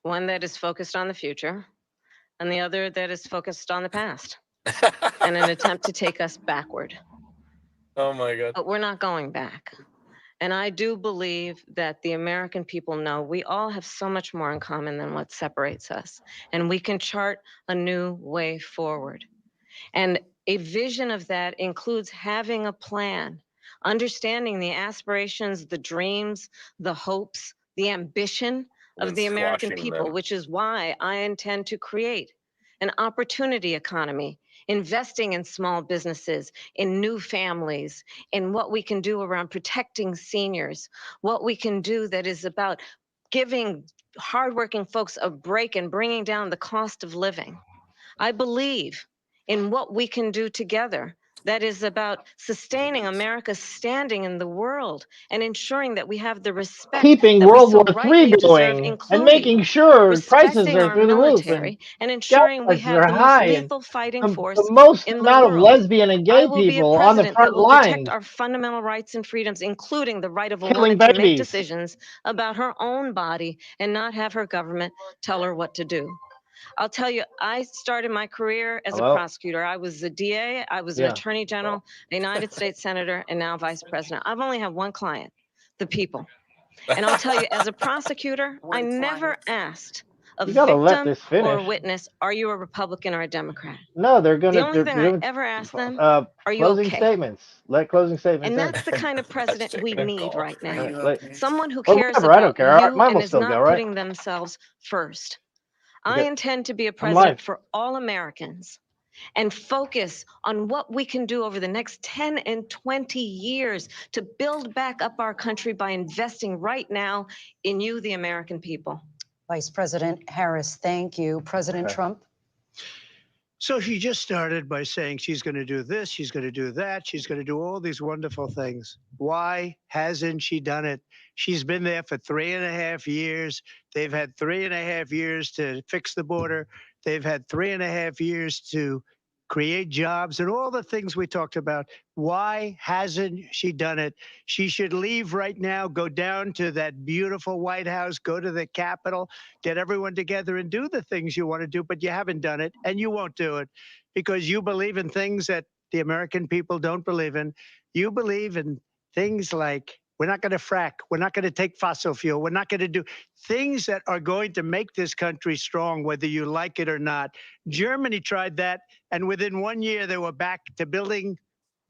One that is focused on the future, and the other that is focused on the past, in an attempt to take us backward. Oh my God. But we're not going back. And I do believe that the American people know we all have so much more in common than what separates us. And we can chart a new way forward. And a vision of that includes having a plan, understanding the aspirations, the dreams, the hopes, the ambition of the American people, which is why I intend to create an opportunity economy, investing in small businesses, in new families, in what we can do around protecting seniors, what we can do that is about giving hardworking folks a break and bringing down the cost of living. I believe in what we can do together that is about sustaining America's standing in the world and ensuring that we have the respect Keeping that we World so War rightly III deserve, going and including making sure prices respecting are our through the roof and military and gas ensuring we prices have are the most high and lethal fighting the force most in the amount of world. lesbian and I gay will be a people on the president that front will protect lines our fundamental rights and freedoms, including the right of a killing woman to make babies. decisions about her own body and not have her government tell her what to do. I'll tell you, I started my career as a prosecutor. I was a DA, I was an attorney general, a United States senator, and now vice president. I've only had one client, the people. And I'll tell you, as a prosecutor, I never asked a You gotta let victim this or a finish. witness, are you a Republican or a Democrat? No, they're The gonna. only thing I ever asked them, are you Closing okay? statements. Let closing statements And in. that's the kind of president we need right now. Someone who Or cares whatever. I don't about care. All right, you mine and will is still go, not right? putting themselves first. I Okay. intend to be a I'm president live. for all Americans and focus on what we can do over the next 10 and 20 years to build back up our country by investing right now in you, the American people. Vice President Harris, thank you. President Trump. So she just started by saying she's going to do this, she's going to do that, she's going to do all these wonderful things. Why hasn't she done it? She's been there for 3.5 years. They've had 3.5 years to fix the border. They've had 3.5 years to create jobs and all the things we talked about. Why hasn't she done it? She should leave right now, go down to that beautiful White House, go to the Capitol, get everyone together and do the things you want to do, but you haven't done it and you won't do it because you believe in things that the American people don't believe in. You believe in things like we're not going to frack. We're not going to take fossil fuel. We're not going to do things that are going to make this country strong, whether you like it or not. Germany tried that, and within 1 year, they were back to building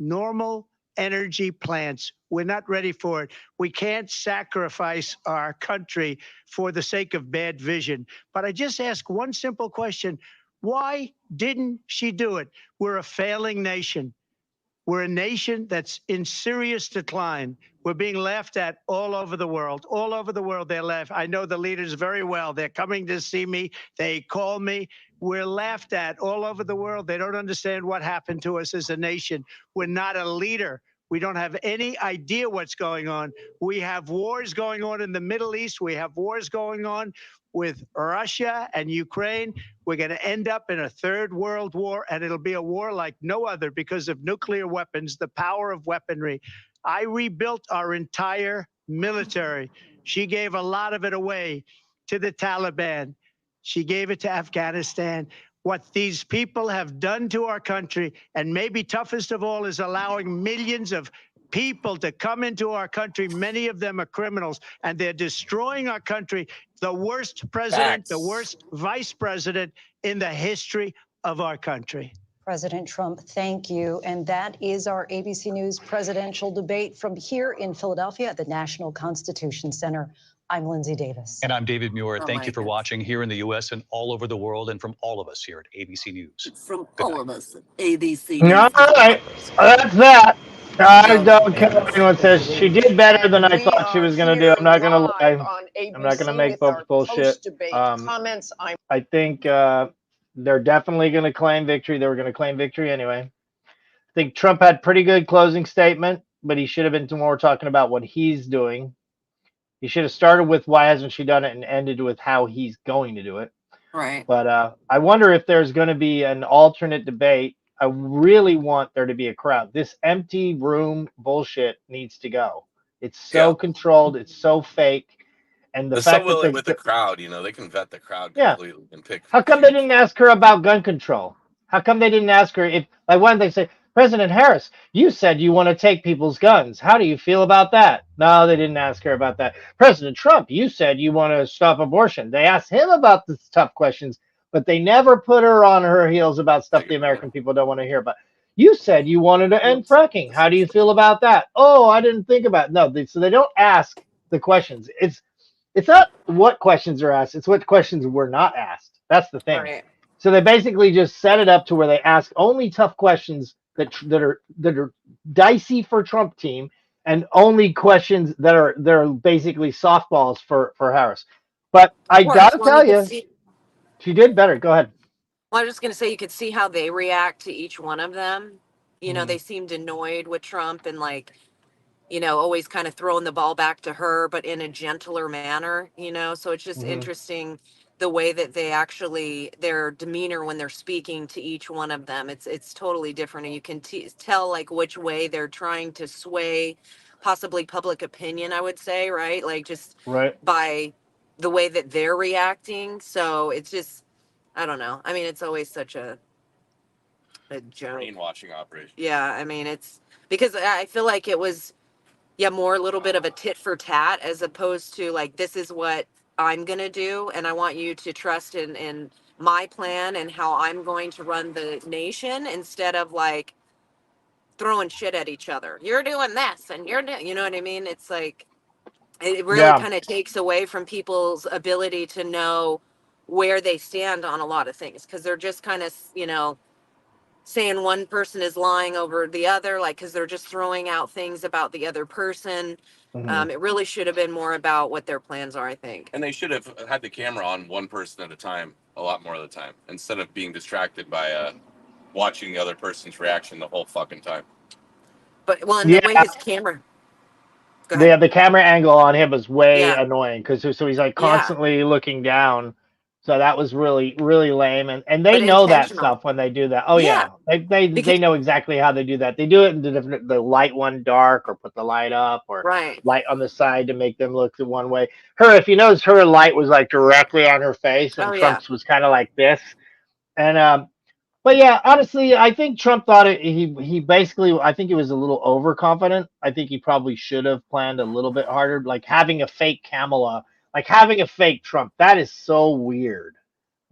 normal energy plants. We're not ready for it. We can't sacrifice our country for the sake of bad vision. But I just ask one simple question. Why didn't she do it? We're a failing nation. We're a nation that's in serious decline. We're being laughed at all over the world. All over the world, they're laughed. I know the leaders very well. They're coming to see me. They call me. We're laughed at all over the world. They don't understand what happened to us as a nation. We're not a leader. We don't have any idea what's going on. We have wars going on in the Middle East. We have wars going on with Russia and Ukraine. We're going to end up in a third world war, and it'll be a war like no other because of nuclear weapons, the power of weaponry. I rebuilt our entire military. She gave a lot of it away to the Taliban. She gave it to Afghanistan. What these people have done to our country, and maybe toughest of all, is allowing millions of people to come into our country. Many of them are criminals, and they're destroying our country. The worst president, the worst vice president in the history of our country. President Trump, thank you. And that is our ABC News presidential debate from here in Philadelphia at the National Constitution Center. I'm Lindsay Davis. And I'm David Muir. Thank you for watching here in the U.S. and all over the world, and from all of us here at ABC News. From all of us at ABC All News. right, that's that. I don't care what anyone says. She did better than I thought she was going to do. I'm not going to lie. I'm not going to make bullshit. Comments. I think they're definitely going to claim victory. They were going to claim victory anyway. I think Trump had pretty good closing statement, but he should have been more talking about what he's doing. He should have started with why hasn't she done it and ended with how he's going to do it. Right. But I wonder if there's going to be an alternate debate. I really want there to be a crowd. This empty room bullshit needs to go. It's so controlled. It's so fake. And the They're so fact that willing with the crowd, you know, they can vet the crowd yeah. completely and pick. How come they didn't ask her about gun control? How come they didn't ask her if, like, when they say, President Harris, you said you want to take people's guns. How do you feel about that? No, they didn't ask her about that. President Trump, you said you want to stop abortion. They asked him about the tough questions, but they never put her on her heels about stuff the American people don't want to hear about. You said you wanted to end fracking. How do you feel about that? Oh, I didn't think about it. No, so they don't ask the questions. It's not what questions are asked, it's what questions were not asked. That's the thing. Right. So they basically just set it up to where they ask only tough questions that are dicey for Trump team, and only questions that are basically softballs for Harris. But Of I course. gotta Well, you tell could you, see. she did better. Go ahead. Well, I was just going to say you could see how they react to each one of them. You know, Mhm. they seemed annoyed with Trump and like, you know, always kind of throwing the ball back to her, but in a gentler manner, you know. So it's just Mhm. interesting the way that they actually their demeanor when they're speaking to each one of them. It's totally different, and you can tell like which way they're trying to sway possibly public opinion, I would say, right? Like just Right. by the way that they're reacting. So it's just I don't know. I mean, it's always such a joke. Brainwashing operation. Yeah, I mean, it's because I feel like it was more a little bit of a tit for tat as opposed to like this is what I'm gonna do and I want you to trust in my plan and how I'm going to run the nation instead of like throwing shit at each other. You're doing this and you're doing, you know what I mean? It's like it really Yeah. kind of takes away from people's ability to know where they stand on a lot of things because they're just kind of, you know, saying one person is lying over the other, like, because they're just throwing out things about the other person. Mhm. It really should have been more about what their plans are, I think. And they should have had the camera on one person at a time, a lot more of the time, instead of being distracted by watching the other person's reaction the whole fucking time. But, well, and the way Yeah. his camera. Go ahead. The camera angle on him was way Yeah. annoying because so he's like Yeah. constantly looking down. So that was really lame, and they But know that intentional. stuff when they do that. Oh Yeah. yeah, they Because, know exactly how they do that. They do it in the light one dark, or put the light up, or right. light on the side to make them look the one way. Her, if you notice, her light was like directly on her face, and Oh, yeah. Trump's was kind of like this. And but yeah, honestly, I think Trump thought he basically, I think he was a little overconfident. I think he probably should have planned a little bit harder, like having a fake Kamala, like having a fake Trump. That is so weird.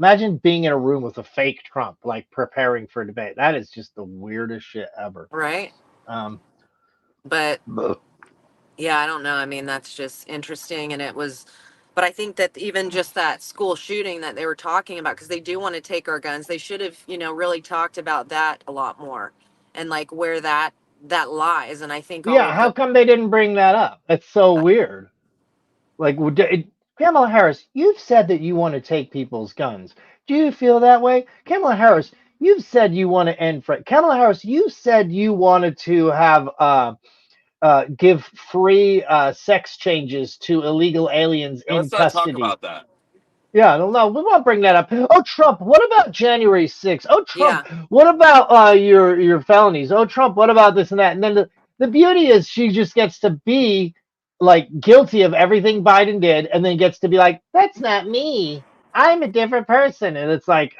Imagine being in a room with a fake Trump, like preparing for a debate. That is just the weirdest shit ever. Right. Um, But but yeah, I don't know. I mean, that's just interesting. And it was, but I think that even just that school shooting that they were talking about, because they do want to take our guns, they should have, you know, really talked about that a lot more and like where that lies. And I think all yeah, of how the, come they didn't bring that up? That's so weird. Like, Kamala Harris, you've said that you want to take people's guns. Do you feel that way? Kamala Harris, you've said you want to end Kamala Harris, you said you wanted to have give free sex changes to illegal aliens Yeah, in let's not talk custody. about that. Yeah, no, we won't bring that up. Oh, Trump, what about January 6th? Oh, yeah, Trump, what about your felonies? Oh, Trump, what about this and that? And then the beauty is she just gets to be like guilty of everything Biden did, and then gets to be like, that's not me. I'm a different person. And it's like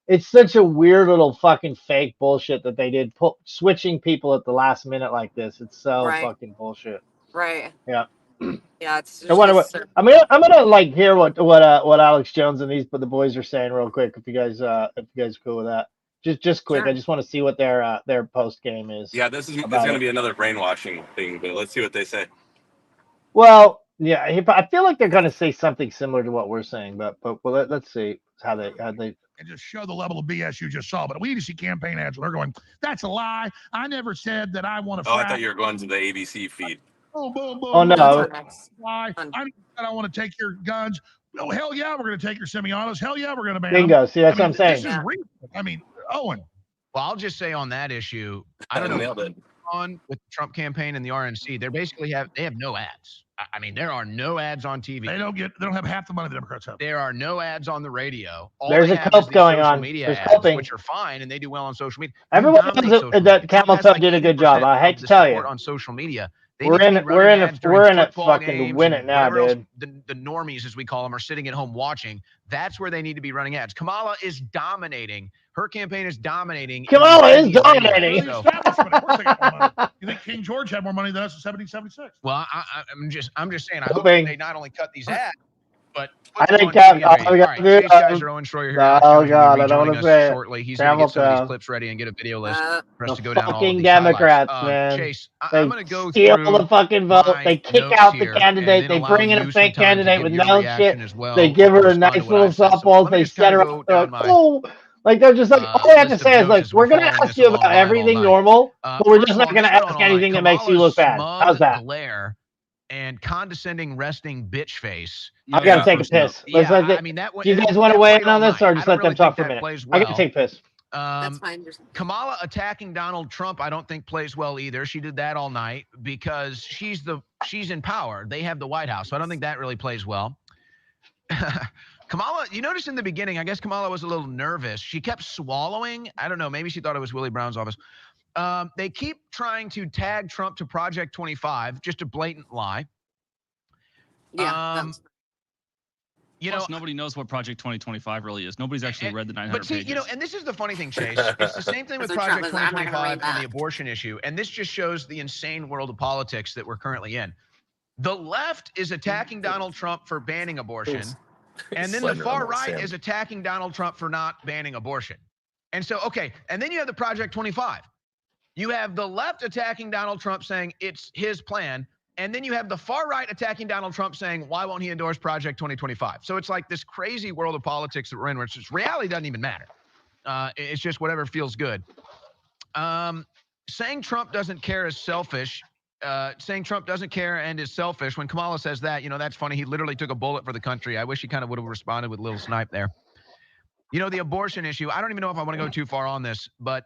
it's such a weird little fucking fake bullshit that they did, switching people at the last minute like this. It's so right, fucking bullshit. right. Yeah. Yeah, it's I just, wonder what I'm gonna like hear what Alex Jones and the boys are saying real quick if you guys are cool with that. Just quick. I sure. just want to see what their post game is Yeah, this is it's about going to it. be another brainwashing thing, but let's see what they say. Well, yeah, I feel like they're gonna say something similar to what we're saying, but let's see how they and just show the level of BS you just saw. But we need to see campaign ads where they're going, that's a lie. I never said that I want to. Oh, I thought you were going to the ABC feed. Boom, boom, boom. Oh boom. no. Lie. I never said I want to take your guns. Oh, hell yeah, we're going to take your semi-autos. Hell yeah, we're going to ban them. Bingo. See, that's I mean, what I'm saying. This is real. I mean, Owen. Well, I'll just say on that issue, I I don't know. nailed it. on with the Trump campaign and the RNC, they have no ads. I mean, there are no ads on TV. They don't have half the money the Democrats have. There are no ads on the radio. All There's they a have cult is these going social on. media There's ads, coping. which are fine, and they do well on social media. Everyone knows that Camel Toe did a good job. I hate to tell you. On social media. We're in it fucking to win it now, dude. The normies, as we call them, are sitting at home watching. That's where they need to be running ads. Kamala is dominating. Her campaign is dominating. Kamala is dominating. Of course they got more money. You think King George had more money than us in 1776? Well, I'm just saying. I hope that they not only cut these ads, but I think all right, Chase Geyser, Owen Schroyer here. Oh God, I don't want to say shortly. He's going to get some of these clips ready and get a video list for us to go down all of fucking these Democrats, highlights. man. Chase, They I'm going to go steal through the fucking vote. They kick out the candidate. They bring in a fake candidate with no shit. They give her a nice little softball. They set her up. Oh, like they're just like all they have to say is like, we're going to ask you about everything normal, but we're just not going to ask anything that makes you look bad. How's that? Glare and condescending resting bitch face. I gotta take a piss. Yeah, I mean, do you guys want to weigh in on this, or just let them talk for a minute? I gotta take a piss. That's fine. Kamala attacking Donald Trump, I don't think plays well either. She did that all night because she's in power. They have the White House, so I don't think that really plays well. Kamala, you noticed in the beginning, I guess Kamala was a little nervous. She kept swallowing. I don't know. Maybe she thought it was Willie Brown's office. They keep trying to tag Trump to Project 25, just a blatant lie. Yeah. Plus, nobody knows what Project 2025 really is. Nobody's actually read the 900 pages. Pages. And this is the funny thing, Chase. It's the same thing with Project 2025 and the abortion issue. And this just shows the insane world of politics that we're currently in. The left is attacking Donald Trump for banning abortion. And then the far right is attacking Donald Trump for not banning abortion. And so, okay. And then you have the Project 25. You have the left attacking Donald Trump saying it's his plan. And then you have the far right attacking Donald Trump saying, why won't he endorse Project 2025? So it's like this crazy world of politics that we're in, where reality doesn't even matter. It's just whatever feels good. Saying Trump doesn't care is selfish. Saying Trump doesn't care and is selfish. When Kamala says that, that's funny. He literally took a bullet for the country. I wish he kind of would have responded with a little snipe there. The abortion issue, I don't even know if I want to go too far on this, but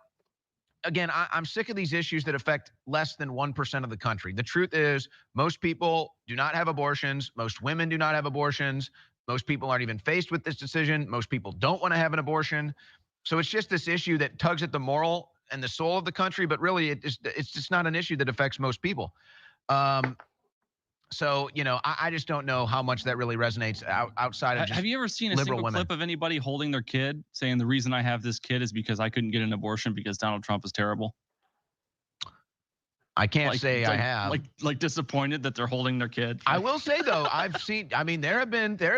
again, I'm sick of these issues that affect less than 1% of the country. The truth is, most people do not have abortions. Most women do not have abortions. Most people aren't even faced with this decision. Most people don't want to have an abortion. So it's just this issue that tugs at the moral and the soul of the country, but really it's just not an issue that affects most people. So, I just don't know how much that really resonates outside of just Have you ever seen a single clip of anybody holding their kid saying the reason I have this kid is because I couldn't get an abortion because Donald Trump is terrible? I can't say I have. Like disappointed that they're holding their kid. I will say though, there have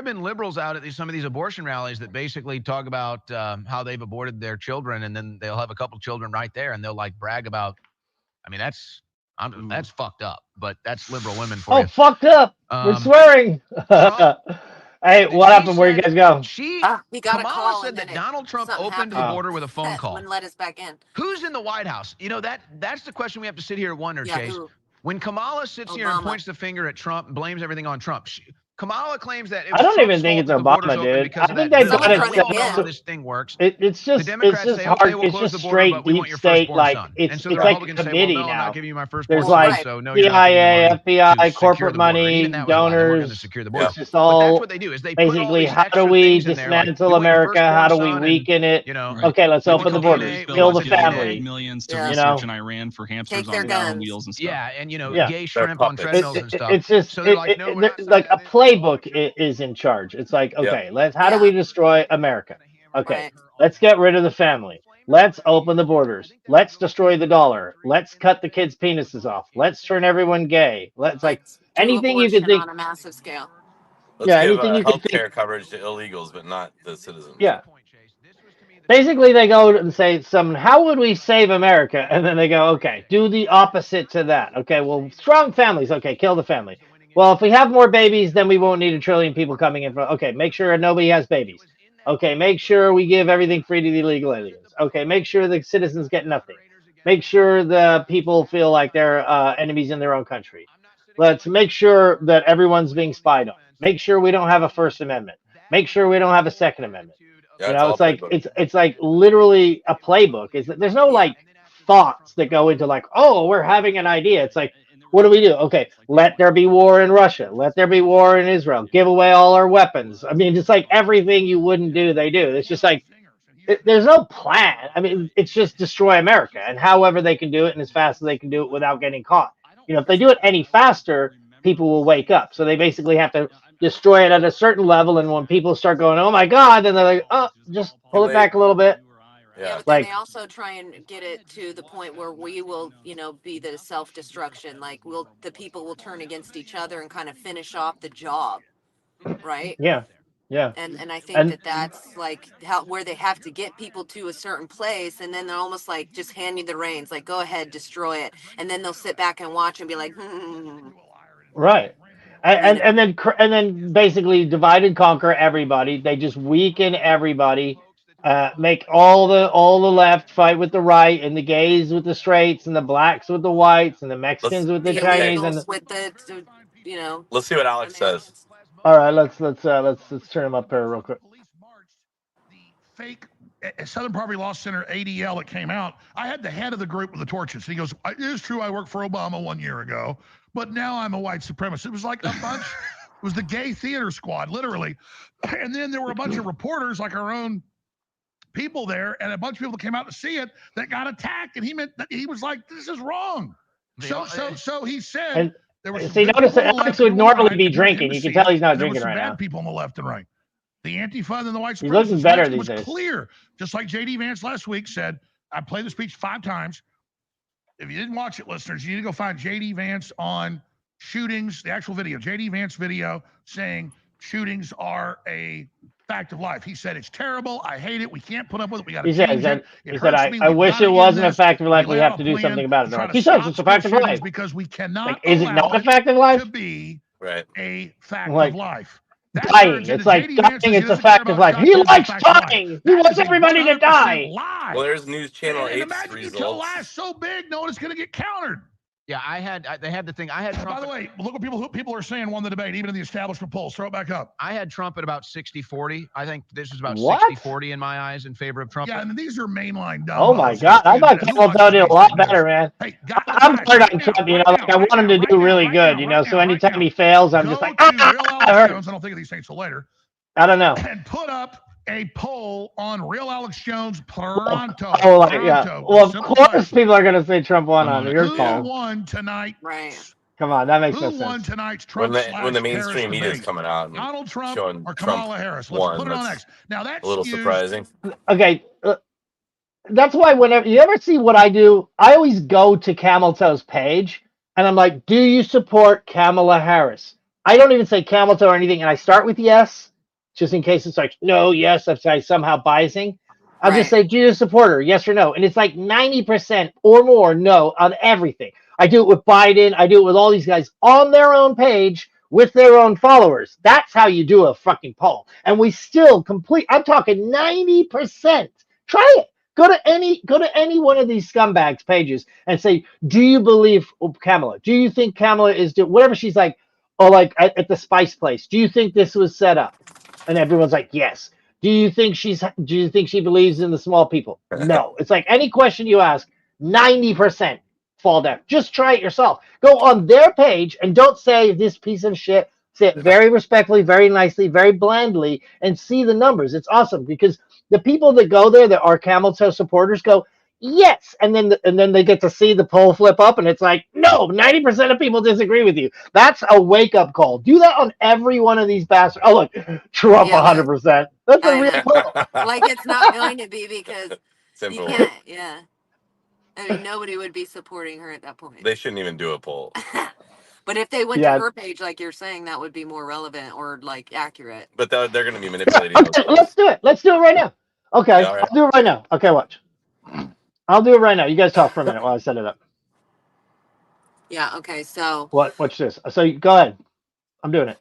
been liberals out at some of these abortion rallies that basically talk about how they've aborted their children, and then they'll have a couple children right there, and they'll brag about. That's fucked up, but that's liberal women for you. Oh, fucked up. We're swearing. Hey, what happened? Where you guys go? He got Kamala a call said that Donald Trump opened the border with a phone call. Wouldn't let us back in. Who's in the White House? That's the question we have to sit here and wonder, Chase. When Kamala sits here and points the finger at Trump and blames everything on Trump, Kamala claims that it was I don't Trump's even think it's fault that the Obama, border's dude. open I think because they of that got bill. it. We all know how this thing works. It's just say, hard. okay, we'll It's close just the border, straight but we deep want your state. firstborn Like son. it's And so the like a Republicans say, committee well, no, I'm now. not giving you my firstborn There's son, like so no, you're not CIA, giving me money FBI, to corporate secure the border. money, Even that was a lie. They weren't going to donors. secure the border. It's just But all that's what they do, is they put all basically these how extra do we things in there, like, dismantle we want your America? How do firstborn we son, weaken it? and, Okay, let's like open the the borders. DNA Kill the was getting family. millions to You research know? in Iran for hamsters Take their on guns. wheels and stuff. Yeah, and Yeah. gay shrimp on treadmills and stuff. It's just So they're like, no, we're not like a signing playbook is in charge. It's like, okay, how do we destroy America? Okay, let's get rid of the family. Let's open the borders. Let's destroy the dollar. Let's cut the kids' penises off. Let's turn everyone gay. Let's do anything you could think on a massive scale. Let's give anything you could think. healthcare coverage to illegals, but not the citizens. Yeah. Basically, they go and say, how would we save America? And then they go, okay, do the opposite to that. Okay, well, strong families. Okay, kill the family. Well, if we have more babies, then we won't need 1 trillion people coming in. Okay, make sure nobody has babies. Okay, make sure we give everything free to the illegal aliens. Okay, make sure the citizens get nothing. Make sure the people feel like they're enemies in their own country. Let's make sure that everyone's being spied on. Make sure we don't have a First Amendment. Make sure we don't have a Second Amendment. Yeah, it's like literally a playbook. There's no thoughts that go into like, oh, we're having an idea. It's like, what do? Okay, let there be war in Russia. Let there be war in Israel. Give away all our weapons. I mean, it's like everything you wouldn't do, they do. It's just like there's no plan. I mean, it's just destroy America, and however they can do it, and as fast as they can do it without getting caught. You know, if they do it any faster, people will wake up. So they basically have to destroy it at a certain level, and when people start going, "Oh my God," then they're like, "Oh, just pull it back a little bit." Yeah, but then Like, they also try and get it to the point where we will, be the self-destruction. Like the people will turn against each other and kind of finish off the job, right? yeah, yeah, And I think and that that's like how where they have to get people to a certain place, and then they're almost like just hand you the reins, like go ahead, destroy it, and then they'll sit back and watch and be like, right. you know. And then basically divide and conquer everybody. They just weaken everybody. Make all the left fight with the right, and the gays with the straights, and the blacks with the whites, and the Let's Mexicans with the The Chinese. And illegals with let's see what Alex says. all right, let's turn them up here real quick. Fake Southern Poverty Law Center ADL that came out. I had the head of the group with the torches. He goes, "It is true I worked for Obama 1 year ago, but now I'm a white supremacist." It was like a bunch. It was the gay theater squad, literally. And then there were a bunch of reporters, like our own people there, and a bunch of people that came out to see it that got attacked. And he was like, "This is wrong." So he said And there was some see, good notice people that on the Alex left would and on the normally right. be I wanted him drinking. to You can see tell it, he's not and there were drinking some right bad now. people on the left and right. The Antifa and the white He's looking supremacists. better It these was days. clear, just like JD Vance last week said. I played the speech 5 times. If you didn't watch it, listeners, you need to go find JD Vance on shootings, the actual video, JD Vance video saying shootings are a fact of life. He said it's terrible. I hate it. We can't put up with it. We got to He said, change it. It he said, hurts me. I We've wish got it to end wasn't a this. fact of life. We We lay out have a to do something plan about it. to They're try like, to he says stop it's a school fact of shootings life. because we cannot Like, is it allow not a it fact of life? to be Right. a fact Like, of life. That dying. turns into It's like JD Vance says dying. he It's a doesn't care fact of about life. He shotguns as a likes fact of life. dying. He That wants is a everybody to 100% die. lie. Well, there's News Channel And 8's imagine you tell a results. lie so big, no one is going to get countered. Yeah, they had the thing. I had Trump. By the way, look what people are saying won the debate, even in the establishment polls. Throw it back up. I had Trump at about 60-40. I think this was about What? 60-40 in my eyes in favor of Trump. Yeah, and these are mainline dumbos. Oh my God! I thought Camel did a lot better, man. Hey, I'm hard on Trump. You know, like I want him to do really good. You know, so anytime he fails, I'm just like, Real I Alex hurt. Jones. I don't think of these things till later. I don't know. And put up a poll on Real Alex Jones Toronto. Oh, like, yeah. Well, of course, people are gonna say Trump won on your Who poll. won tonight? Right. Come on, that makes Who no won sense. tonight's When Trump the Harris mainstream media is debate? coming out and Donald Trump showing or Trump Kamala Harris? Let's won, put it on that's X. Now that's a little surprising. Okay, that's why whenever you ever see what I do, I always go to Camel Toe's page and I'm like, do you support Kamala Harris? I don't even say Camel Toe or anything, and I start with yes, just in case it's like, no, yes, if I somehow biasing. I'll just say, do you support her? Yes or no? And it's like 90% or more no on everything. I do it with Biden. I do it with all these guys on their own page with their own followers. That's how you do a fucking poll. And we still I'm talking 90%. Try it. Go to any one of these scumbags pages and say, do you believe Kamala? Do you think Kamala is doing whatever she's like, or like at the Spice Place? Do you think this was set up? And everyone's like, yes. Do you think she believes in the small people? No. It's like any question you ask, 90% fall down. Just try it yourself. Go on their page and don't say this piece of shit. Say it very respectfully, very nicely, very blandly, and see the numbers. It's awesome because the people that go there that are Camel Toe supporters go, yes, and then they get to see the poll flip up, and it's like, no, 90% of people disagree with you. That's a wake up call. Do that on every one of these bastards. Oh look, Trump 100%. That's a real poll. Like it's not going to be because Simple. you can't. Yeah, I mean nobody would be supporting her at that point. They shouldn't even do a poll. But if they went to her page, like you're saying, that would be more relevant or like accurate. But they're going to be manipulating. Okay, let's do it. Let's do it right now. Okay, Yeah, right. I'll do it right now. Okay, watch. I'll do it right now. You guys talk for a minute while I set it up. Yeah. Okay. So. Watch this. So go ahead. I'm doing it.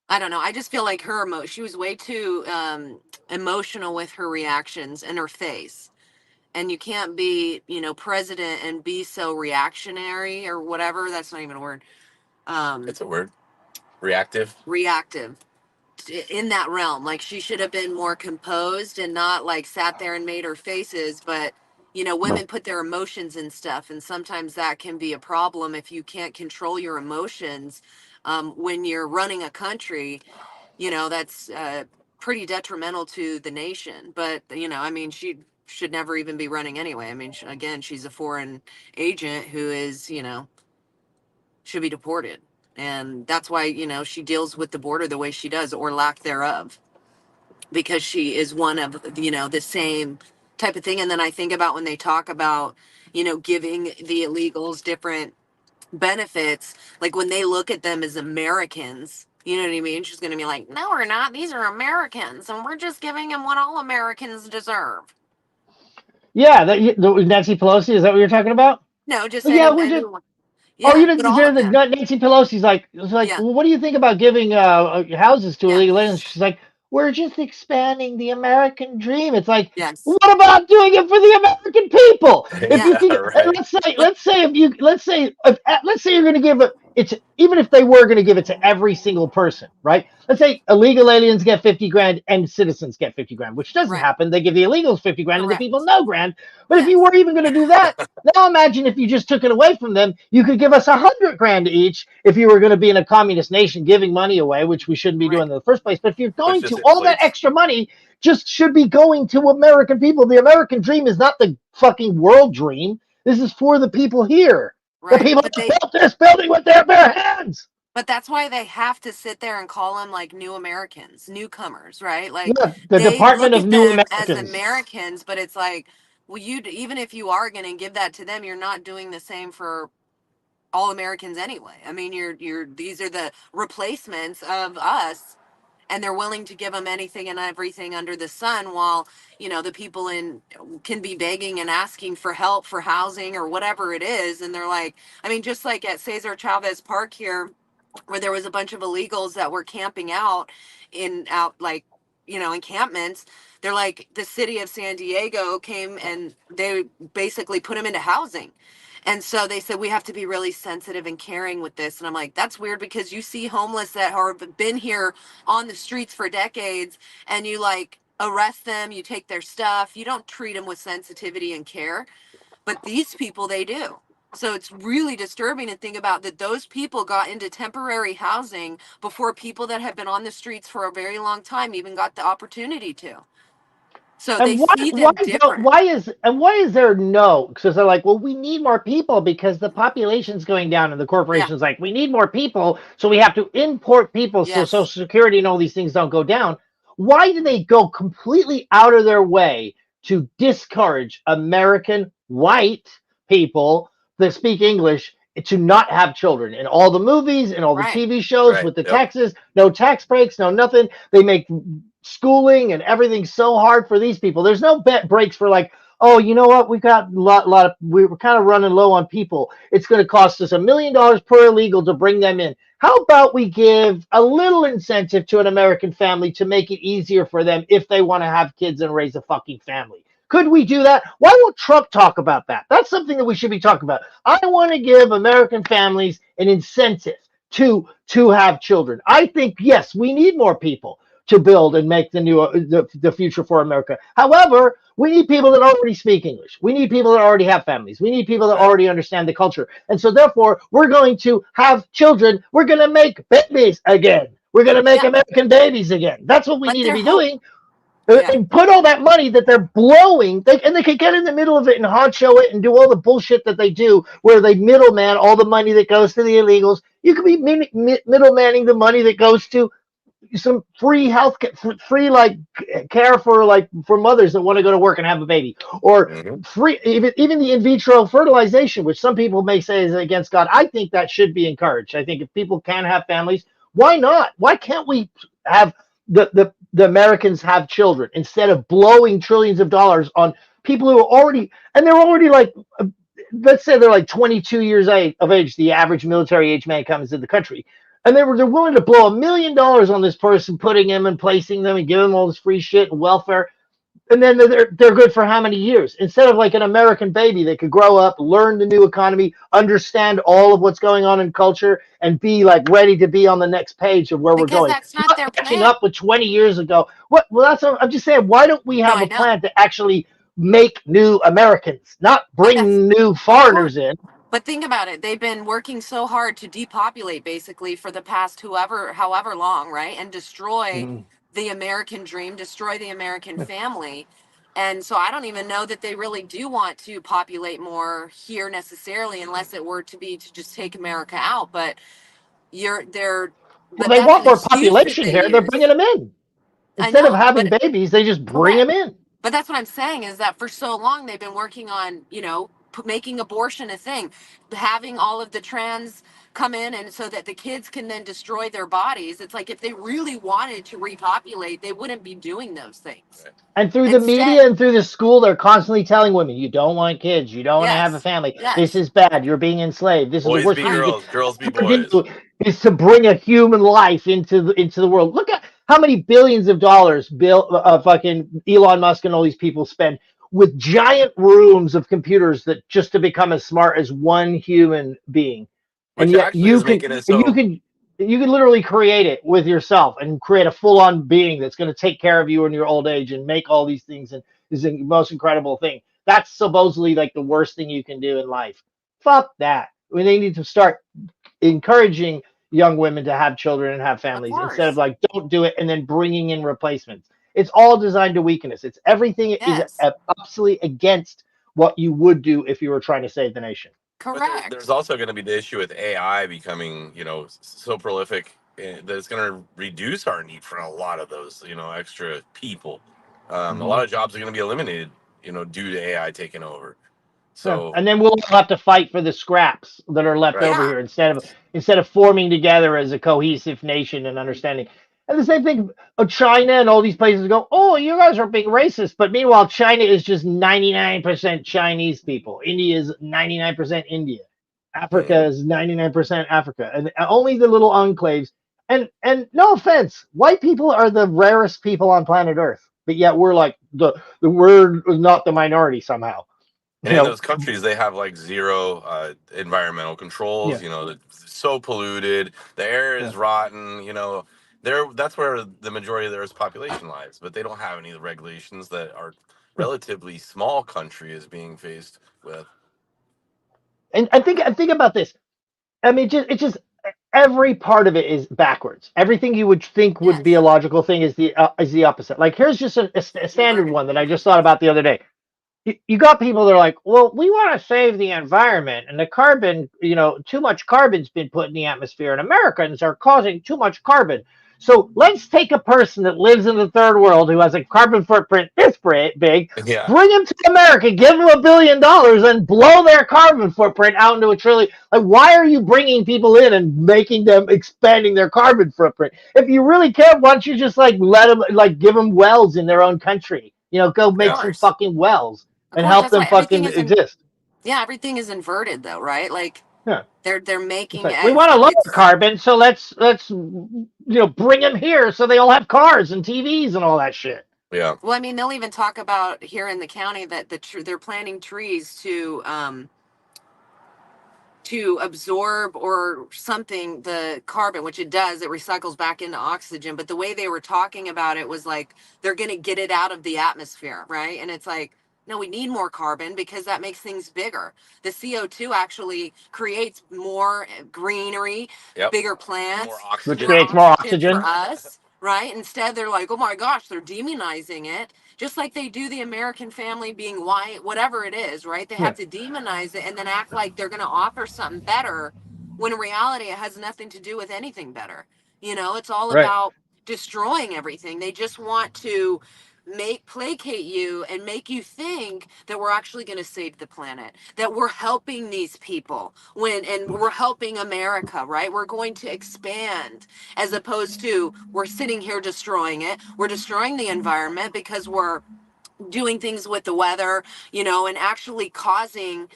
I don't know. I just feel like she was way too emotional with her reactions and her face. And you can't be, president and be so reactionary or whatever. That's not even a word. It's a word. Reactive. In that realm. Like she should have been more composed and not like sat there and made her faces. But you know, women put their emotions in stuff, and sometimes that can be a problem if you can't control your emotions when you're running a country. You know, that's pretty detrimental to the nation. But, you know, I mean, she should never even be running anyway. I mean, again, she's a foreign agent who is, you know, should be deported. And that's why, you know, she deals with the border the way she does, or lack thereof, because she is one of, you know, the same type of thing. And then I think about when they talk about, you know, giving the illegals different benefits, like when they look at them as Americans, you know what I mean? She's going to be like, no, we're not. These are Americans, and we're just giving them what all Americans deserve. Yeah, Nancy Pelosi, is that what you're talking about? No, just Yeah, we're just. anyone. Oh, Yeah, you but didn't all hear of the them. Nancy Pelosi's like, it's like, Yeah. well, what do you think about giving houses to illegal aliens? Yes. She's like, we're just expanding the American dream. It's like, Yes. what about doing it for the American people? If you Yeah. can, and Right. let's say you're going to give it. It's even if they were going to give it to every single person, right? Let's say illegal aliens get 50 grand and citizens get 50 grand, which doesn't Right. happen. They give the illegals 50 grand and the Correct. people no grand. But if Yes. you were even going to do that, now imagine if you just took it away from them, you could give us 100 grand each if you were going to be in a communist nation giving money away, which we shouldn't be doing Right. in the first place. But if you're Which going just to, all that inflates. extra money just should be going to American people. The American dream is not the fucking world dream. This is for the people here. The Right. people But that they, built this building with their bare hands. but that's why they have to sit there and call them like new Americans, newcomers, right? Like Yeah, the they Department look of at New them as Americans. Americans, but it's like, well, even if you are going to give that to them, you're not doing the same for all Americans anyway. I mean, these are the replacements of us, and they're willing to give them anything and everything under the sun, while, you know, the people in can be begging and asking for help for housing or whatever it is. And they're like, I mean, just like at Cesar Chavez Park here, where there was a bunch of illegals that were camping out like, you know, encampments. They're like, the city of San Diego came and they basically put them into housing. And so they said, we have to be really sensitive and caring with this. And I'm like, that's weird, because you see homeless that have been here on the streets for decades, and you like arrest them, you take their stuff, you don't treat them with sensitivity and care. But these people, they do. So it's really disturbing to think about that those people got into temporary housing before people that have been on the streets for a very long time even got the opportunity to. So they And see them different. why is there no? Because they're like, well, we need more people because the population's going down, and the Yeah. corporation's like, we need more people, so we have to import people so Yes. Social Security and all these things don't go down. Why do they go completely out of their way to discourage American white people that speak English to not have children in all the movies and all the Right. TV shows Right. with the Yep. taxes, no tax breaks, no nothing. They make schooling and everything so hard for these people. There's no breaks for like, oh, you know what? We've got a lot of, we were kind of running low on people. It's going to cost us $1 million per illegal to bring them in. How about we give a little incentive to an American family to make it easier for them if they want to have kids and raise a fucking family? Could we do that? Why won't Trump talk about that? That's something that we should be talking about. I want to give American families an incentive to have children. I think, yes, we need more people to build and make the future for America. However, we need people that already speak English. We need people that already have families. We need people that Right. already understand the culture. And so therefore, we're going to have children. We're going to make babies again. We're going to make Yeah. American babies again. That's what we But need to they're be doing. Yeah. And put all that money that they're blowing, and they could get in the middle of it and honcho it and do all the bullshit that they do, where they middleman all the money that goes to the illegals. You could be middlemaning the money that goes to some free health, free like care for mothers that want to go to work and have a baby, or free even the in vitro fertilization, which some people may say is against God. I think that should be encouraged. I think if people can have families, why not? Why can't we have the Americans have children instead of blowing trillions of dollars on people who are already, and they're already like, let's say they're like 22 years of age, the average military age man comes in the country. And they're willing to blow $1 million on this person, putting him and placing them and giving them all this free shit and welfare. And then they're good for how many years? Instead of like an American baby that could grow up, learn the new economy, understand all of what's going on in culture, and be like ready to be on the next page of where we're Because going. that's not their Catching plan. up with 20 years ago. What? Well, that's what I'm just saying. Why don't we No, have I a know. plan to actually make new Americans, not bring new foreigners in. But think about it. They've been working so hard to depopulate basically for the past however long, right? And destroy the American dream, destroy the American family. And so I don't even know that they really do want to populate more here necessarily, unless it were to be to just take America out. But Well, but they that's want an more excuse that population they here. They're bringing use. them in. I Instead of know, having but babies, they just bring them correct. in. But that's what I'm saying is that for so long they've been working on, making abortion a thing, having all of the trans come in, and so that the kids can then destroy their bodies. It's like if they really wanted to repopulate, they wouldn't be doing those things. And through the Instead, media and through the school, they're constantly telling women, you don't want kids. You don't want to have a yes, family. This yes, is bad. You're being enslaved. This is the Boys worst be thing you girls, girls be boys. could do is to bring a human life into the world. Look at how many billions of dollars fucking Elon Musk and all these people spend with giant rooms of computers that just to become as smart as one human being. And Which yet actually is making it so. you can literally create it with yourself and create a full-on being that's going to take care of you in your old age and make all these things, and is the most incredible thing. That's supposedly like the worst thing you can do in life. Fuck that. They need to start encouraging young women to have children and have of families instead of course, like don't do it and then bringing in replacements. It's all designed to weaken us. It's everything is yes, absolutely against what you would do if you were trying to save the nation. But there's correct. also going to be the issue with AI becoming, so prolific that it's going to reduce our need for a lot of those, extra people. A lot of jobs are going to be eliminated, due to AI taking over. Yeah. So, And then we'll have to fight for the scraps that are left right. over Yeah, here instead of forming together as a cohesive nation and understanding. And the same thing of China and all these places go, oh, you guys are being racist. But meanwhile, China is just 99% Chinese people. India is 99% India. Africa is 99% Africa. And only the little enclaves. And no offense, white people are the rarest people on planet Earth. But yet we're like we're not the minority somehow. And You in know, those countries, they have like zero environmental controls. yeah. It's so polluted. The air Yeah. is rotten. That's where the majority of their population lies. But they don't have any of the regulations that our relatively small country is being faced with. And I think about this. I mean, it's just every part of it is backwards. Everything you would think would be a yes, logical thing is the opposite. Like here's just a standard inverted. one that I just thought about the other day. You got people that are like, well, we want to save the environment and the carbon, too much carbon's been put in the atmosphere and Americans are causing too much carbon. So let's take a person that lives in the third world who has a carbon footprint this big, Yeah. bring him to America, give him $1 billion and blow their carbon footprint out into a trillion. Like, why are you bringing people in and making them expanding their carbon footprint? If you really care, why don't you just like let them, like give them wells in their own country? Go Of make Yeah. some course, fucking wells of and course. help That's why them everything fucking is exist. yeah, everything is inverted though, right? Like Yeah. they're It's making like we want to lower it's carbon, so let's bring them here so they all have cars and TVs and all that shit. Yeah. well, I mean, they'll even talk about here in the county that they're planting trees to absorb or something the carbon, which it does. It recycles back into oxygen. But the way they were talking about it was like they're going to get it out of the atmosphere, right? And it's like, no, we need more carbon because that makes things bigger. The CO2 actually creates more greenery, Yep. bigger More plants, Which oxygen. more creates more oxygen for oxygen. us, right? Instead, they're like, oh my gosh, they're demonizing it. Just like they do the American family being white, whatever it is, right? They Yeah. have to demonize it and then act like they're going to offer something better when in reality it has nothing to do with anything better. It's all Right. about destroying everything. They just want to placate you and make you think that we're actually going to save the planet, that we're helping these people and we're helping America, right? We're going to expand, as opposed to we're sitting here destroying it. We're destroying the environment because we're doing things with the weather, and actually causing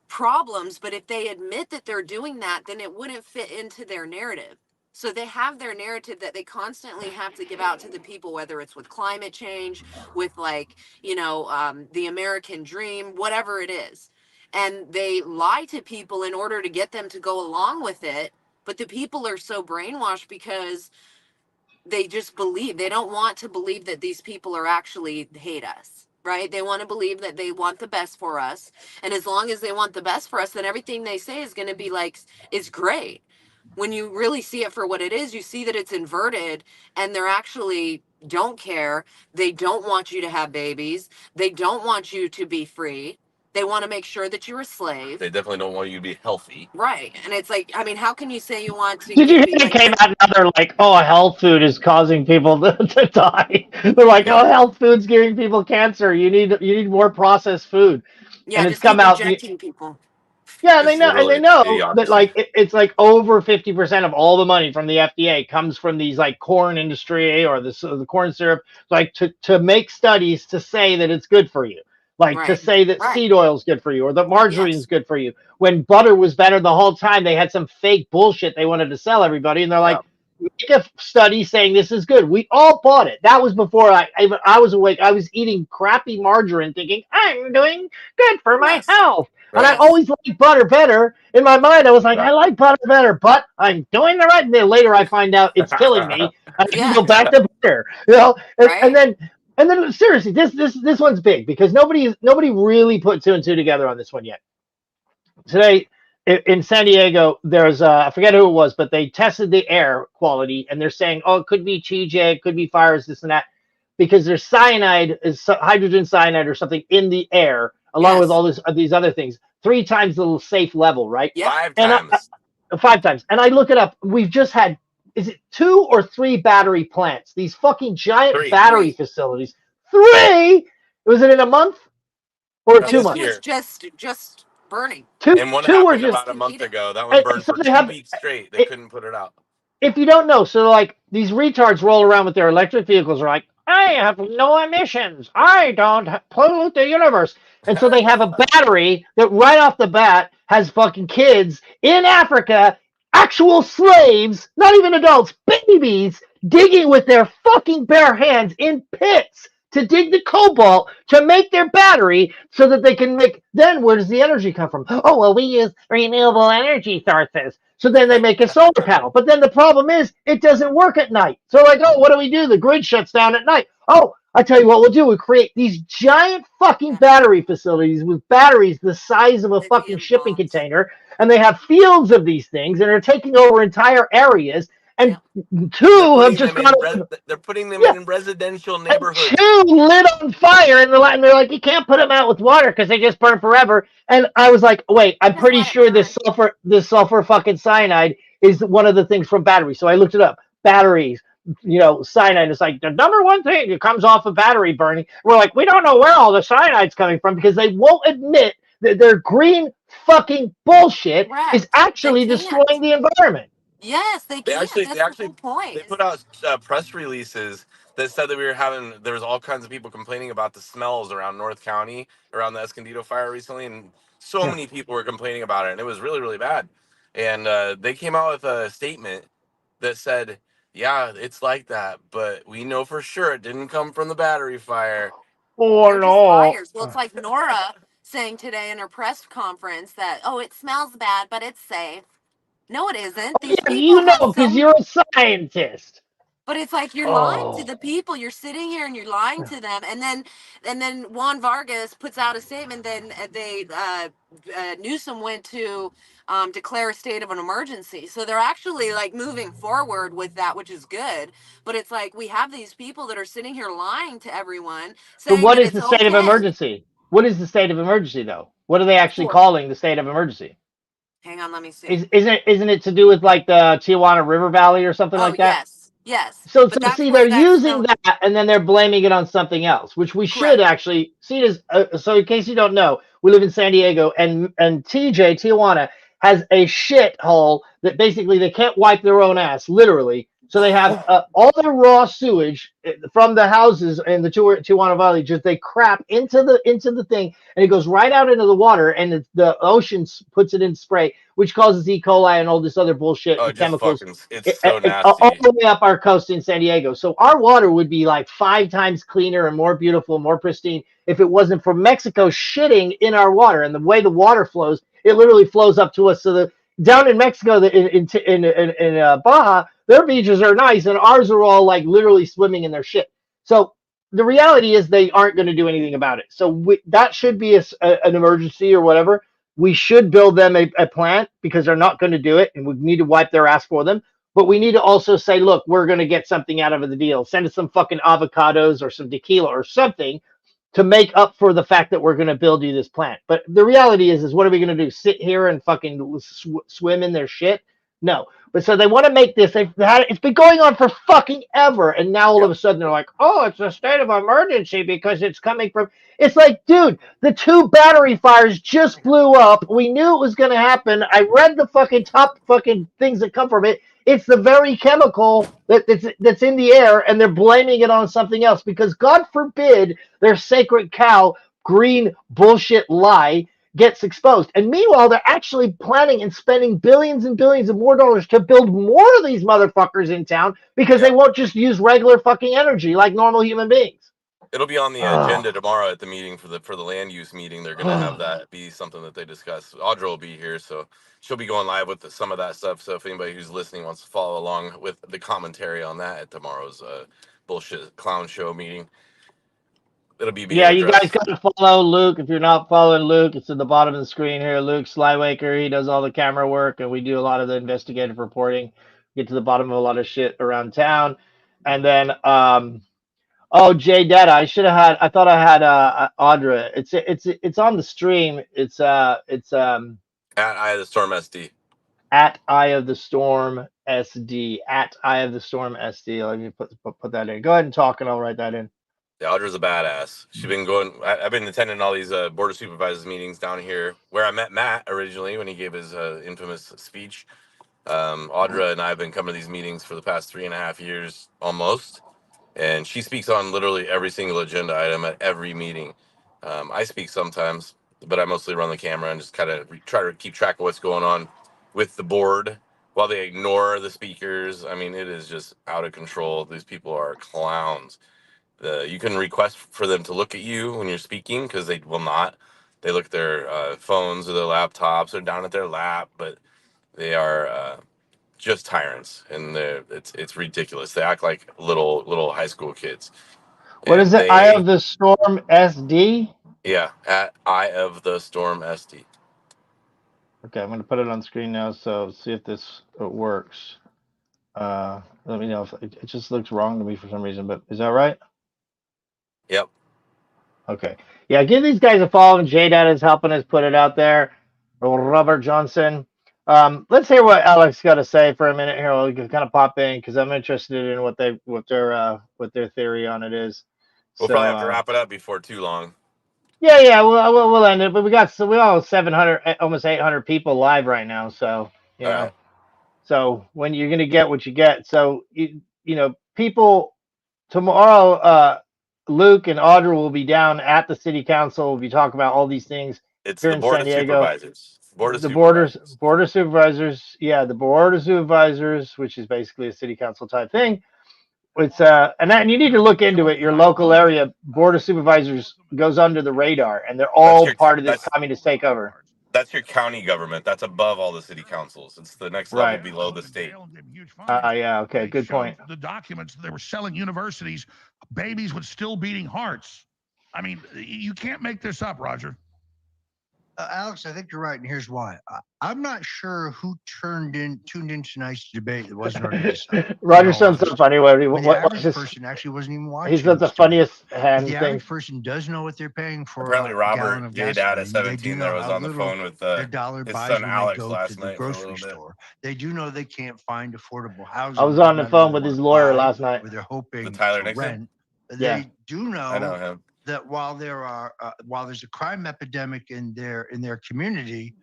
problems. But if they admit that they're doing that, then it wouldn't fit into their narrative. So they have their narrative that they constantly have to give out to the people, whether it's with climate change, with like, the American dream, whatever it is. And they lie to people in order to get them to go along with it. But the people are so brainwashed because they just believe, they don't want to believe that these people are actually hate us. right? They want to believe that they want the best for us. And as long as they want the best for us, then everything they say is going to be like, is great. When you really see it for what it is, you see that it's inverted and they're actually don't care. They don't want you to have babies. They don't want you to be free. They want to make sure that you're a slave. They definitely don't want you to be healthy. Right. And it's like, I mean, how can you say you want to Did you hear be they like, came out now? They're like, oh, health food is causing people to die. They're like, Yeah. oh, health food's giving people cancer. You need more processed food. yeah, And it's just keep come out. injecting people. Yeah, It's and they literally know that idiocracy. like it's like over 50% of all the money from the FDA comes from these like corn industry or the corn syrup, like to make studies to say that it's good for you, like to Right. say that Right. seed oil is good for you or that margarine is Yes. good for you. When butter was better the whole time, they had some fake bullshit they wanted to sell everybody, and they're Yeah. like, make a study saying this is good. We all bought it. That was before I was awake. I was eating crappy margarine, thinking I'm doing good for my Yes. health. And I Yes. always liked butter better. In my mind, I was like, Yeah. I like butter better, but I'm doing the right. And then later, I find out it's killing me. I can go Yes. back to butter, and, Right. and then seriously, this one's big because nobody really put two and two together on this one yet. Today in San Diego, there's I forget who it was, but they tested the air quality, and they're saying, oh, it could be TJ, it could be fires, this and that, because there's cyanide, hydrogen cyanide or something in the air, along with Yes. all these other things, 3 times the safe level, right? Yep. 5 And times. 5 times. And I look it up. We've just had, is it 2 or 3 battery plants? These fucking giant 3. battery facilities. 3? Was it in a month or And two This 2 months? is year. just burning. Two, And one two were happened just about a month ago. That one and burned so for they 2 have weeks straight. They couldn't put it out. if you don't know, so like these retards roll around with their electric vehicles are like, I have no emissions. I don't pollute the universe. And so they have a battery that right off the bat has fucking kids in Africa, actual slaves, not even adults, babies, digging with their fucking bare hands in pits to dig the cobalt to make their battery so that they can make. Then where does the energy come from? Oh, well, we use renewable energy sources. So then they make a solar panel. But then the problem is it doesn't work at night. So like, oh, what do we do? The grid shuts down at night. Oh, I tell you what we'll do. We create these giant fucking battery facilities with batteries the size of a fucking Lithium shipping bombs. container. And they have fields of these things and are taking over entire areas. And Yep. two have just gone. They're putting them Yeah, in residential and neighborhoods. two lit on fire, and they're like, you can't put them out with water because they just burn forever. And I was like, wait, I'm Just pretty let it sure burn. this sulfur fucking cyanide is one of the things from batteries. So I looked it up. Batteries, cyanide is like the number one thing that comes off of battery burning. We're like, we don't know where all the cyanide's coming from because they won't admit that their green fucking bullshit is Correct. They actually can't. destroying the environment. Yes, they They can't. actually, That's the whole they point. put out press releases that said that there was all kinds of people complaining about the smells around North County, around the Escondido fire recently, and so Yeah. many people were complaining about it, and it was really, really bad. And they came out with a statement that said, yeah, it's like that, but we know for sure it didn't come from the battery fire. Oh They're just no. liars. Well, it's like Nora saying today in her press conference that, oh, it smells bad, but it's safe. No, it isn't. These Yeah, people you know, have because some. you're a scientist. But it's like you're lying to Oh. the people. You're sitting here and you're lying to them, and then Juan Vargas puts out a statement. Then Newsom went to declare a state of an emergency. So they're actually like moving forward with that, which is good. But it's like we have these people that are sitting here lying to everyone, But saying what that is it's the state of okay. emergency? What is the state of emergency, though? What are they actually For calling the state of emergency? hang on, let me see. Isn't it to do with like the Tijuana River Valley or something Oh like that? yes, yes. So But that's see, they're where that using snow. that, and then they're blaming it on something else, which we should Correct. actually see it as. So in case you don't know, we live in San Diego, and Tijuana has a shit hole that basically they can't wipe their own ass, literally. So they have all the raw sewage from the houses in the Tijuana Valley. Just they crap into the thing, and it goes right out into the water, and the ocean puts it in spray, which causes E. coli and all this other bullshit Oh, and just chemicals fucking, it's so all nasty. the way up our coast in San Diego. So our water would be like 5 times cleaner and more beautiful, more pristine if it wasn't for Mexico shitting in our water. And the way the water flows, it literally flows up to us. So the down in Mexico, in Baja, their beaches are nice, and ours are all like literally swimming in their shit. So the reality is they aren't going to do anything about it. So that should be an emergency or whatever. We should build them a plant because they're not going to do it, and we need to wipe their ass for them. But we need to also say, look, we're going to get something out of the deal. Send us some fucking avocados or some tequila or something to make up for the fact that we're going to build you this plant. But the reality is what are we going to do? Sit here and fucking swim in their shit? No. But so they want to make this. It's been going on for fucking ever, and now all of a sudden they're like, "Oh, it's a state of emergency because it's coming from." It's like, dude, the 2 battery fires just blew up. We knew it was going to happen. I read the fucking top fucking things that come from it. It's the very chemical that's in the air, and they're blaming it on something else because God forbid their sacred cow green bullshit lie gets exposed. And meanwhile, they're actually planning and spending billions and billions of more dollars to build more of these motherfuckers in town because they won't just use regular fucking energy like normal human beings. It'll be on the agenda tomorrow at the meeting for the land use meeting. They're going to have that be something that they discuss. Audra will be here, so she'll be going live with some of that stuff. So if anybody who's listening wants to follow along with the commentary on that at tomorrow's bullshit clown show meeting, it'll be being you guys addressed. got to follow Luke. If you're not following Luke, it's at the bottom of the screen here. Luke Slywaker, he does all the camera work, and we do a lot of the investigative reporting. Get to the bottom of a lot of shit around town, and then oh, JDATA. I thought I had Audra. It's on the stream. It's at Eye of the Storm SD. At Eye of the Storm SD. At Eye of the Storm SD. Let me put that in. Go ahead and talk, and I'll write that in. Yeah, Audra's a badass. She's been going. I've been attending all these board of supervisors meetings down here, where I met Matt originally when he gave his infamous speech. Audra and I have been coming to these meetings for the past 3.5 years almost. And she speaks on literally every single agenda item at every meeting. I speak sometimes, but I mostly run the camera and just kind of try to keep track of what's going on with the board while they ignore the speakers. I mean, it is just out of control. These people are clowns. You can request for them to look at you when you're speaking because they will not. They look at their phones or their laptops or down at their lap, but they are just tyrants, and it's ridiculous. They act like little high school kids. What is it? Eye of the Storm SD? Yeah, at Eye of the Storm SD. Okay, I'm going to put it on screen now, so see if this works. Let me know if it just looks wrong to me for some reason, but is that right? Yep. Okay. Yeah, give these guys a follow. JDATA is helping us put it out there. Robert Johnson. Let's hear what Alex got to say for a minute here. We'll kind of pop in because I'm interested in what their theory on it is. We'll probably have to wrap it up before too long. Yeah, we'll end it. But we all 700, almost 800 people live right now. So you know, so when you're gonna get what you get. So you know, people tomorrow. Luke and Audra will be down at the city council. We'll be talking about all these things. It's here the in board San of Diego. Supervisors. Board of supervisors. Yeah, the board of supervisors, which is basically a city council type thing. It's and you need to look into it. Your local area board of supervisors goes under the radar, and they're all part of this communist takeover. That's your county government. That's above all the city councils. It's the next level below the state. Yeah, okay, good point. The documents they were selling universities, babies with still beating hearts. I mean, you can't make this up, Roger. Alex, I think you're right, and here's why. I'm not sure who tuned in tonight's debate that wasn't already decided. Roger sounds so funny. The average person actually wasn't even watching. He's got the funniest hand The thing. average person does know what they're paying for. Apparently, Robert JDATA 17 there was on the phone with his son Alex last night for a little bit. They do know they can't find affordable housing. I was on the phone with his lawyer last night. Where they're hoping Tyler to Nixon? rent. Yeah. They do know. I know him. That while there's a crime epidemic in their community,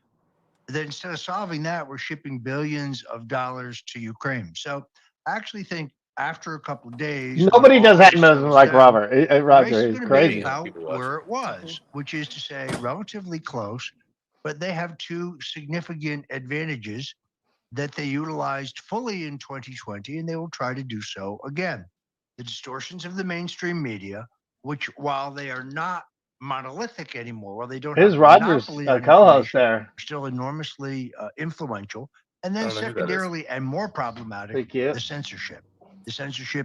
that instead of solving that, we're shipping billions of dollars to Ukraine. So I actually think after a couple of days, nobody does hedonism like Robert. Roger is crazy. About where it was, which is to say, relatively close, but they have two significant advantages that they utilized fully in 2020, and they will try to do so again. The distortions of the mainstream media, which while they are not monolithic anymore, while they don't have Rogers co-host there, are still enormously influential. And then secondarily and more problematic, the censorship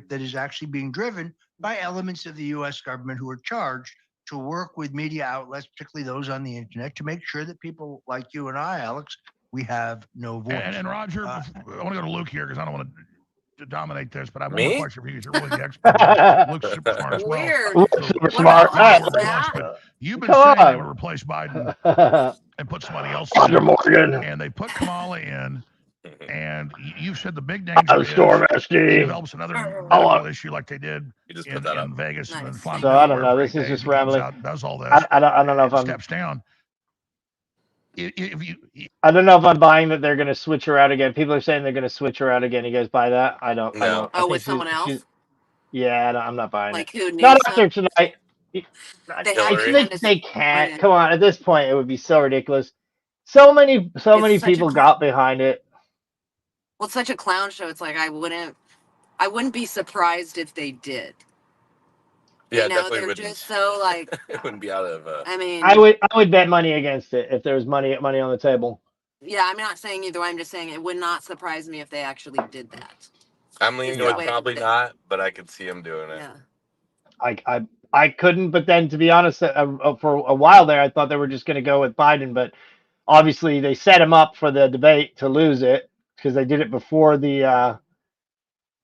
that is actually being driven by elements of the U.S. government who are charged to work with media outlets, particularly those on the internet, to make sure that people like you and I, Alex, we have no voice. And Roger, I want to go to Luke here because I don't want to dominate this, but I have one Me? more question for you because you're really the expert here. Luke's super smart as well. Weird. Luke's So, super What smart. about All that? but you've been Come saying they on. would replace Biden and put somebody else Roger in, Morgan. and they put Kamala in. And you've said the big danger is Storm he SD. develops another medical issue like they did in Vegas and then fly him So to I don't Delaware know. for This 8 is days. just He comes rambling. out and does all this. I don't know if I'm steps down. I don't know if I'm buying that they're going to switch her out again. People are saying they're going to switch her out again. You guys buy that? I don't. I don't. I Oh, think with someone else? Yeah, I'm not buying Like it. who? Not Newsom? after tonight. They I have to think kind of they bring can't. it. Come on, at this point, it would be so ridiculous. So many It's such people got behind it. Well, it's such a clown show. It's like I wouldn't be surprised if they did. Yeah, You know, definitely they're wouldn't. just so like. It wouldn't be out of. I mean, I would bet money against it if there was money on the table. yeah, I'm not saying either way. I'm just saying it would not surprise me if they actually did that. I'm leaning with probably not, but I could see him doing it. Yeah. I couldn't, but then to be honest, for a while there, I thought they were just going to go with Biden, but obviously they set him up for the debate to lose it because they did it before the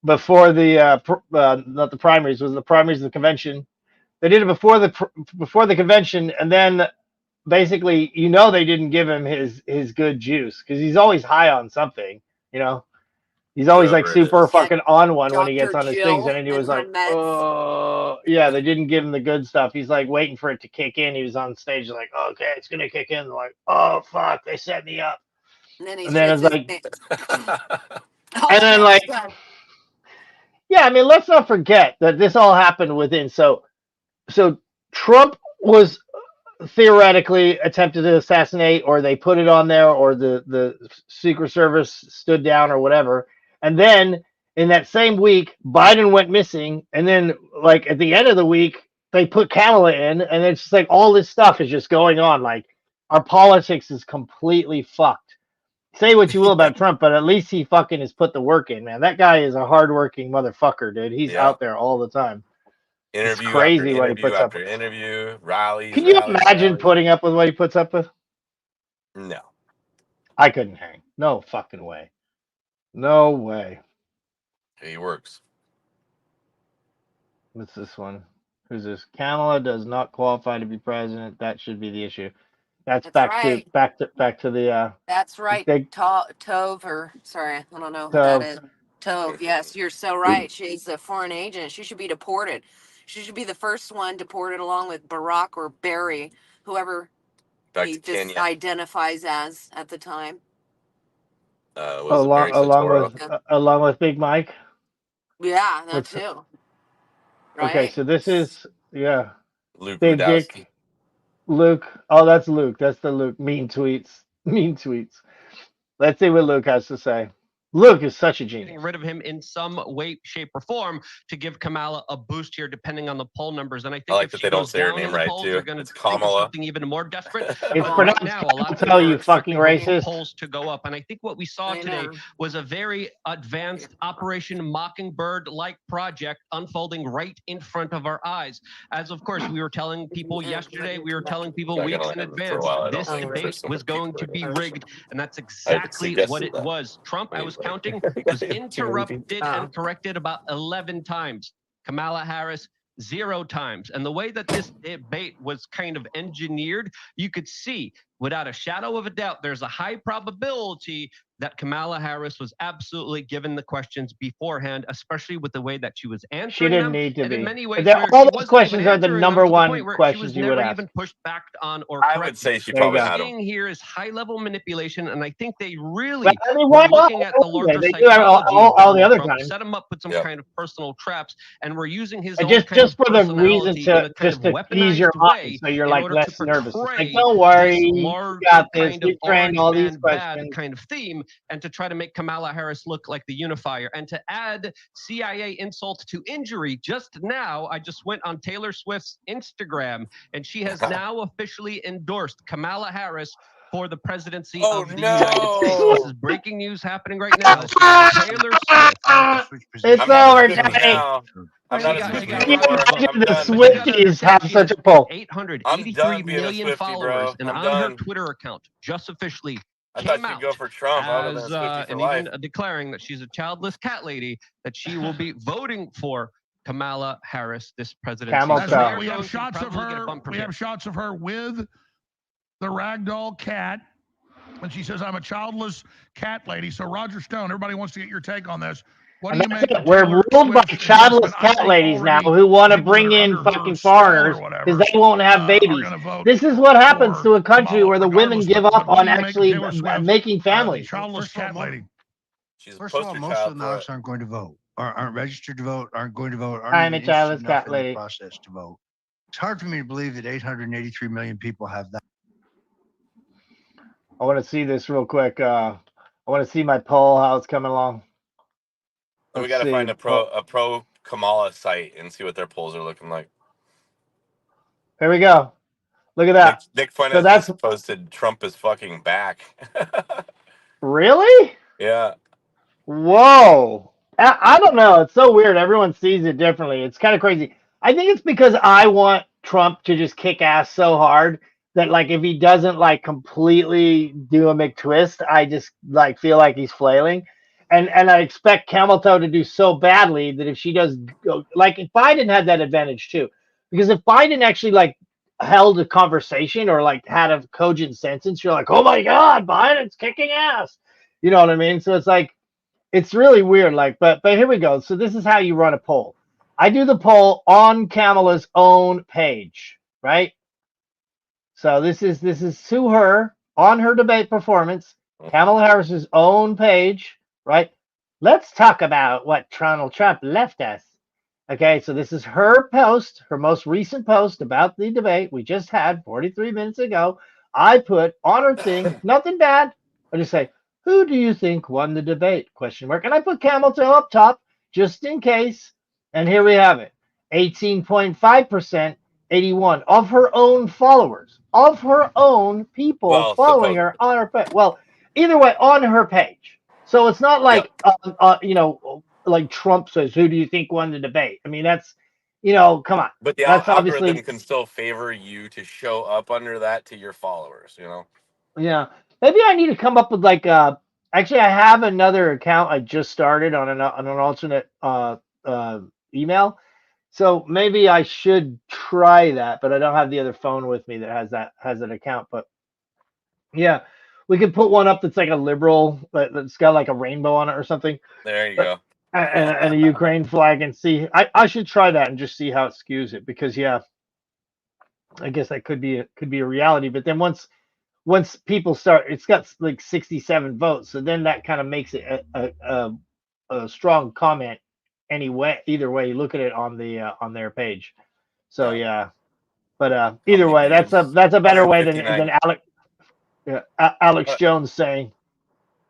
not the primaries, was the primaries of the convention. They did it before the convention, and then basically, they didn't give him his good juice because he's always high on something, He's always like Whoever it super is. fucking on one when he Dr. gets on his Jill things, and then he and was her like, meds. "Oh, yeah." They didn't give him the good stuff. He's like waiting for it to kick in. He was on stage like, "Okay, it's gonna kick in." They're like, "Oh fuck, they set me up." And then he And then shits it's his like, pants. and then like, yeah. I mean, let's not forget that this all happened within. So Trump was theoretically attempted to assassinate, or they put it on there, or the Secret Service stood down, or whatever. And then in that same week, Biden went missing, and then like at the end of the week, they put Kamala in, and it's just like all this stuff is just going on. Like our politics is completely fucked. Say what you will about Trump, but at least he fucking has put the work in, man. That guy is a hardworking motherfucker, dude. He's out there all the time. Interview crazy after what he interview puts up after interview, rallies. Can you imagine putting up with what he puts up with? No. I couldn't hang. No fucking way. No way. He works. What's this one? Who's this? Kamala does not qualify to be president. That should be the issue. That's back right. to the That's right. big Tove, or sorry, I don't know who that is. Tove, yes, you're so right. She's a foreign agent. She should be deported. She should be the first one deported along with Barack or Barry, whoever he just identifies as at the time. along with Big Mike. Yeah, that too. Right? Okay, so this is Luke Big Rudowski. Dick. Luke. Oh, that's Luke. That's the Luke. Mean tweets. Mean tweets. Let's see what Luke has to say. Luke is such a genius. Getting rid of him in some way, shape, or form to give Kamala a boost here, depending on the poll numbers. And I think I like if that she they don't goes say her down in name the right polls, too. they're going to It's think of Kamala. something even more desperate. It's But pronounced right now, a lot of tell people you are fucking expecting racist. polls to go up. And I think what we saw today was a very advanced Operation Mockingbird-like project unfolding right in front of our eyes. As of course, we were telling people yesterday, we were telling people weeks in advance, this debate was going to be rigged, and that's exactly what it was. Trump, I was counting, was interrupted and corrected about 11 times. Kamala Harris, 0 times. And the way that this debate was kind of engineered, you could see without a shadow of a doubt, there's a high probability that Kamala Harris was absolutely given the questions beforehand, especially with the way that she was answering She didn't them. need to and be. in many ways, All those questions are the number one questions she you was would never ask. even pushed back on or I corrected. would say she There you probably go. had Seeing him. here is high-level manipulation, and I think they really But, I mean, were why not? looking at the larger They do psychology all of the Donald other Trump, times. set him up with some kind of personal traps, and were using his And own just for the reason personality in to a kind of ease your weaponized mind, way so you're in like order less to nervous. It's like, portray don't worry, this you larger got this. kind of We trained orange all these man bad questions. kind of theme, and to try to make Kamala Harris look like the unifier. And to add CIA insult to injury, just now, I just went on Taylor Swift's Instagram, and she has now officially endorsed Kamala Harris for the presidency of the United States. This is breaking news happening right now. Taylor Swift. It's over, Tony. I'm not a He Swiftie got anymore. Roger's vote. I'm The done. But you got to Swifties understand, have she has such a pull. 883 being a million Swiftie, followers, bro. and I'm on her done. Twitter account, just officially I came thought you'd go out for Trump. I would have been a as Swiftie for and life. even declaring that she's a childless cat lady, that she will be voting for Kamala Harris this presidency. Camel So toe. they are We going have to shots of probably get a her. bumper We pick. have shots of her with the ragdoll cat, and she says, "I'm a childless cat lady." So Roger Stone, everybody wants to get your take on this. What do And you that's make it. of We're Taylor ruled by Swift's childless endorsement? I cat think ladies now already who want to people that bring are in under her fucking spell foreigners or because whatever they won't have are babies. going to vote This is what happens for to a country Kamala, where the women regardless. give up But what on do you make of actually Taylor Swift, making the families. childless cat lady? She's a First of all, poster most of child them for Alex it. aren't going to vote, or aren't registered to vote, aren't going to vote, aren't I'm a even interested childless enough cat in the lady. process to vote. It's hard for me to believe that 883 million people have that. I want to see this real quick. I want to see my poll, how it's coming along. So we Let's got to see. find a pro Kamala site and see what their polls are looking like. Here we go. Look at that. Nick So Fuentes that's just posted Trump is fucking back. really? Yeah. Whoa. I don't know. It's so weird. Everyone sees it differently. It's kind of crazy. I think it's because I want Trump to just kick ass so hard that like if he doesn't like completely do a McTwist, I just like feel like he's flailing. And I expect Camel Toe to do so badly that if she does go, like if Biden had that advantage too. Because if Biden actually like held a conversation or like had a cogent sentence, you're like, oh my God, Biden's kicking ass. You know what I mean? So it's like it's really weird. Like, but here we go. So this is how you run a poll. I do the poll on Kamala's own page, right? So this is to her on her debate performance, Kamala Harris's own page, right? Let's talk about what Donald Trump left us. Okay, so this is her post, her most recent post about the debate we just had 43 minutes ago. I put on her thing, nothing bad. I just say, who do you think won the debate? Question mark. And I put Camel Toe up top just in case. And here we have it. 18.5%, 81 of her own followers, of her own people Well, following her on her page. Well, either way, on her page. So it's not like, like Trump says, who do you think won the debate? I mean, that's, come on. But the That's algorithm obviously, can still favor you to show up under that to your followers, you know? yeah. Maybe I need to come up with like, actually, I have another account I just started on an alternate email. So maybe I should try that, but I don't have the other phone with me that has an account. But yeah, we could put one up that's like a liberal, that's got like a rainbow on it or something, There you go. and a Ukraine flag, and see. I should try that and just see how it skews it, because yeah, I guess that could be a reality. But then once people start, it's got like 67 votes, so then that kind of makes it a strong comment anyway. Either way you look at it on their page. So yeah, but How either many way, views? that's a better way than 159. Alex Jones saying,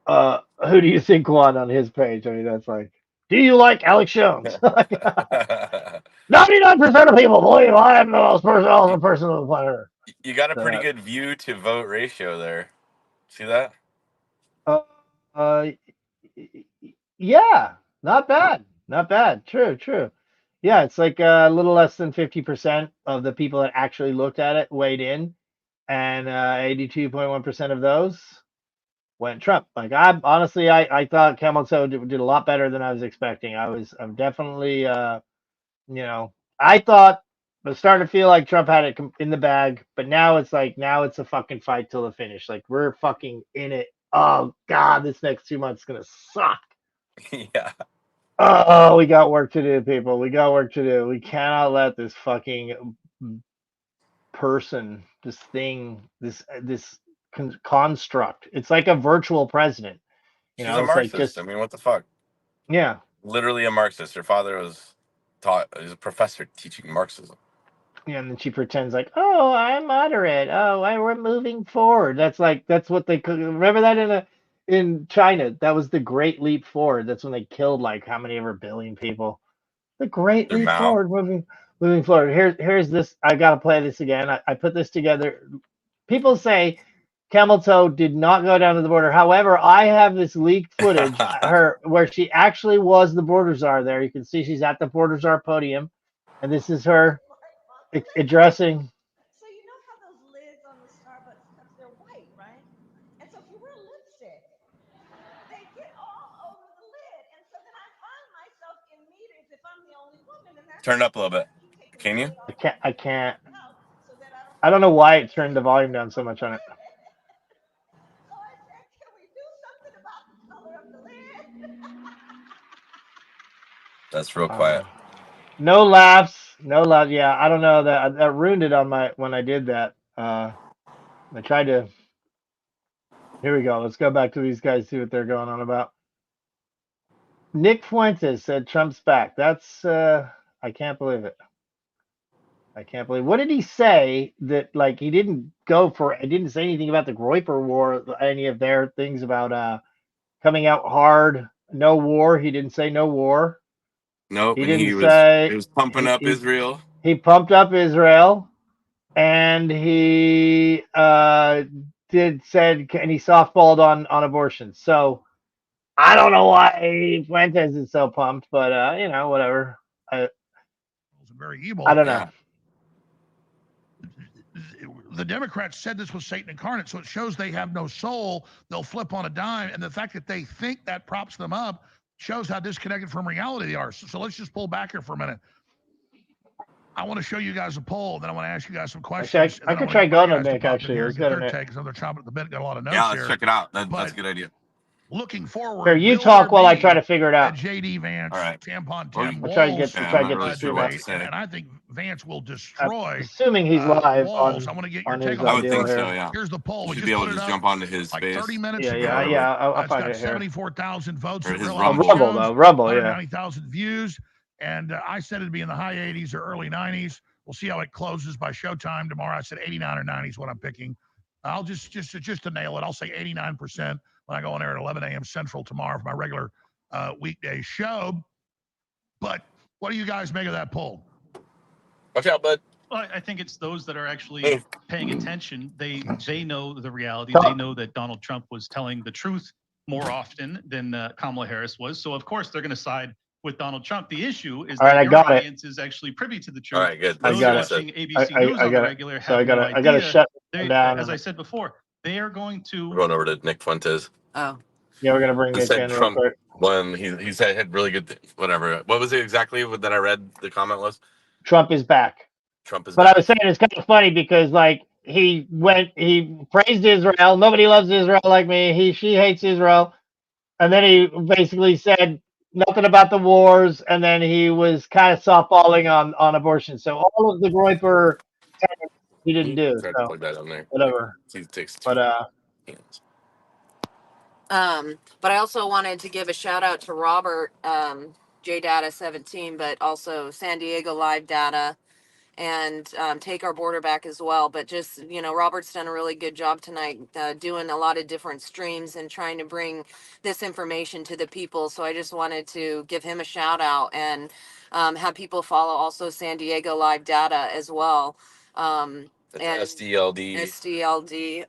who do you think won on his page? I mean, that's like, do you like Alex Jones? 99% of people believe I am the most awesome person on the planet Earth. You got a pretty So, good view to vote ratio there. See that? uh, yeah, not bad, not bad. True. Yeah, it's like a little less than 50% of the people that actually looked at it weighed in, and 82.1% of those went Trump. Like I thought Camel Toe did a lot better than I was expecting. I'm definitely, I thought I was starting to feel like Trump had it in the bag, but now it's a fucking fight till the finish. Like we're fucking in it. Oh God, this next 2 months is gonna suck. Yeah. Oh, we got work to do, people. We got work to do. We cannot let this fucking person, this thing, this construct. It's like a virtual president. She's a It's like Marxist. just, I mean, what the fuck? yeah. Literally a Marxist. Her father was a professor teaching Marxism. Yeah, and then she pretends like, oh, I'm moderate. Oh, we're moving forward. That's what they remember that in China. That was the Great Leap Forward. That's when they killed like how many ever billion people. The Great They're Leap Mao. Forward, moving forward. Here's this. I gotta play this again. I put this together. People say Camel Toe did not go down to the border. However, I have this leaked footage her where she actually was the border czar there. You can see she's at the border czar podium, and this is her addressing. So you know how those lids on the Starbucks cups, they're white, right? And so if you wear lipstick, they get all over the lid. And so then I find myself in meters if I'm the only woman. And that's Turn it up a little bit. Can you? I can't. I don't know why it turned the volume down so much on it. So I said, can we do something about the color of the lid? That's real quiet. No laughs. No laughs. Yeah, I don't know. That ruined it on my when I did that. I tried to. Here we go. Let's go back to these guys, see what they're going on about. Nick Fuentes said Trump's back. That's I can't believe it. I can't believe. What did he say that like he didn't go for? He didn't say anything about the Groyper War, any of their things about coming out hard, no war. He didn't say no war. Nope. He And didn't he say was pumping up Israel. He pumped up Israel, and he said and he softballed on abortion. So I don't know why Fuentes is so pumped, but you know, whatever. Very evil. I don't know. The Democrats said this was Satan incarnate, so it shows they have no soul. They'll flip on a dime, and the fact that they think that props them up shows how disconnected from reality they are. So let's just pull back here for a minute. I want to show you guys a poll, then I want to ask you guys some questions. I could try going to Nick actually. Here's the third Nick. take, because they're chopping at the bit. Got a lot of notes Yeah, let's here. check it out. That's a good idea. Looking forward. Here, you talk while I try to figure it out. JD Vance, tampon Tim I'll try to get Walz, this debate. and I think Vance will destroy. Assuming he's live Walz. on, I want to get your on take his on I would think so, here. yeah. Here's the poll. You We should be able to put just it jump up onto his like space. 30 minutes Yeah, ago. I'll find it's it got here. 74,000 votes. Or his Rumble, though. Rumble, yeah. 190,000 views. And I said it'd be in the high 80s or early 90s. We'll see how it closes by showtime tomorrow. I said 89 or 90 is what I'm picking. I'll just to nail it, I'll say 89% when I go on air at 11 a.m. Central tomorrow for my regular weekday show. But what do you guys make of that poll? Watch out, bud. Well, I think it's those that are actually paying attention. They know the reality. They know that Donald Trump was telling the truth more often than Kamala Harris was. So of course they're going to side with Donald Trump. The issue is that your audience is actually privy to the truth. All right, good. Those watching ABC News on the regular have no idea. I got to shut them down. As I said before, they are going to. We're going over to Nick Fuentes. Oh. Yeah, we're gonna bring Nick in real Trump quick. when he said had really good whatever. What was it exactly that I read? The comment was Trump is back. Trump is but back. I was saying it's kind of funny because like he praised Israel. Nobody loves Israel like me. She hates Israel. And then he basically said nothing about the wars, and then he was kind of softballing on abortion. So all of the Groyper he didn't do. So Plug that on there. whatever. But I also wanted to give a shout out to Robert, JDATA 17, but also San Diego Live Data, and Take Our Border Back as well. But just, Robert's done a really good job tonight doing a lot of different streams and trying to bring this information to the people. So I just wanted to give him a shout out and have people follow also San Diego Live Data as well. That's SDLD. SDLD.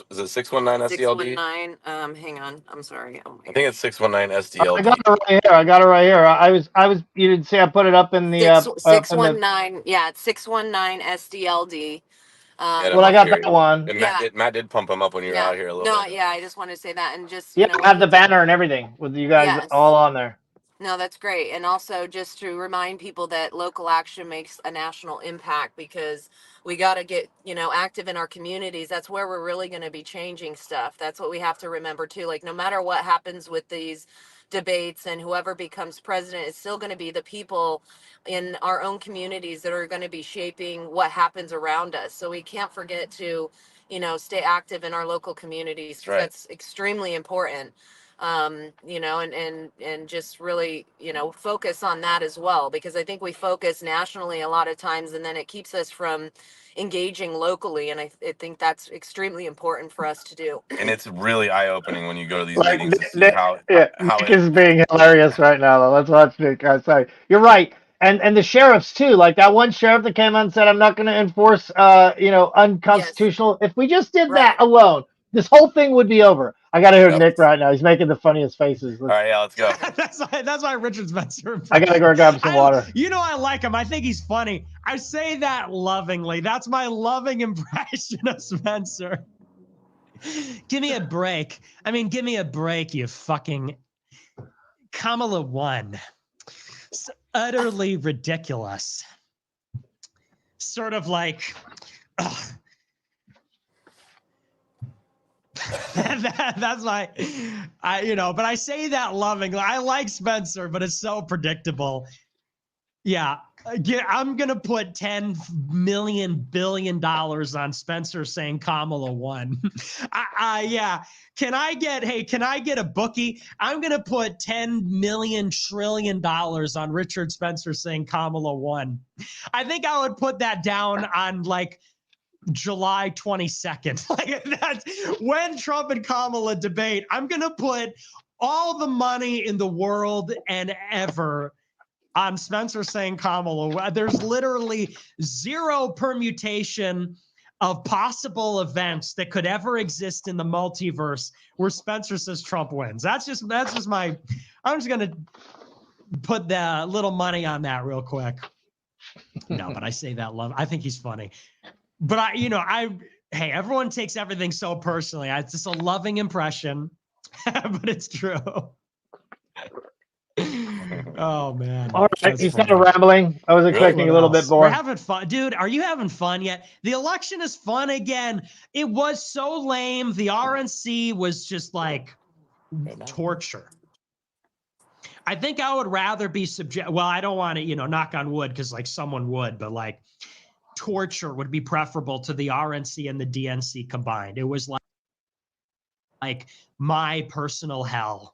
Is it 619 SDLD? 619. Hang on. I'm sorry. Oh I think it's 619 SDLD. I got it right here. I was. You didn't see I put it up in the 619. Yeah, it's 619 SDLD. Well, I got that one. And Matt did pump him up when you were out here a little bit. Yeah, I just wanted to say that and just I have the banner and everything with you guys all on there. No, that's great. And also just to remind people that local action makes a national impact, because we got to get, active in our communities. That's where we're really going to be changing stuff. That's what we have to remember too. Like no matter what happens with these debates and whoever becomes president, it's still going to be the people in our own communities that are going to be shaping what happens around us. So we can't forget to, stay active in our local communities. Right. That's extremely important. And just really, focus on that as well, because I think we focus nationally a lot of times and then it keeps us from engaging locally. And I think that's extremely important for us to do. And it's really eye-opening when you go to these meetings to see how Nick is being hilarious right now, though. Let's watch Nick. Sorry. You're right. And the sheriffs too, like that one sheriff that came on and said, I'm not going to enforce, unconstitutional. Yes. If we just did that alone, this whole thing would be over. I got to hear Nick right now. He's making the funniest faces. All right, yeah, let's go. that's my Richard Spencer I got to go grab some water. You know, I like him. I think he's funny. I say that lovingly. That's my loving impression of Spencer. Give me a break. I mean, give me a break, you fucking Kamala won. It's utterly ridiculous. Sort of like, that's my, but I say that lovingly. I like Spencer, but it's so predictable. Yeah, I'm gonna put $10 billion on Spencer saying Kamala won. Yeah. Can I get a bookie? I'm gonna put $10 trillion on Richard Spencer saying Kamala won. I think I would put that down on like July 22nd. Like that's when Trump and Kamala debate. I'm gonna put all the money in the world and ever on Spencer saying Kamala. There's literally zero permutation of possible events that could ever exist in the multiverse where Spencer says Trump wins. That's just my, I'm just going to put the little money on that real quick. No, but I say that love. I think he's funny. But hey, everyone takes everything so personally. It's just a loving impression, but it's true. Oh man! All right, he's kind of rambling. I was expecting a little bit more. We're having fun, dude. Are you having fun yet? The election is fun again. It was so lame. The RNC was just like torture. I think I would rather be well, I don't want to, knock on wood because like someone would, but like torture would be preferable to the RNC and the DNC combined. It was like my personal hell.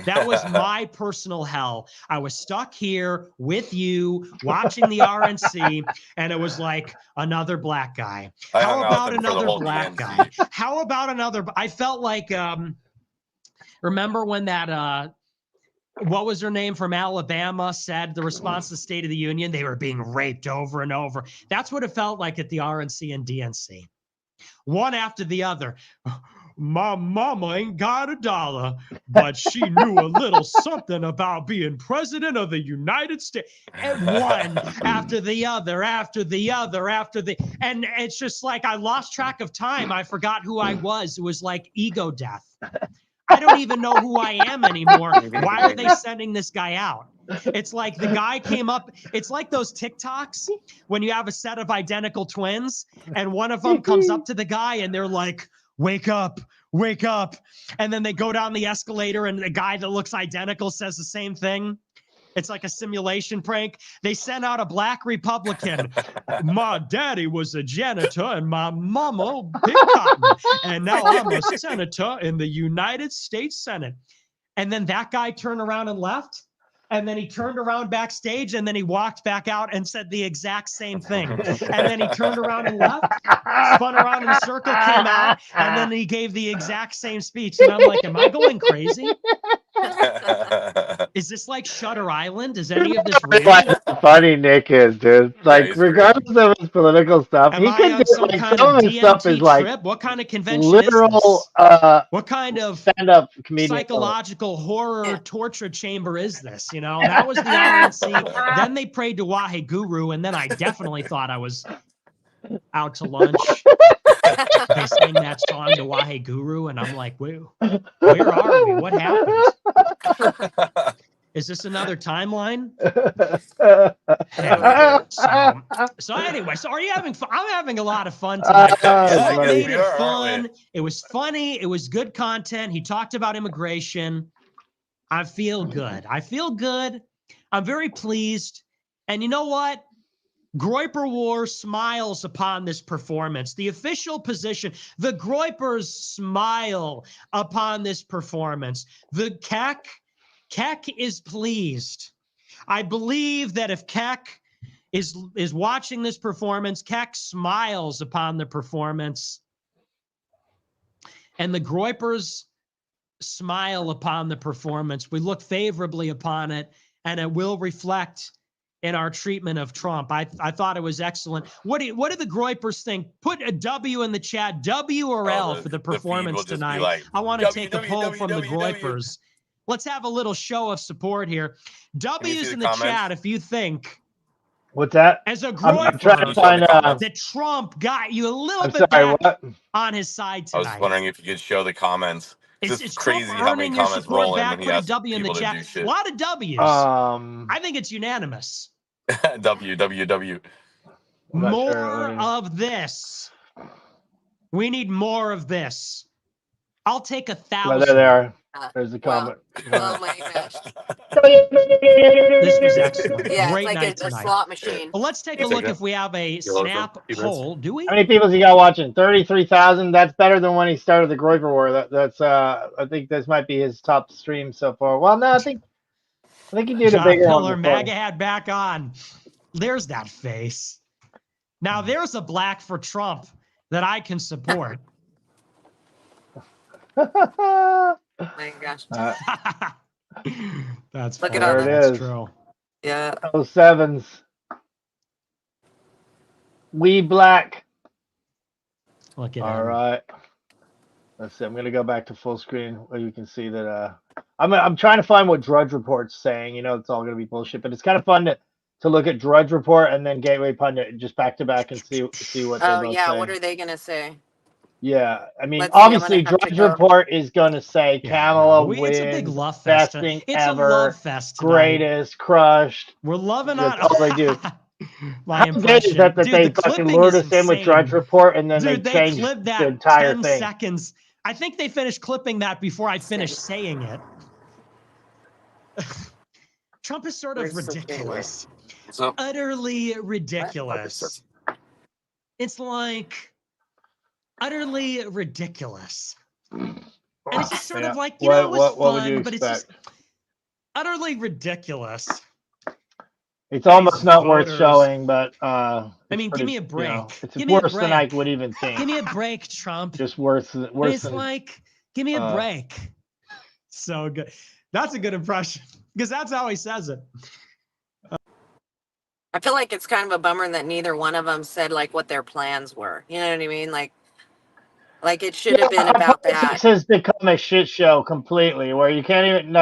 That was my personal hell. I was stuck here with you watching the RNC, and it was like another black guy. How about another black guy? How about another? I felt like, remember when that, what was her name from Alabama said the response to the State of the Union? They were being raped over and over. That's what it felt like at the RNC and DNC. One after the other. My mama ain't got a dollar, but she knew a little something about being president of the United States. And one after the other, and it's just like I lost track of time. I forgot who I was. It was like ego death. I don't even know who I am anymore. Why are they sending this guy out? It's like the guy came up. It's like those TikToks when you have a set of identical twins and one of them comes up to the guy and they're like, wake up, wake up. And then they go down the escalator and the guy that looks identical says the same thing. It's like a simulation prank. They sent out a black Republican. My daddy was a janitor and my mama picked cotton. And now I'm a senator in the United States Senate. And then that guy turned around and left. And then he turned around backstage and then he walked back out and said the exact same thing. And then he turned around and left, spun around in a circle, came out, and then he gave the exact same speech. And I'm like, am I going crazy? Is this like Shutter Island? Is any of this real? How funny Nick is, dude. Like, regardless of his political stuff, he could do some like kind some of of his stuff is DMT like trip? What kind of convention literal is this? What kind of stand-up comedian psychological horror torture chamber is this? That was the RNC. Then they prayed to Wahe Guru, and then I definitely thought I was out to lunch. They sang that song to Wahe Guru, and I'm like, where are we? What happened? Is this another timeline? So anyway, are you having fun? I'm having a lot of fun tonight. Trump made it fun. It was funny. It was good content. He talked about immigration. I feel good. I'm very pleased. And you know what? Groyper War smiles upon this performance. The official position, the Groypers smile upon this performance. The Keck is pleased. I believe that if Keck is watching this performance, Keck smiles upon the performance. And the Groypers smile upon the performance. We look favorably upon it, and it will reflect in our treatment of Trump. I thought it was excellent. What do the Groypers think? Put a W in the chat, W or L for the performance tonight. Like, I want to take a poll from the Groypers. Let's have a little show of support here. W's in the chat if you think. What's that? As a I'm trying to find that Trump got you a little bit back on his side tonight. I was wondering if you could show the comments. It's crazy Trump how many earning your comments support roll in back. when he Put a asks W in the people to chat. do shit. A lot of W's. I think it's unanimous. W. More of this. We need more of this. I'll take 1,000. Well, there they are. There's the comment. Oh my gosh. This was excellent. Yeah, Great it's night like a tonight. slot machine. Well, let's take a look if we have a snap poll. Do we? How many people you got watching? 33,000. That's better than when he started the Groyper War. That's I think this might be his top stream so far. Well, no, I think he did a bigger one Pillar, before. MAGA hat back on. There's that face. Now there's a black for Trump that I can support. My gosh. That's look funny. at all There that. it is. True. Yeah. 07s. We black. Look at all him. right. Let's see. I'm gonna go back to full screen where you can see that. I'm trying to find what Drudge Report's saying. You know, it's all gonna be bullshit, but it's kind of fun to look at Drudge Report and then Gateway Pundit just back to back and see what they're both saying. What are they gonna say? Yeah, I mean, Let's see, obviously, I'm gonna have to Drudge go. Report is going to say Kamala It's a big wins, love fest. best thing It's ever, a love fest tonight. greatest, crushed. We're loving That's on all they do. my How good impression. is that Dude, they the fucking clipping lured is us in with insane. Drudge Report and then Dude, they they changed clipped that the entire 10 thing. seconds. I think they finished clipping that before I finished saying it. Trump is sort of ridiculous. Utterly ridiculous. It's like utterly ridiculous. And it's just sort of like, it was what would you fun, but it's just expect? utterly ridiculous. It's almost not worth voters. showing, but I mean, give me a break. You know, it's Give me a worse than break. I would even think. Give me a break, Trump. Just worse It's than like, give me a break. So good. That's a good impression because that's how he says it. I feel like it's kind of a bummer that neither one of them said like what their plans were. You know what I mean? Like it should have been about that. Politics has become a shit show completely, where you can't even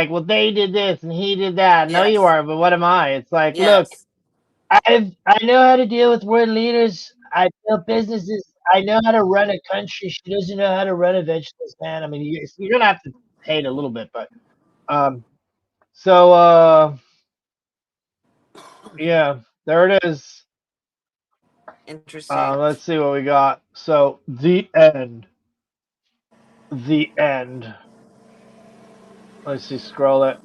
well, they did this and he did that. No, you are, but what am I? It's like, look, I know how to deal with world leaders. I build businesses. I know how to run a country. She doesn't know how to run a vegetable stand. I mean, you're gonna have to hate a little bit, but yeah, there it is. Interesting. Let's see what we got. So the end. The end. Let's see. Scroll it.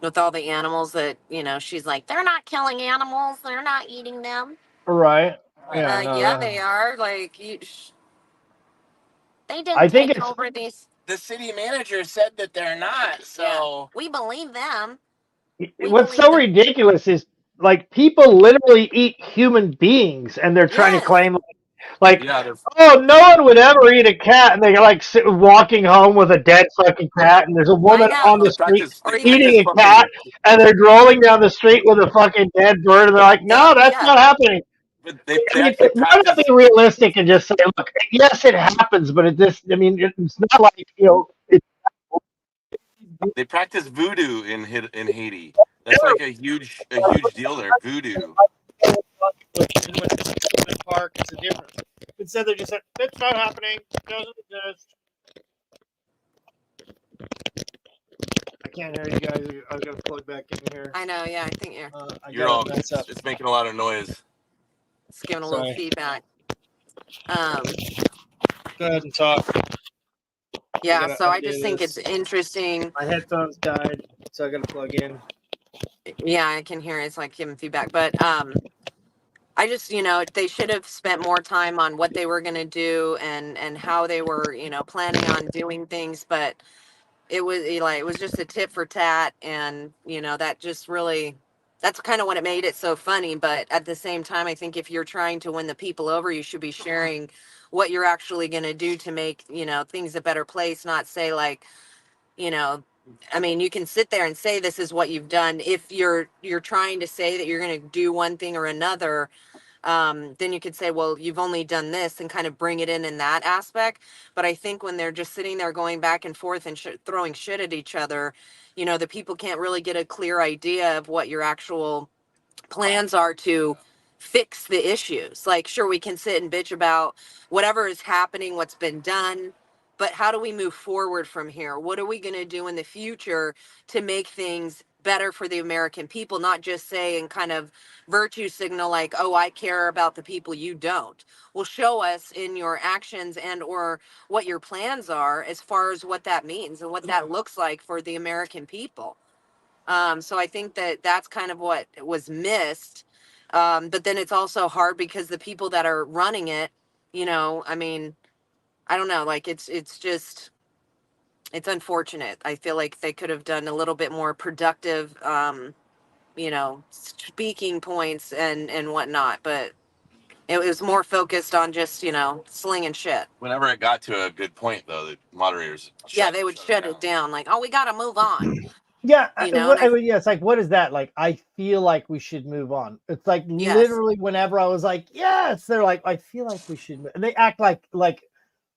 With all the animals that, she's like, they're not killing animals. They're not eating them. Right. Yeah. They are. Like, they didn't I think take over these. The city manager said that they're not. So we believe them. What's so ridiculous is like people literally eat human beings, and they're trying to claim oh, no one would ever eat a cat, and they're like walking home with a dead fucking cat, and there's a woman on the street eating a cat, and they're rolling down the street with a fucking dead bird, and they're like, no, that's not happening. But Why not be realistic and just say, look, yes, it happens, but it's not like they practice voodoo in Haiti. That's like a huge deal there. Voodoo. Park, it's a difference. Instead, they just said, it's not happening. It doesn't exist. I can't hear you guys. I was going to plug back in here. I know, yeah, I think You're all. It's making a lot of noise. It's giving a little feedback. Go ahead and talk. Yeah, so I just think it's interesting. My headphones died, so I got to plug in. Yeah, I can hear it. It's like giving feedback. But I just, they should have spent more time on what they were going to do and how they were, planning on doing things. But it was just a tit for tat. And, that just really, that's kind of what it made it so funny. But at the same time, I think if you're trying to win the people over, you should be sharing what you're actually going to do to make, things a better place, not say like, I mean, you can sit there and say this is what you've done. If you're trying to say that you're going to do one thing or another, then you could say, well, you've only done this and kind of bring it in that aspect. But I think when they're just sitting there going back and forth and throwing shit at each other, you know, the people can't really get a clear idea of what your actual plans are to fix the issues. Like, sure, we can sit and bitch about whatever is happening, what's been done, but how do we move forward from here? What are we going to do in the future to make things better for the American people? Not just say and kind of virtue signal like, oh, I care about the people, you don't. Well, show us in your actions and or what your plans are as far as what that means and what that looks like for the American people. So I think that that's kind of what was missed. But then it's also hard because the people that are running it, you know, I mean, I don't know, like it's just, it's unfortunate. I feel like they could have done a little bit more productive, you know, speaking points and whatnot, but it was more focused on just, you know, slinging shit. Whenever it got to a good point, though, the moderators Yeah, they would shut it down. Like, oh, we got to move on. Yeah, You know, and yeah, it's like, what is that? Like, I feel like we should move on. It's like yes, literally whenever I was like, yes, they're like, I feel like we should, and they act like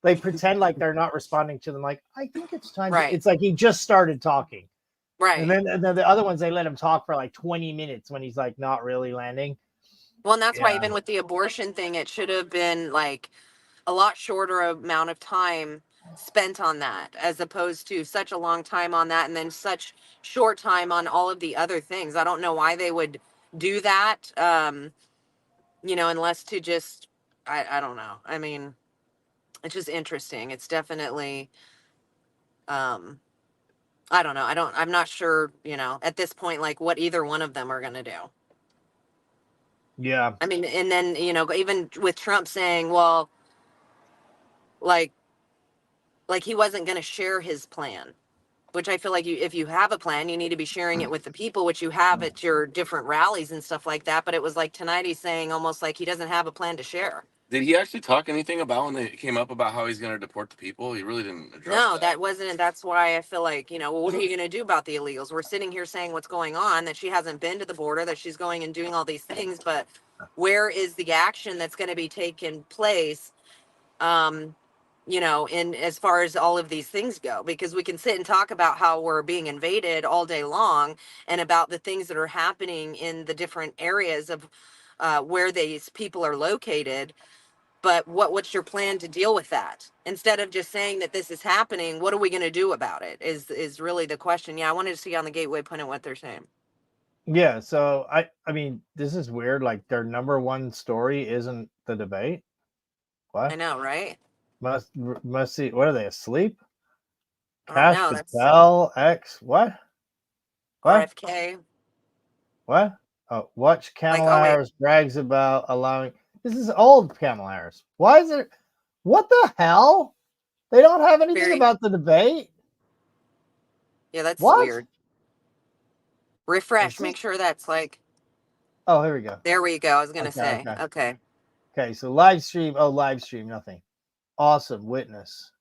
they pretend like they're not responding to them. Like, I think it's time. right, It's like he just started talking, right. and then the other ones they let him talk for like 20 minutes when he's like not really landing. Well, and that's why Yeah, even with the abortion thing, it should have been like a lot shorter amount of time spent on that as opposed to such a long time on that and then such short time on all of the other things. I don't know why they would do that. You know, unless to just, I don't know. I mean, it's just interesting. It's definitely, um, I don't know. I'm not sure, you know, at this point, like what either one of them are going to do. yeah, I mean, and then, you know, even with Trump saying, well, like he wasn't going to share his plan, which I feel like if you have a plan, you need to be sharing it with the people, which you have at your different rallies and stuff like that. But it was like tonight he's saying almost like he doesn't have a plan to share. Did he actually talk anything about when they came up about how he's going to deport the people? He really didn't address No, that. that wasn't. That's why I feel like, you know, well, what are you going to do about the illegals? We're sitting here saying what's going on, that she hasn't been to the border, that she's going and doing all these things. But where is the action that's going to be taken place? You know, in as far as all of these things go, because we can sit and talk about how we're being invaded all day long and about the things that are happening in the different areas of where these people are located. But what's your plan to deal with that? Instead of just saying that this is happening, what are we going to do about it? Is really the question. Yeah, I wanted to see on the Gateway Pundit what they're saying. yeah. So I mean, this is weird. Like their number one story isn't the debate. What? I know, right? Must see. What are they asleep? I don't Cash know. That's Patel X. What? What? RFK. What? Oh, watch Like, Kamala oh wait, Harris brags about allowing. This is old Kamala Harris. Why is it? What the hell? They don't have anything very. about the debate. Yeah, that's What? weird. Refresh. Is this? Make sure that's like. Oh, here we go. There we go. I was gonna Okay, say. okay, Okay. okay. So live stream. Oh, live stream. Nothing. Awesome witness.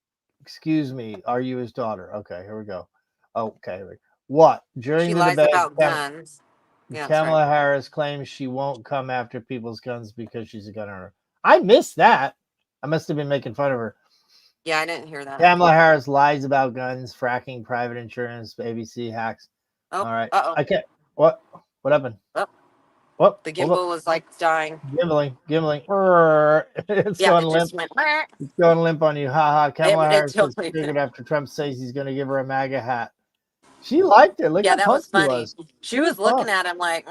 Excuse me. Are you his daughter? Okay, here we go. Okay, here we go. What during She the lies debate? about guns. Yeah, sorry. Kamala Harris claims she won't come after people's guns because she's a gun owner. I missed that. I must have been making fun of her. Yeah, I didn't hear that. Kamala Harris lies about guns, fracking, private insurance, ABC hacks. Oh, All right. uh-oh. I can't. What? What happened? Oh, What? the Hold up. gimbal was like dying. Gimbaling. It's Yeah, going it limp. just went. "Meh." It's going limp on you. Ha ha. Kamala It Harris is totally. triggered after Trump says he's going to give her a MAGA hat. She liked it. Look Yeah, how that pumped was she funny. was. She was looking pumped. at him like.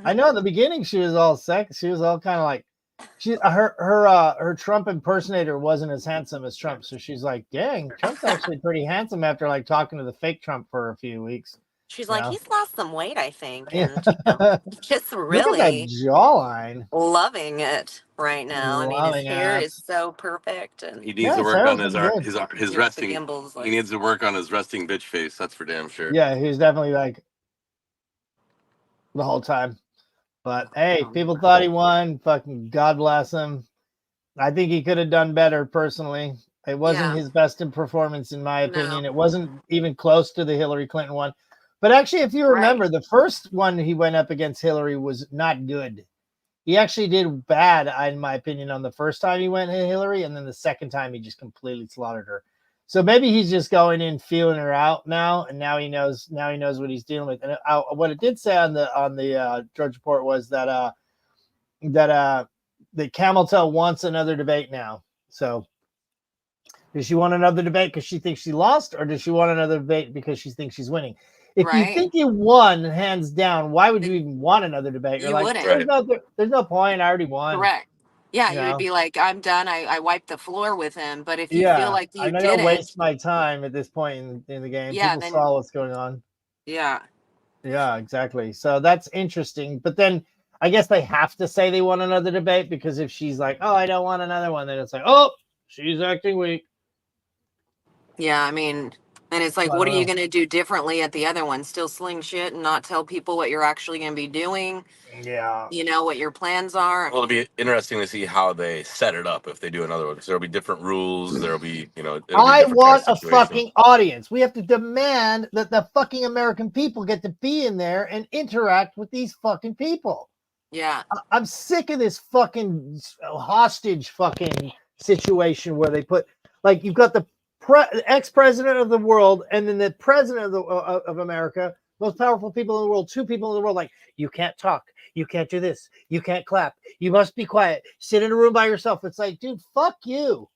I know in the beginning she was all sex. She was all kind of like, her Trump impersonator wasn't as handsome as Trump, so she's like, dang, Trump's actually pretty handsome after like talking to the fake Trump for a few weeks. She's like, he's lost some weight, I think, Yeah. and you know, just Look at that really jawline. loving it right now. I mean, his Loving hair it. is so perfect, and He needs to work on his the resting. gimbal's like, He needs to work on his resting bitch face. That's for damn sure. Yeah, he was definitely like the whole time. But hey, people thought he won. Fucking God bless him. I think he could have done better personally. It wasn't Yeah. his best in performance, in my No. opinion. It wasn't even close to the Hillary Clinton one. But actually, if you remember, the first one he went up against Hillary was not good. He actually did bad, in my opinion, on the first time he went at Hillary, and then the second time he just completely slaughtered her. So maybe he's just going in, feeling her out now, and now he knows what he's dealing with. And what it did say on the Drudge Report was that the Camel wants another debate now. So does she want another debate because she thinks she lost, or does she want another debate because she thinks she's winning? If you think you won hands down, why would you even want another debate? You're You like, wouldn't. there's no point. I already won. Correct. Yeah, You you would know? be like, I'm done. I wiped the floor with him. But if you feel Yeah, like you I'm not gonna waste didn't, my time at this point in the game. yeah, People then saw what's going on. yeah. Yeah, exactly. So that's interesting. But then I guess they have to say they want another debate, because if she's like, oh, I don't want another one, then it's like, oh, she's acting weak. Yeah, I mean, and it's like, I what are don't you know. going to do differently at the other one? Still sling shit and not tell people what you're actually going to be doing? Yeah. You know, what your plans are? Well, it'll be interesting to see how they set it up if they do another one, because there'll be different rules. There'll be, it'll be I different kind want of a situation. fucking audience. We have to demand that the fucking American people get to be in there and interact with these fucking people. Yeah. I'm sick of this fucking hostage fucking situation where they put, like, you've got the ex-president of the world and then the president of America, most powerful people in the world, two people in the world, like, you can't talk, you can't do this, you can't clap, you must be quiet, sit in a room by yourself. It's like, dude, fuck you.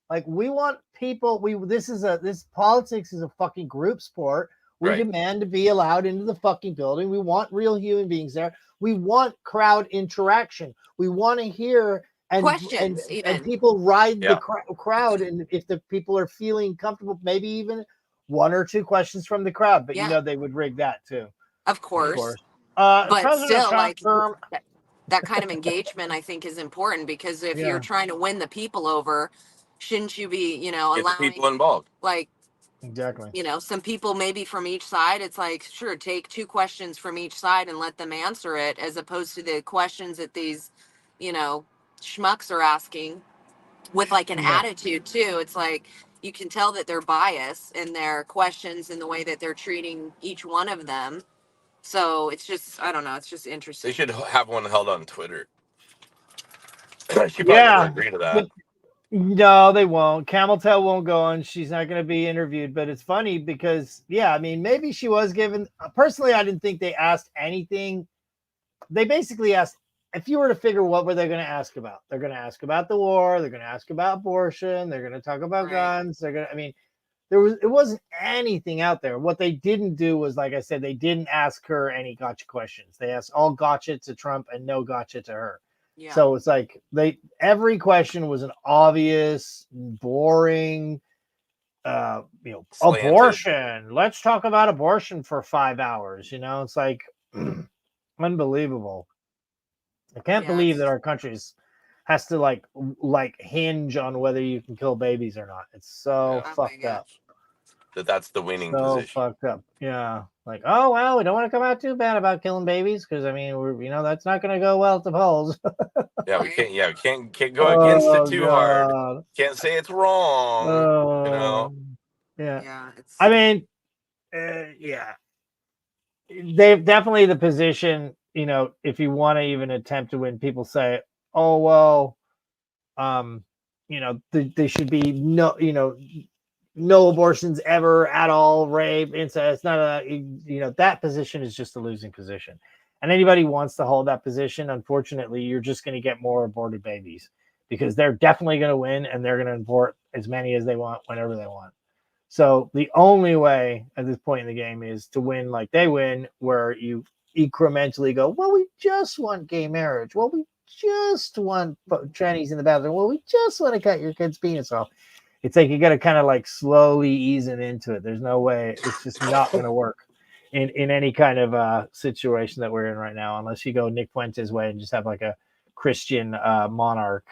Like, we want people. This politics is a fucking group sport. We demand to be allowed into the fucking building. We want real human beings there. We want crowd interaction. We want to hear Questions, and people ride Yeah. the crowd. And if the people are feeling comfortable, maybe even one or two questions from the crowd. But you know they would rig that too. Of course. But But still, Trump, like, that kind of engagement, I think, is important, because if Yeah. you're trying to win the people over, shouldn't you be, Get allowing the people involved. like, exactly, some people maybe from each side? It's like, sure, take two questions from each side and let them answer it, as opposed to the questions that these, schmucks are asking with like an attitude too. It's like, you can tell that they're biased in their questions and the way that they're treating each one of them. So it's just, I don't know, it's just interesting. They should have one held on Twitter. She probably never agree to that. But no, they won't. Cameltail won't go on. She's not going to be interviewed. But it's funny because, I mean, maybe she was given. Personally, I didn't think they asked anything. They basically asked, if you were to figure what were they going to ask about? They're going to ask about the war. They're going to ask about abortion. They're going to talk about guns. They're going to, I mean, it wasn't anything out there. What they didn't do was, like I said, they didn't ask her any gotcha questions. They asked all gotcha to Trump and no gotcha to her. Yeah. So it's like every question was an obvious, boring, abortion. Let's talk about abortion for 5 hours. It's like unbelievable. I can't believe that our country has to like hinge on whether you can kill babies or not. It's so fucked up. That's the winning position. Fucked up. Yeah. Like, oh well, we don't want to come out too bad about killing babies, because I mean, that's not going to go well at the polls. Yeah, we can't. Yeah, we can't go against it too hard. Can't say it's wrong. Yeah. I mean, they've definitely the position. If you want to even attempt to win, people say, oh well, they should be no abortions ever at all, rape, incest. It's not that position is just a losing position. And anybody who wants to hold that position, unfortunately, you're just going to get more aborted babies, because they're definitely going to win, and they're going to abort as many as they want whenever they want. So the only way at this point in the game is to win like they win, where you incrementally go, well, we just want gay marriage. Well, we just want trannies in the bathroom. Well, we just want to cut your kid's penis off. It's like you got to kind of like slowly ease it into it. There's no way. It's just not going to work in any kind of situation that we're in right now, unless you go Nick Fuentes' way and just have like a Christian monarch,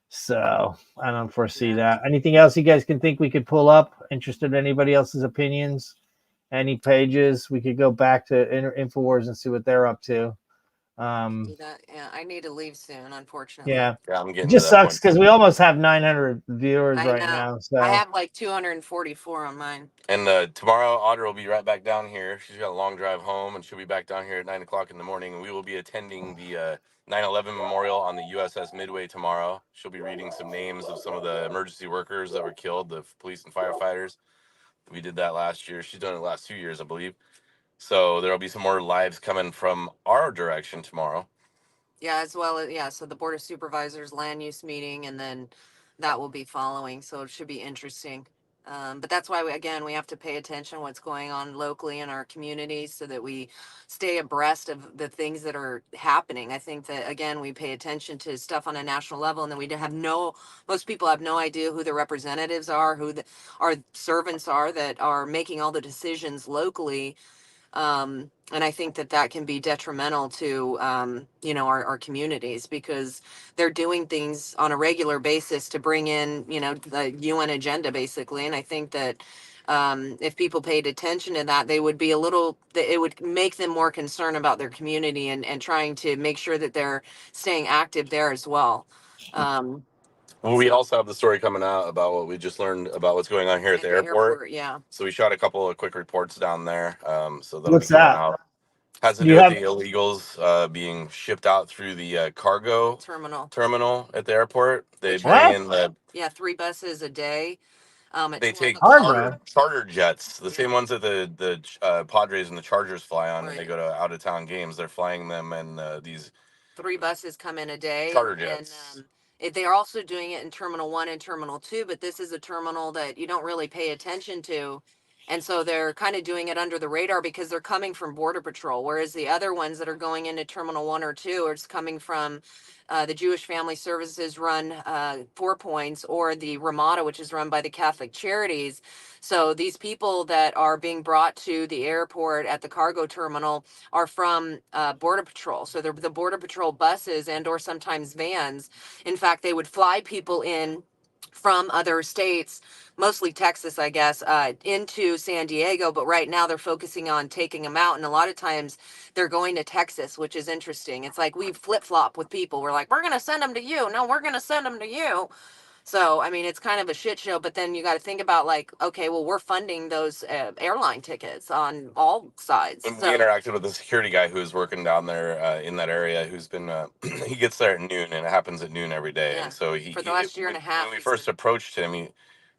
So I don't foresee that. Anything else you guys can think we could pull up? Interested in anybody else's opinions? Any pages? We could go back to InfoWars and see what they're up to. Do that. Yeah, I need to leave soon, unfortunately. Yeah. Yeah, I'm It getting to just that sucks point. because we almost have 900 viewers I right know. now. I So have like 244 on mine. And tomorrow, Audra will be right back down here. She's got a long drive home, and she'll be back down here at 9 o'clock in the morning. And we will be attending the 9/11 memorial on the USS Midway tomorrow. She'll be reading some names of some of the emergency workers that were killed, the police and firefighters. We did that last year. She's done it the last 2 years, I believe. So there'll be some more lives coming from our direction tomorrow. Yeah, as well as, yeah, so the Board of Supervisors land use meeting, and then that will be following, so it should be interesting. But that's why, again, we have to pay attention to what's going on locally in our communities so that we stay abreast of the things that are happening. I think that, again, we pay attention to stuff on a national level, and then we have most people have no idea who the representatives are, who our servants are that are making all the decisions locally. And I think that that can be detrimental to, our communities, because they're doing things on a regular basis to bring in, the UN agenda, basically. And I think that if people paid attention to that, they would be it would make them more concerned about their community, and trying to make sure that they're staying active there as well. Well, we also have the story coming out about what we just learned about what's going on here at the airport. Yeah. So we shot a couple of quick reports down there. So that'll what's be coming that? out. Has to Do do you with have the illegals being shipped out through the cargo terminal at the airport. They Which bring what? in the 3 buses a day. At they 12 take o'clock. charter jets, the same ones that the Padres and the Chargers fly on, and they go to out of town games. They're flying them in these 3 buses come in a day. charter jets. And they're also doing it in Terminal 1 and Terminal 2, but this is a terminal that you don't really pay attention to. And so they're kind of doing it under the radar because they're coming from Border Patrol, whereas the other ones that are going into Terminal 1 or 2 are just coming from the Jewish Family Services run 4 Points, or the Ramada, which is run by the Catholic Charities. So these people that are being brought to the airport at the cargo terminal are from Border Patrol. So they're the Border Patrol buses and or sometimes vans. In fact, they would fly people in from other states, mostly Texas, I guess, into San Diego. But right now they're focusing on taking them out. And a lot of times they're going to Texas, which is interesting. It's like we flip flop with people. We're like, we're going to send them to you. No, we're going to send them to you. So, I mean, it's kind of a shit show, but then you got to think about, like, okay, well, we're funding those airline tickets on all sides. And So, we interacted with the security guy who was working down there in that area, who's been he gets there at noon, and it happens at noon every day. And so for the last year and a half, when we first approached him,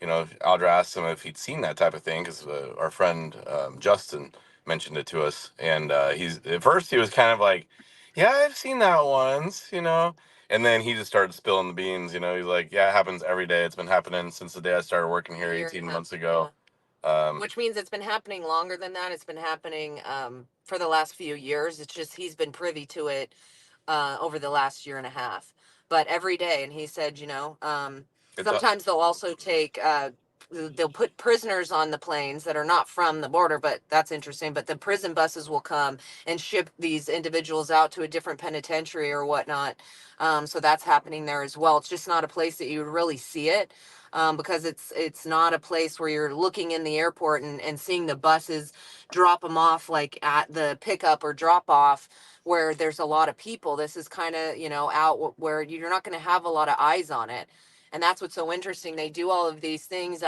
Audra asked him if he'd seen that type of thing, because our friend Justin mentioned it to us, and he's at first he was kind of like, yeah, I've seen that once, and then he just started spilling the beans. He's like, yeah, it happens every day. It's been happening since the day I started working here 18 months ago. Which means it's been happening longer than that. It's been happening for the last few years. It's just he's been privy to it over the last year and a half. But every day, and he said, sometimes they'll also take they'll put prisoners on the planes that are not from the border, but that's interesting. But the prison buses will come and ship these individuals out to a different penitentiary or whatnot. So that's happening there as well. It's just not a place that you would really see it. Because it's not a place where you're looking in the airport and seeing the buses drop them off, like at the pickup or drop off where there's a lot of people. This is kind of, out where you're not going to have a lot of eyes on it. And that's what's so interesting. They do all of these things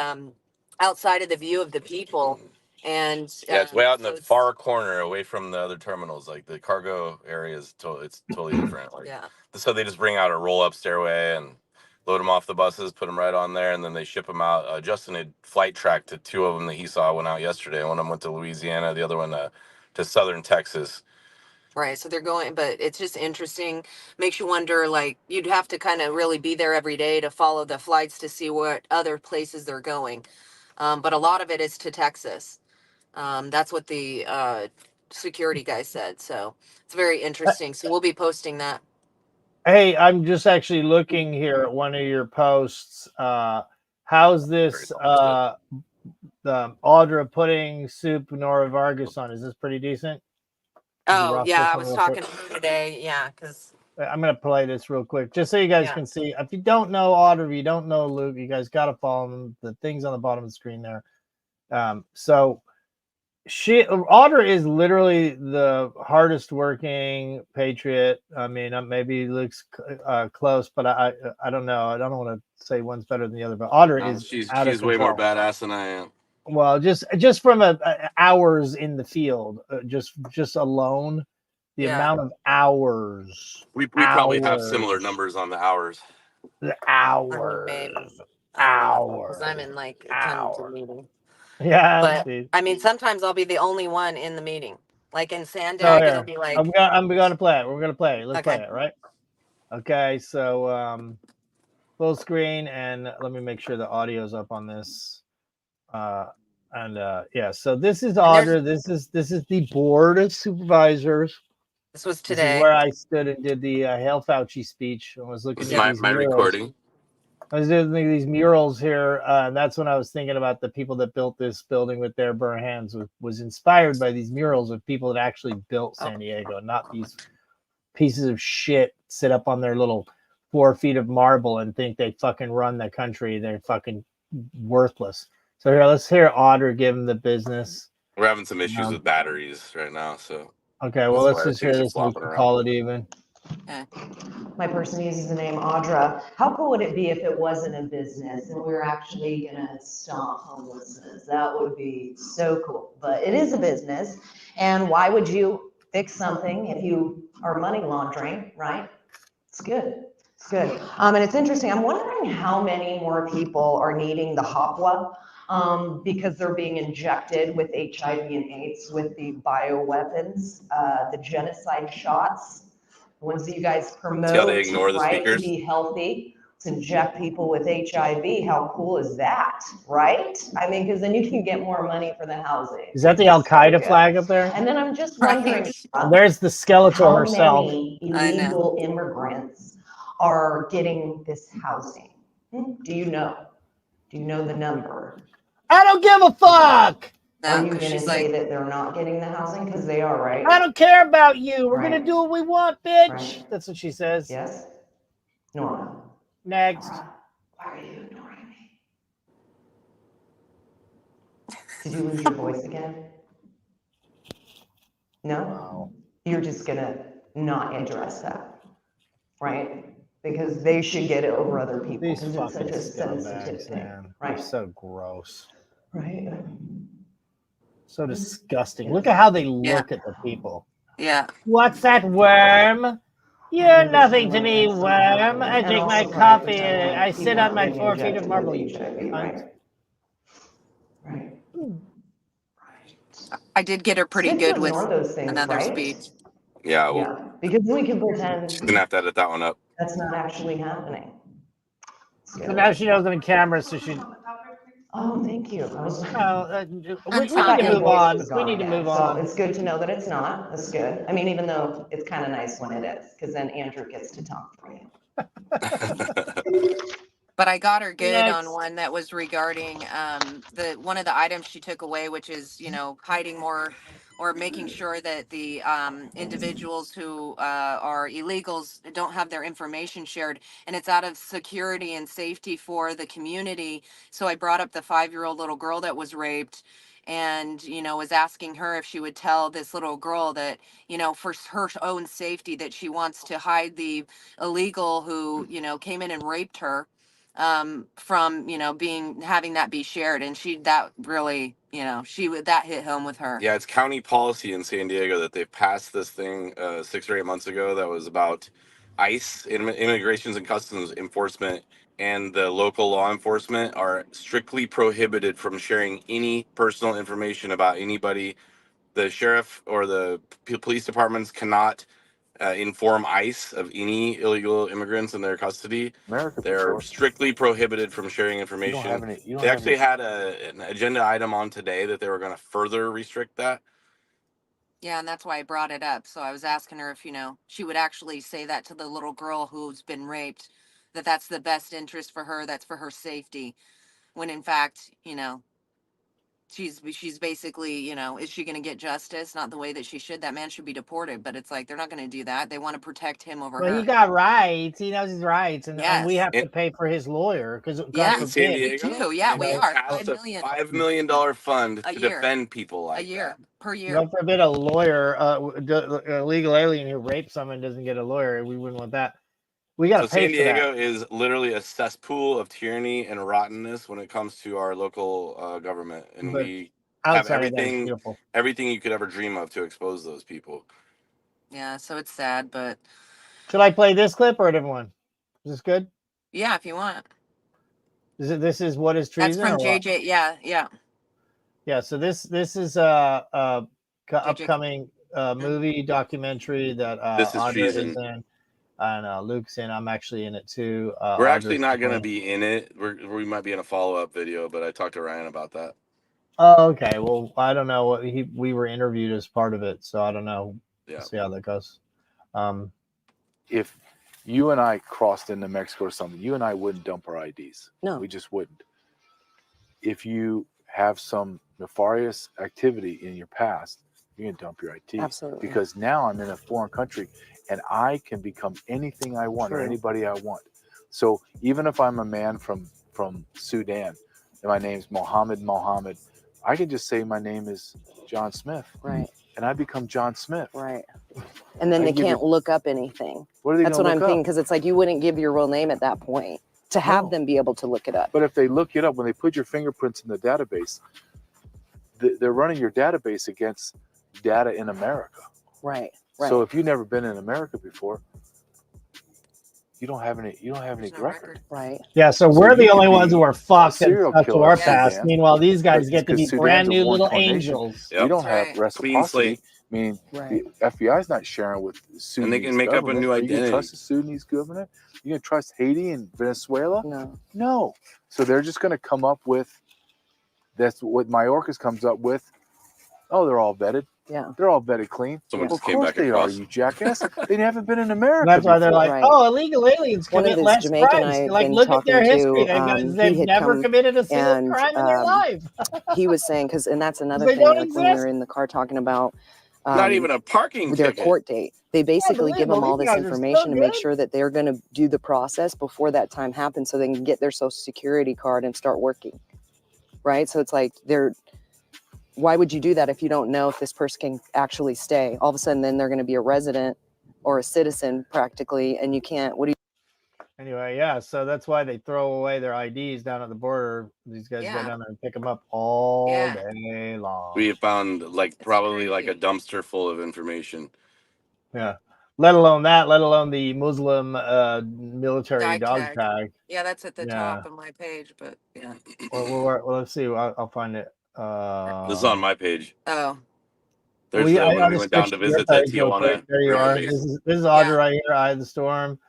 outside of the view of the people. And yeah, it's way out in the far corner, away from the other terminals. Like the cargo area is it's totally different. Like, so they just bring out a roll-up stairway and load them off the buses, put them right on there, and then they ship them out. Justin had flight tracked to 2 of them that he saw went out yesterday. One of them went to Louisiana, the other one to southern Texas. Right. So they're going, but it's just interesting. Makes you wonder, like, you'd have to kind of really be there every day to follow the flights to see what other places they're going. But a lot of it is to Texas. That's what the security guy said. So it's very interesting. So we'll be posting that. Hey, I'm just actually looking here at one of your posts. How's this the Audra putting soup Nora Vargas on? Is this pretty decent? Oh, yeah, I was talking to her today. Yeah, because I'm going to play this real quick just so you guys can see. If you don't know Audra, if you don't know Luke, you guys got to follow them. The things on the bottom of the screen there. So Audra is literally the hardest working patriot. I mean, maybe he looks close, but I don't know. I don't want to say one's better than the other, but Audra is out of she's way more control. badass than I am. Well, just from hours in the field, just alone, the amount of hours. We probably have similar numbers on the hours. The hours. Because I'm in like a ton of meeting. Yeah, but I mean, sometimes I'll be the only one in the meeting. Like in Sandag, So it'll be like I'm gonna play it. We're gonna play it. Let's play it, right? Okay, so full screen, and let me make sure the audio's up on this. Yeah, so this is Audra. This is the board of supervisors. This was This today. is where I stood and did the Hail Fauci speech. I was looking at these my murals. recording. I was doing these murals here, and that's when I was thinking about the people that built this building with their bare hands. Was inspired by these murals of people that actually built San Diego, not these pieces of shit sit up on their little 4 feet of marble and think they fucking run the country. They're fucking worthless. So here, let's hear Audra give him the business. We're having some issues with batteries right now, so. Okay, well, let's just hear this and we can call it even. My person uses the name Audra. How cool would it be if it wasn't a business and we were actually gonna stop homelessness? That would be so cool. But it is a business, and why would you fix something if you are money laundering, right? It's good. It's good. And it's interesting. I'm wondering how many more people are needing the Hopwa because they're being injected with HIV and AIDS with the bioweapons, the genocide shots. The ones that you guys promote, see how they ignore the right, speakers? to be healthy, to inject people with HIV. How cool is that, right? I mean, because then you can get more money for the housing. Is that the Al Qaeda flag up there? And then I'm just wondering, There's the Skeletor how herself. many illegal immigrants are getting this housing? Do you know? Do you know the number? I don't give a fuck. Are you going to say that they're not getting the housing? Because they are, right? I don't care about you. We're Right. gonna do what we want, bitch. Right. That's what she says. Yes. Nora. Next. Nora, why are you ignoring me? Did you lose your voice again? No? Wow. You're just gonna not address that, right? Because they should get it over other people. These Because it's such fucking a sensitive scumbags, thing, man. They're right? so gross. Right. So disgusting. Look at how they look at the people. Yeah. What's that, worm? You're nothing to me, worm. I drink my coffee. I sit on my 4 feet of marble. You cunt. I did get her pretty It's good good to with ignore those things, another right? speech. Yeah, well, Yeah, because we can pretend she's gonna have to edit that one up. that's not actually happening. So now she knows on camera, so she. Oh, thank you. I was. We need to move on. We need to move on. So it's good to know that it's not. That's good. I mean, even though it's kind of nice when it is, because then Andrew gets to talk for you. But I got her good Next. on one that was regarding the one of the items she took away, which is, you know, hiding more or making sure that the individuals who are illegals don't have their information shared, and it's out of security and safety for the community. So I brought up the 5-year-old little girl that was raped, and, you know, was asking her if she would tell this little girl that, you know, for her own safety, that she wants to hide the illegal who, you know, came in and raped her from, you know, having that be shared. And that really, you know, that hit home with her. Yeah, it's county policy in San Diego that they've passed this thing 6 or 8 months ago that was about ICE, Immigrations and Customs Enforcement, and the local law enforcement are strictly prohibited from sharing any personal information about anybody. The sheriff or the police departments cannot inform ICE of any illegal immigrants in their custody. They're strictly prohibited from sharing information. They actually had an agenda item on today that they were going to further restrict that. Yeah, and that's why I brought it up. So I was asking her if, you know, she would actually say that to the little girl who's been raped, that that's the best interest for her, that's for her safety, when in fact, you know, she's basically, you know, is she going to get justice? Not the way that she should. That man should be deported. But it's like they're not going to do that. They want to protect him over Well, her. he got rights. He knows his rights, and we have to pay for his lawyer because Yeah, in San Diego, we do. Yeah, we are. Passed a $5 million fund to defend people like per year. God forbid a lawyer, a legal alien who rapes someone doesn't get a lawyer. We wouldn't want that. We got to pay San for that. Diego is literally a cesspool of tyranny and rottenness when it comes to our local government, and But we have outside of that, it's beautiful. everything you could ever dream of to expose those people. Yeah, so it's sad, but should I play this clip or a different one? Is this good? Yeah, if you want. This is what is treason? That's from JJ. Yeah. Yeah. So this is upcoming movie documentary that This is Audra treason. is in, and Luke's in. I'm actually in it too. We're actually not going to be in it. We might be in a follow-up video, but I talked to Ryan about that. Oh, okay. Well, I don't know what we were interviewed as part of it, so I don't know. Yeah. We'll see how that goes. If you and I crossed into Mexico or something, you and I wouldn't dump our IDs. No. We just wouldn't. If you have some nefarious activity in your past, you can dump your ID. Absolutely. Because now I'm in a foreign country and I can become anything I want or anybody I want. So even if I'm a man from Sudan and my name's Mohammed, I can just say my name is John Smith. Right. And I become John Smith. Right. And then they can't look up anything. What are they That's what I'm thinking, up? because it's like you wouldn't give your real name at that point to have them be able to look it up. But if they look it up, when they put your fingerprints in the database, they're running your database against data in America. Right. So if you've never been in America before, you don't have any record. Right. Yeah, so we're the only ones who are fucked and stuck to our past. Sudan. Meanwhile, these guys get to be Sudan's brand a new little war-torn nation. angels. You don't have Clean reciprocity. slate. I mean, the FBI's not sharing with Sudanese And they can make up a new Are you identity. gonna trust the Sudanese government? You gonna trust Haiti and Venezuela? No. So they're just gonna come up with. That's what Mayorkas comes up with. Oh, they're all vetted. Yeah. They're all vetted clean. Someone Well, just of came course back they across. are, you jackass. They haven't been in America. That's why they're before. like, oh, illegal aliens One of commit this less Jamaican crimes. I've Like, been look at their talking history. to, he They've had never come committed a single and, crime in their life. he was saying, and that's another They thing, don't like when we exist. were in the car talking about Not even a parking their ticket. court date. They basically give them all these this guys are information so to make good. sure that they're going to do the process before that time happens so they can get their social security card and start working. Right? So it's like why would you do that if you don't know if this person can actually stay? All of a sudden, then they're going to be a resident or a citizen practically, and you can't. Anyway, yeah, so that's why they throw away their IDs down at the border. These guys go down there and pick them up all day long. We have found probably like a dumpster full of information. Yeah. Let alone the Muslim military dog tag. Yeah, that's at the top of my page, but yeah. Well, let's see. I'll find it. This is on my page. Oh. There's when we went down to visit the Tijuana. There you River are. base. This is Audra right here. Eye of the Storm.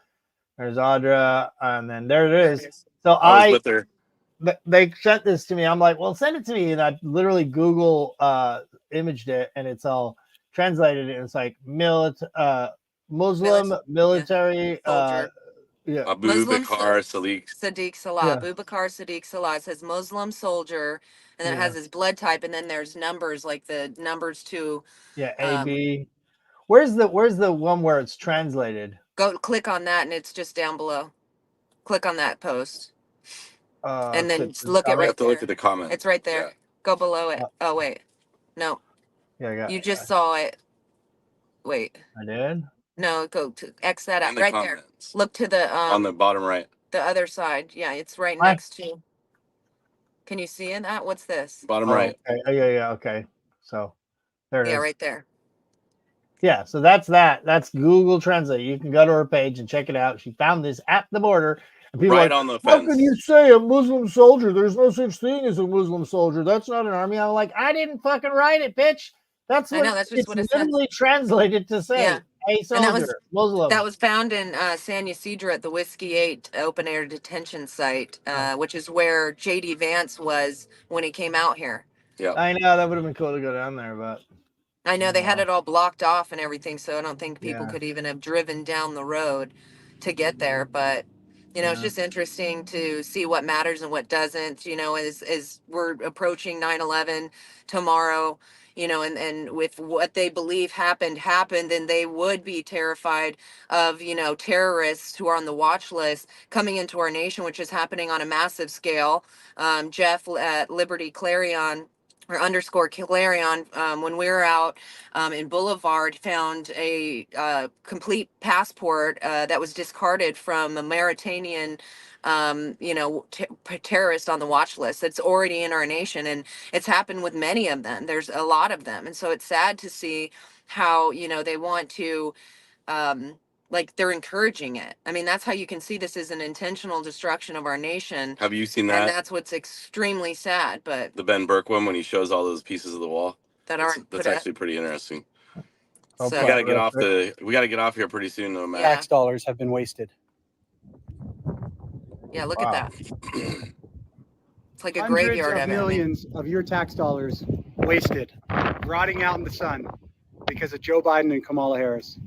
There's Audra, and then there it is. So I was with her. They sent this to me. I'm like, well, send it to me, and I literally Google imaged it, and it's all translated. And it's like Muslim military. Abu Bakr Sadiq Salah. Abu Bakr Sadiq Salah. It says Muslim soldier, and then it has his blood type, and then there's numbers like the numbers to. Yeah, AB. Where's the one where it's translated? Go click on that, and it's just down below. Click on that post, and then look at right there. Look at the comment. It's right there. Go below it. Oh wait, no. Yeah, I got you just saw it. Wait. I did. No, go to X that out In the right comments. there. Look to the on the bottom right. The other side. Yeah, it's right next to. Can you see in that? What's this? Bottom right. Okay. Oh, yeah. Okay. So there it is. Yeah, right there. Yeah, so that's that. That's Google Translate. You can go to her page and check it out. She found this at the border. And people Right are like, on the how fence. can you say a Muslim soldier? There's no such thing as a Muslim soldier. That's not an army. I'm like, I didn't fucking write it, bitch. That's what That's just it's what it says. literally translated to say. Yeah. A soldier, And Muslim. that was found in San Ysidro at the Whiskey 8 open air detention site, which is where JD Vance was when he came out here. Yeah, I know that would have been cool to go down there, but I know they had it all blocked off and everything, so I don't think people could even have driven down the road to get there. But You know, it's just interesting to see what matters and what doesn't, you know, as we're approaching 9/11 tomorrow, you know, and with what they believe happened, then they would be terrified of, you know, terrorists who are on the watch list coming into our nation, which is happening on a massive scale. Jeff at Liberty Clarion or underscore Clarion, when we were out in Boulevard, found a complete passport that was discarded from a Mauritanian, you know, terrorist on the watch list that's already in our nation. And it's happened with many of them. There's a lot of them. And so it's sad to see how, you know, they want to, like they're encouraging it. I mean, that's how you can see this is an intentional destruction of our nation. Have you seen And that? that's what's extremely sad. But The Ben Burke one when he shows all those pieces of the wall. that aren't That's put actually pretty interesting. So We got to get off we got to get off here pretty soon, though, Matt. Tax dollars have been wasted. yeah, look at that. It's like a Hundreds graveyard of of it. millions of your tax dollars wasted, rotting out in the sun because of Joe Biden and Kamala Harris.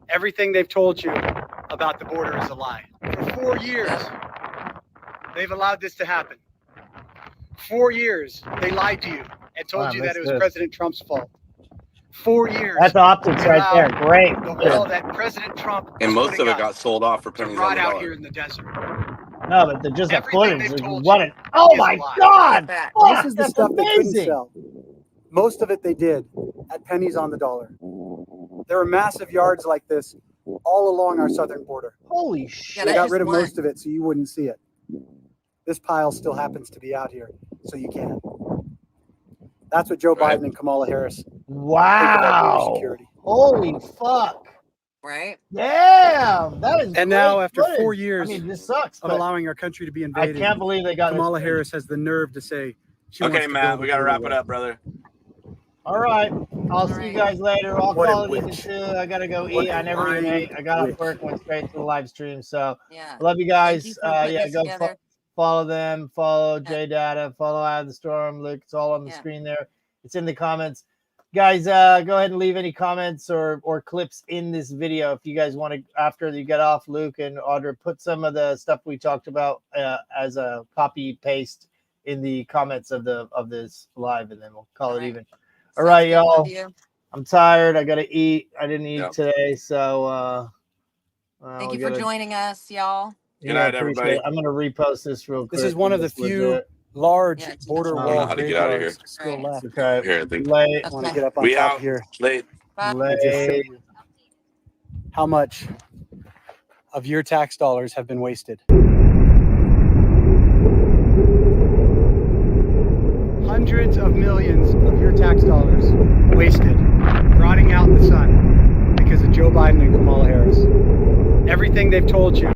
Everything they've told you about the border is a lie. For 4 years, they've allowed this to happen. 4 years, they lied to you and told you that it was President Trump's fault. 4 years. That's optics right there. Great. The wall that President Trump And most of it up got sold off for pennies on rot the out dollar. here in the desert. No, but they're just the Everything footage. they've There's told one. you Oh is my a lie. God! This is the That's stuff they couldn't amazing. sell. Most of it they did at pennies on the dollar. There are massive yards like this all along our southern border. Holy shit. They got rid of most of it so you wouldn't see it. This pile still happens to be out here, so you can. That's what Joe Biden and Kamala Harris think about border Wow. security. Holy fuck. Right? Damn. That is And now, great after 4 footage. years I mean, this sucks, of but allowing our country to be I invaded, can't believe they got Kamala this Harris has the nerve to say she wants Okay, to Matt, build we a got to border wrap it wall. up, brother. All right. I'll see you guys later. I'll What a call it even witch. too. I got to go What eat. a I never even lying ate. I got off witch. work, went straight to the live stream. So Yeah. I love you Thank guys. you for putting Yeah, this go together. follow them. Follow JDATA. Follow Out of the Storm. Look, it's all on the Yeah. screen there. It's in the comments. Guys, go ahead and leave any comments or clips in this video if you guys want to. After you get off, Luke and Audra, put some of the stuff we talked about as a copy paste in the comments of this live, and then we'll call it even. All right, y'all. I'm tired. I gotta eat. I didn't eat today, so Thank you for joining us, y'all. Good night, everybody. I'm gonna repost this real quick. This is one of the That's few legit. large Yeah, border I don't know wall how to get out of here. graveyards still left. Okay. Here, I think. Late. I want to get up on We top out. here Late. Bye. and just show you how much of your tax dollars have been wasted. Hundreds of millions of your tax dollars wasted, rotting out in the sun because of Joe Biden and Kamala Harris. Everything they've told you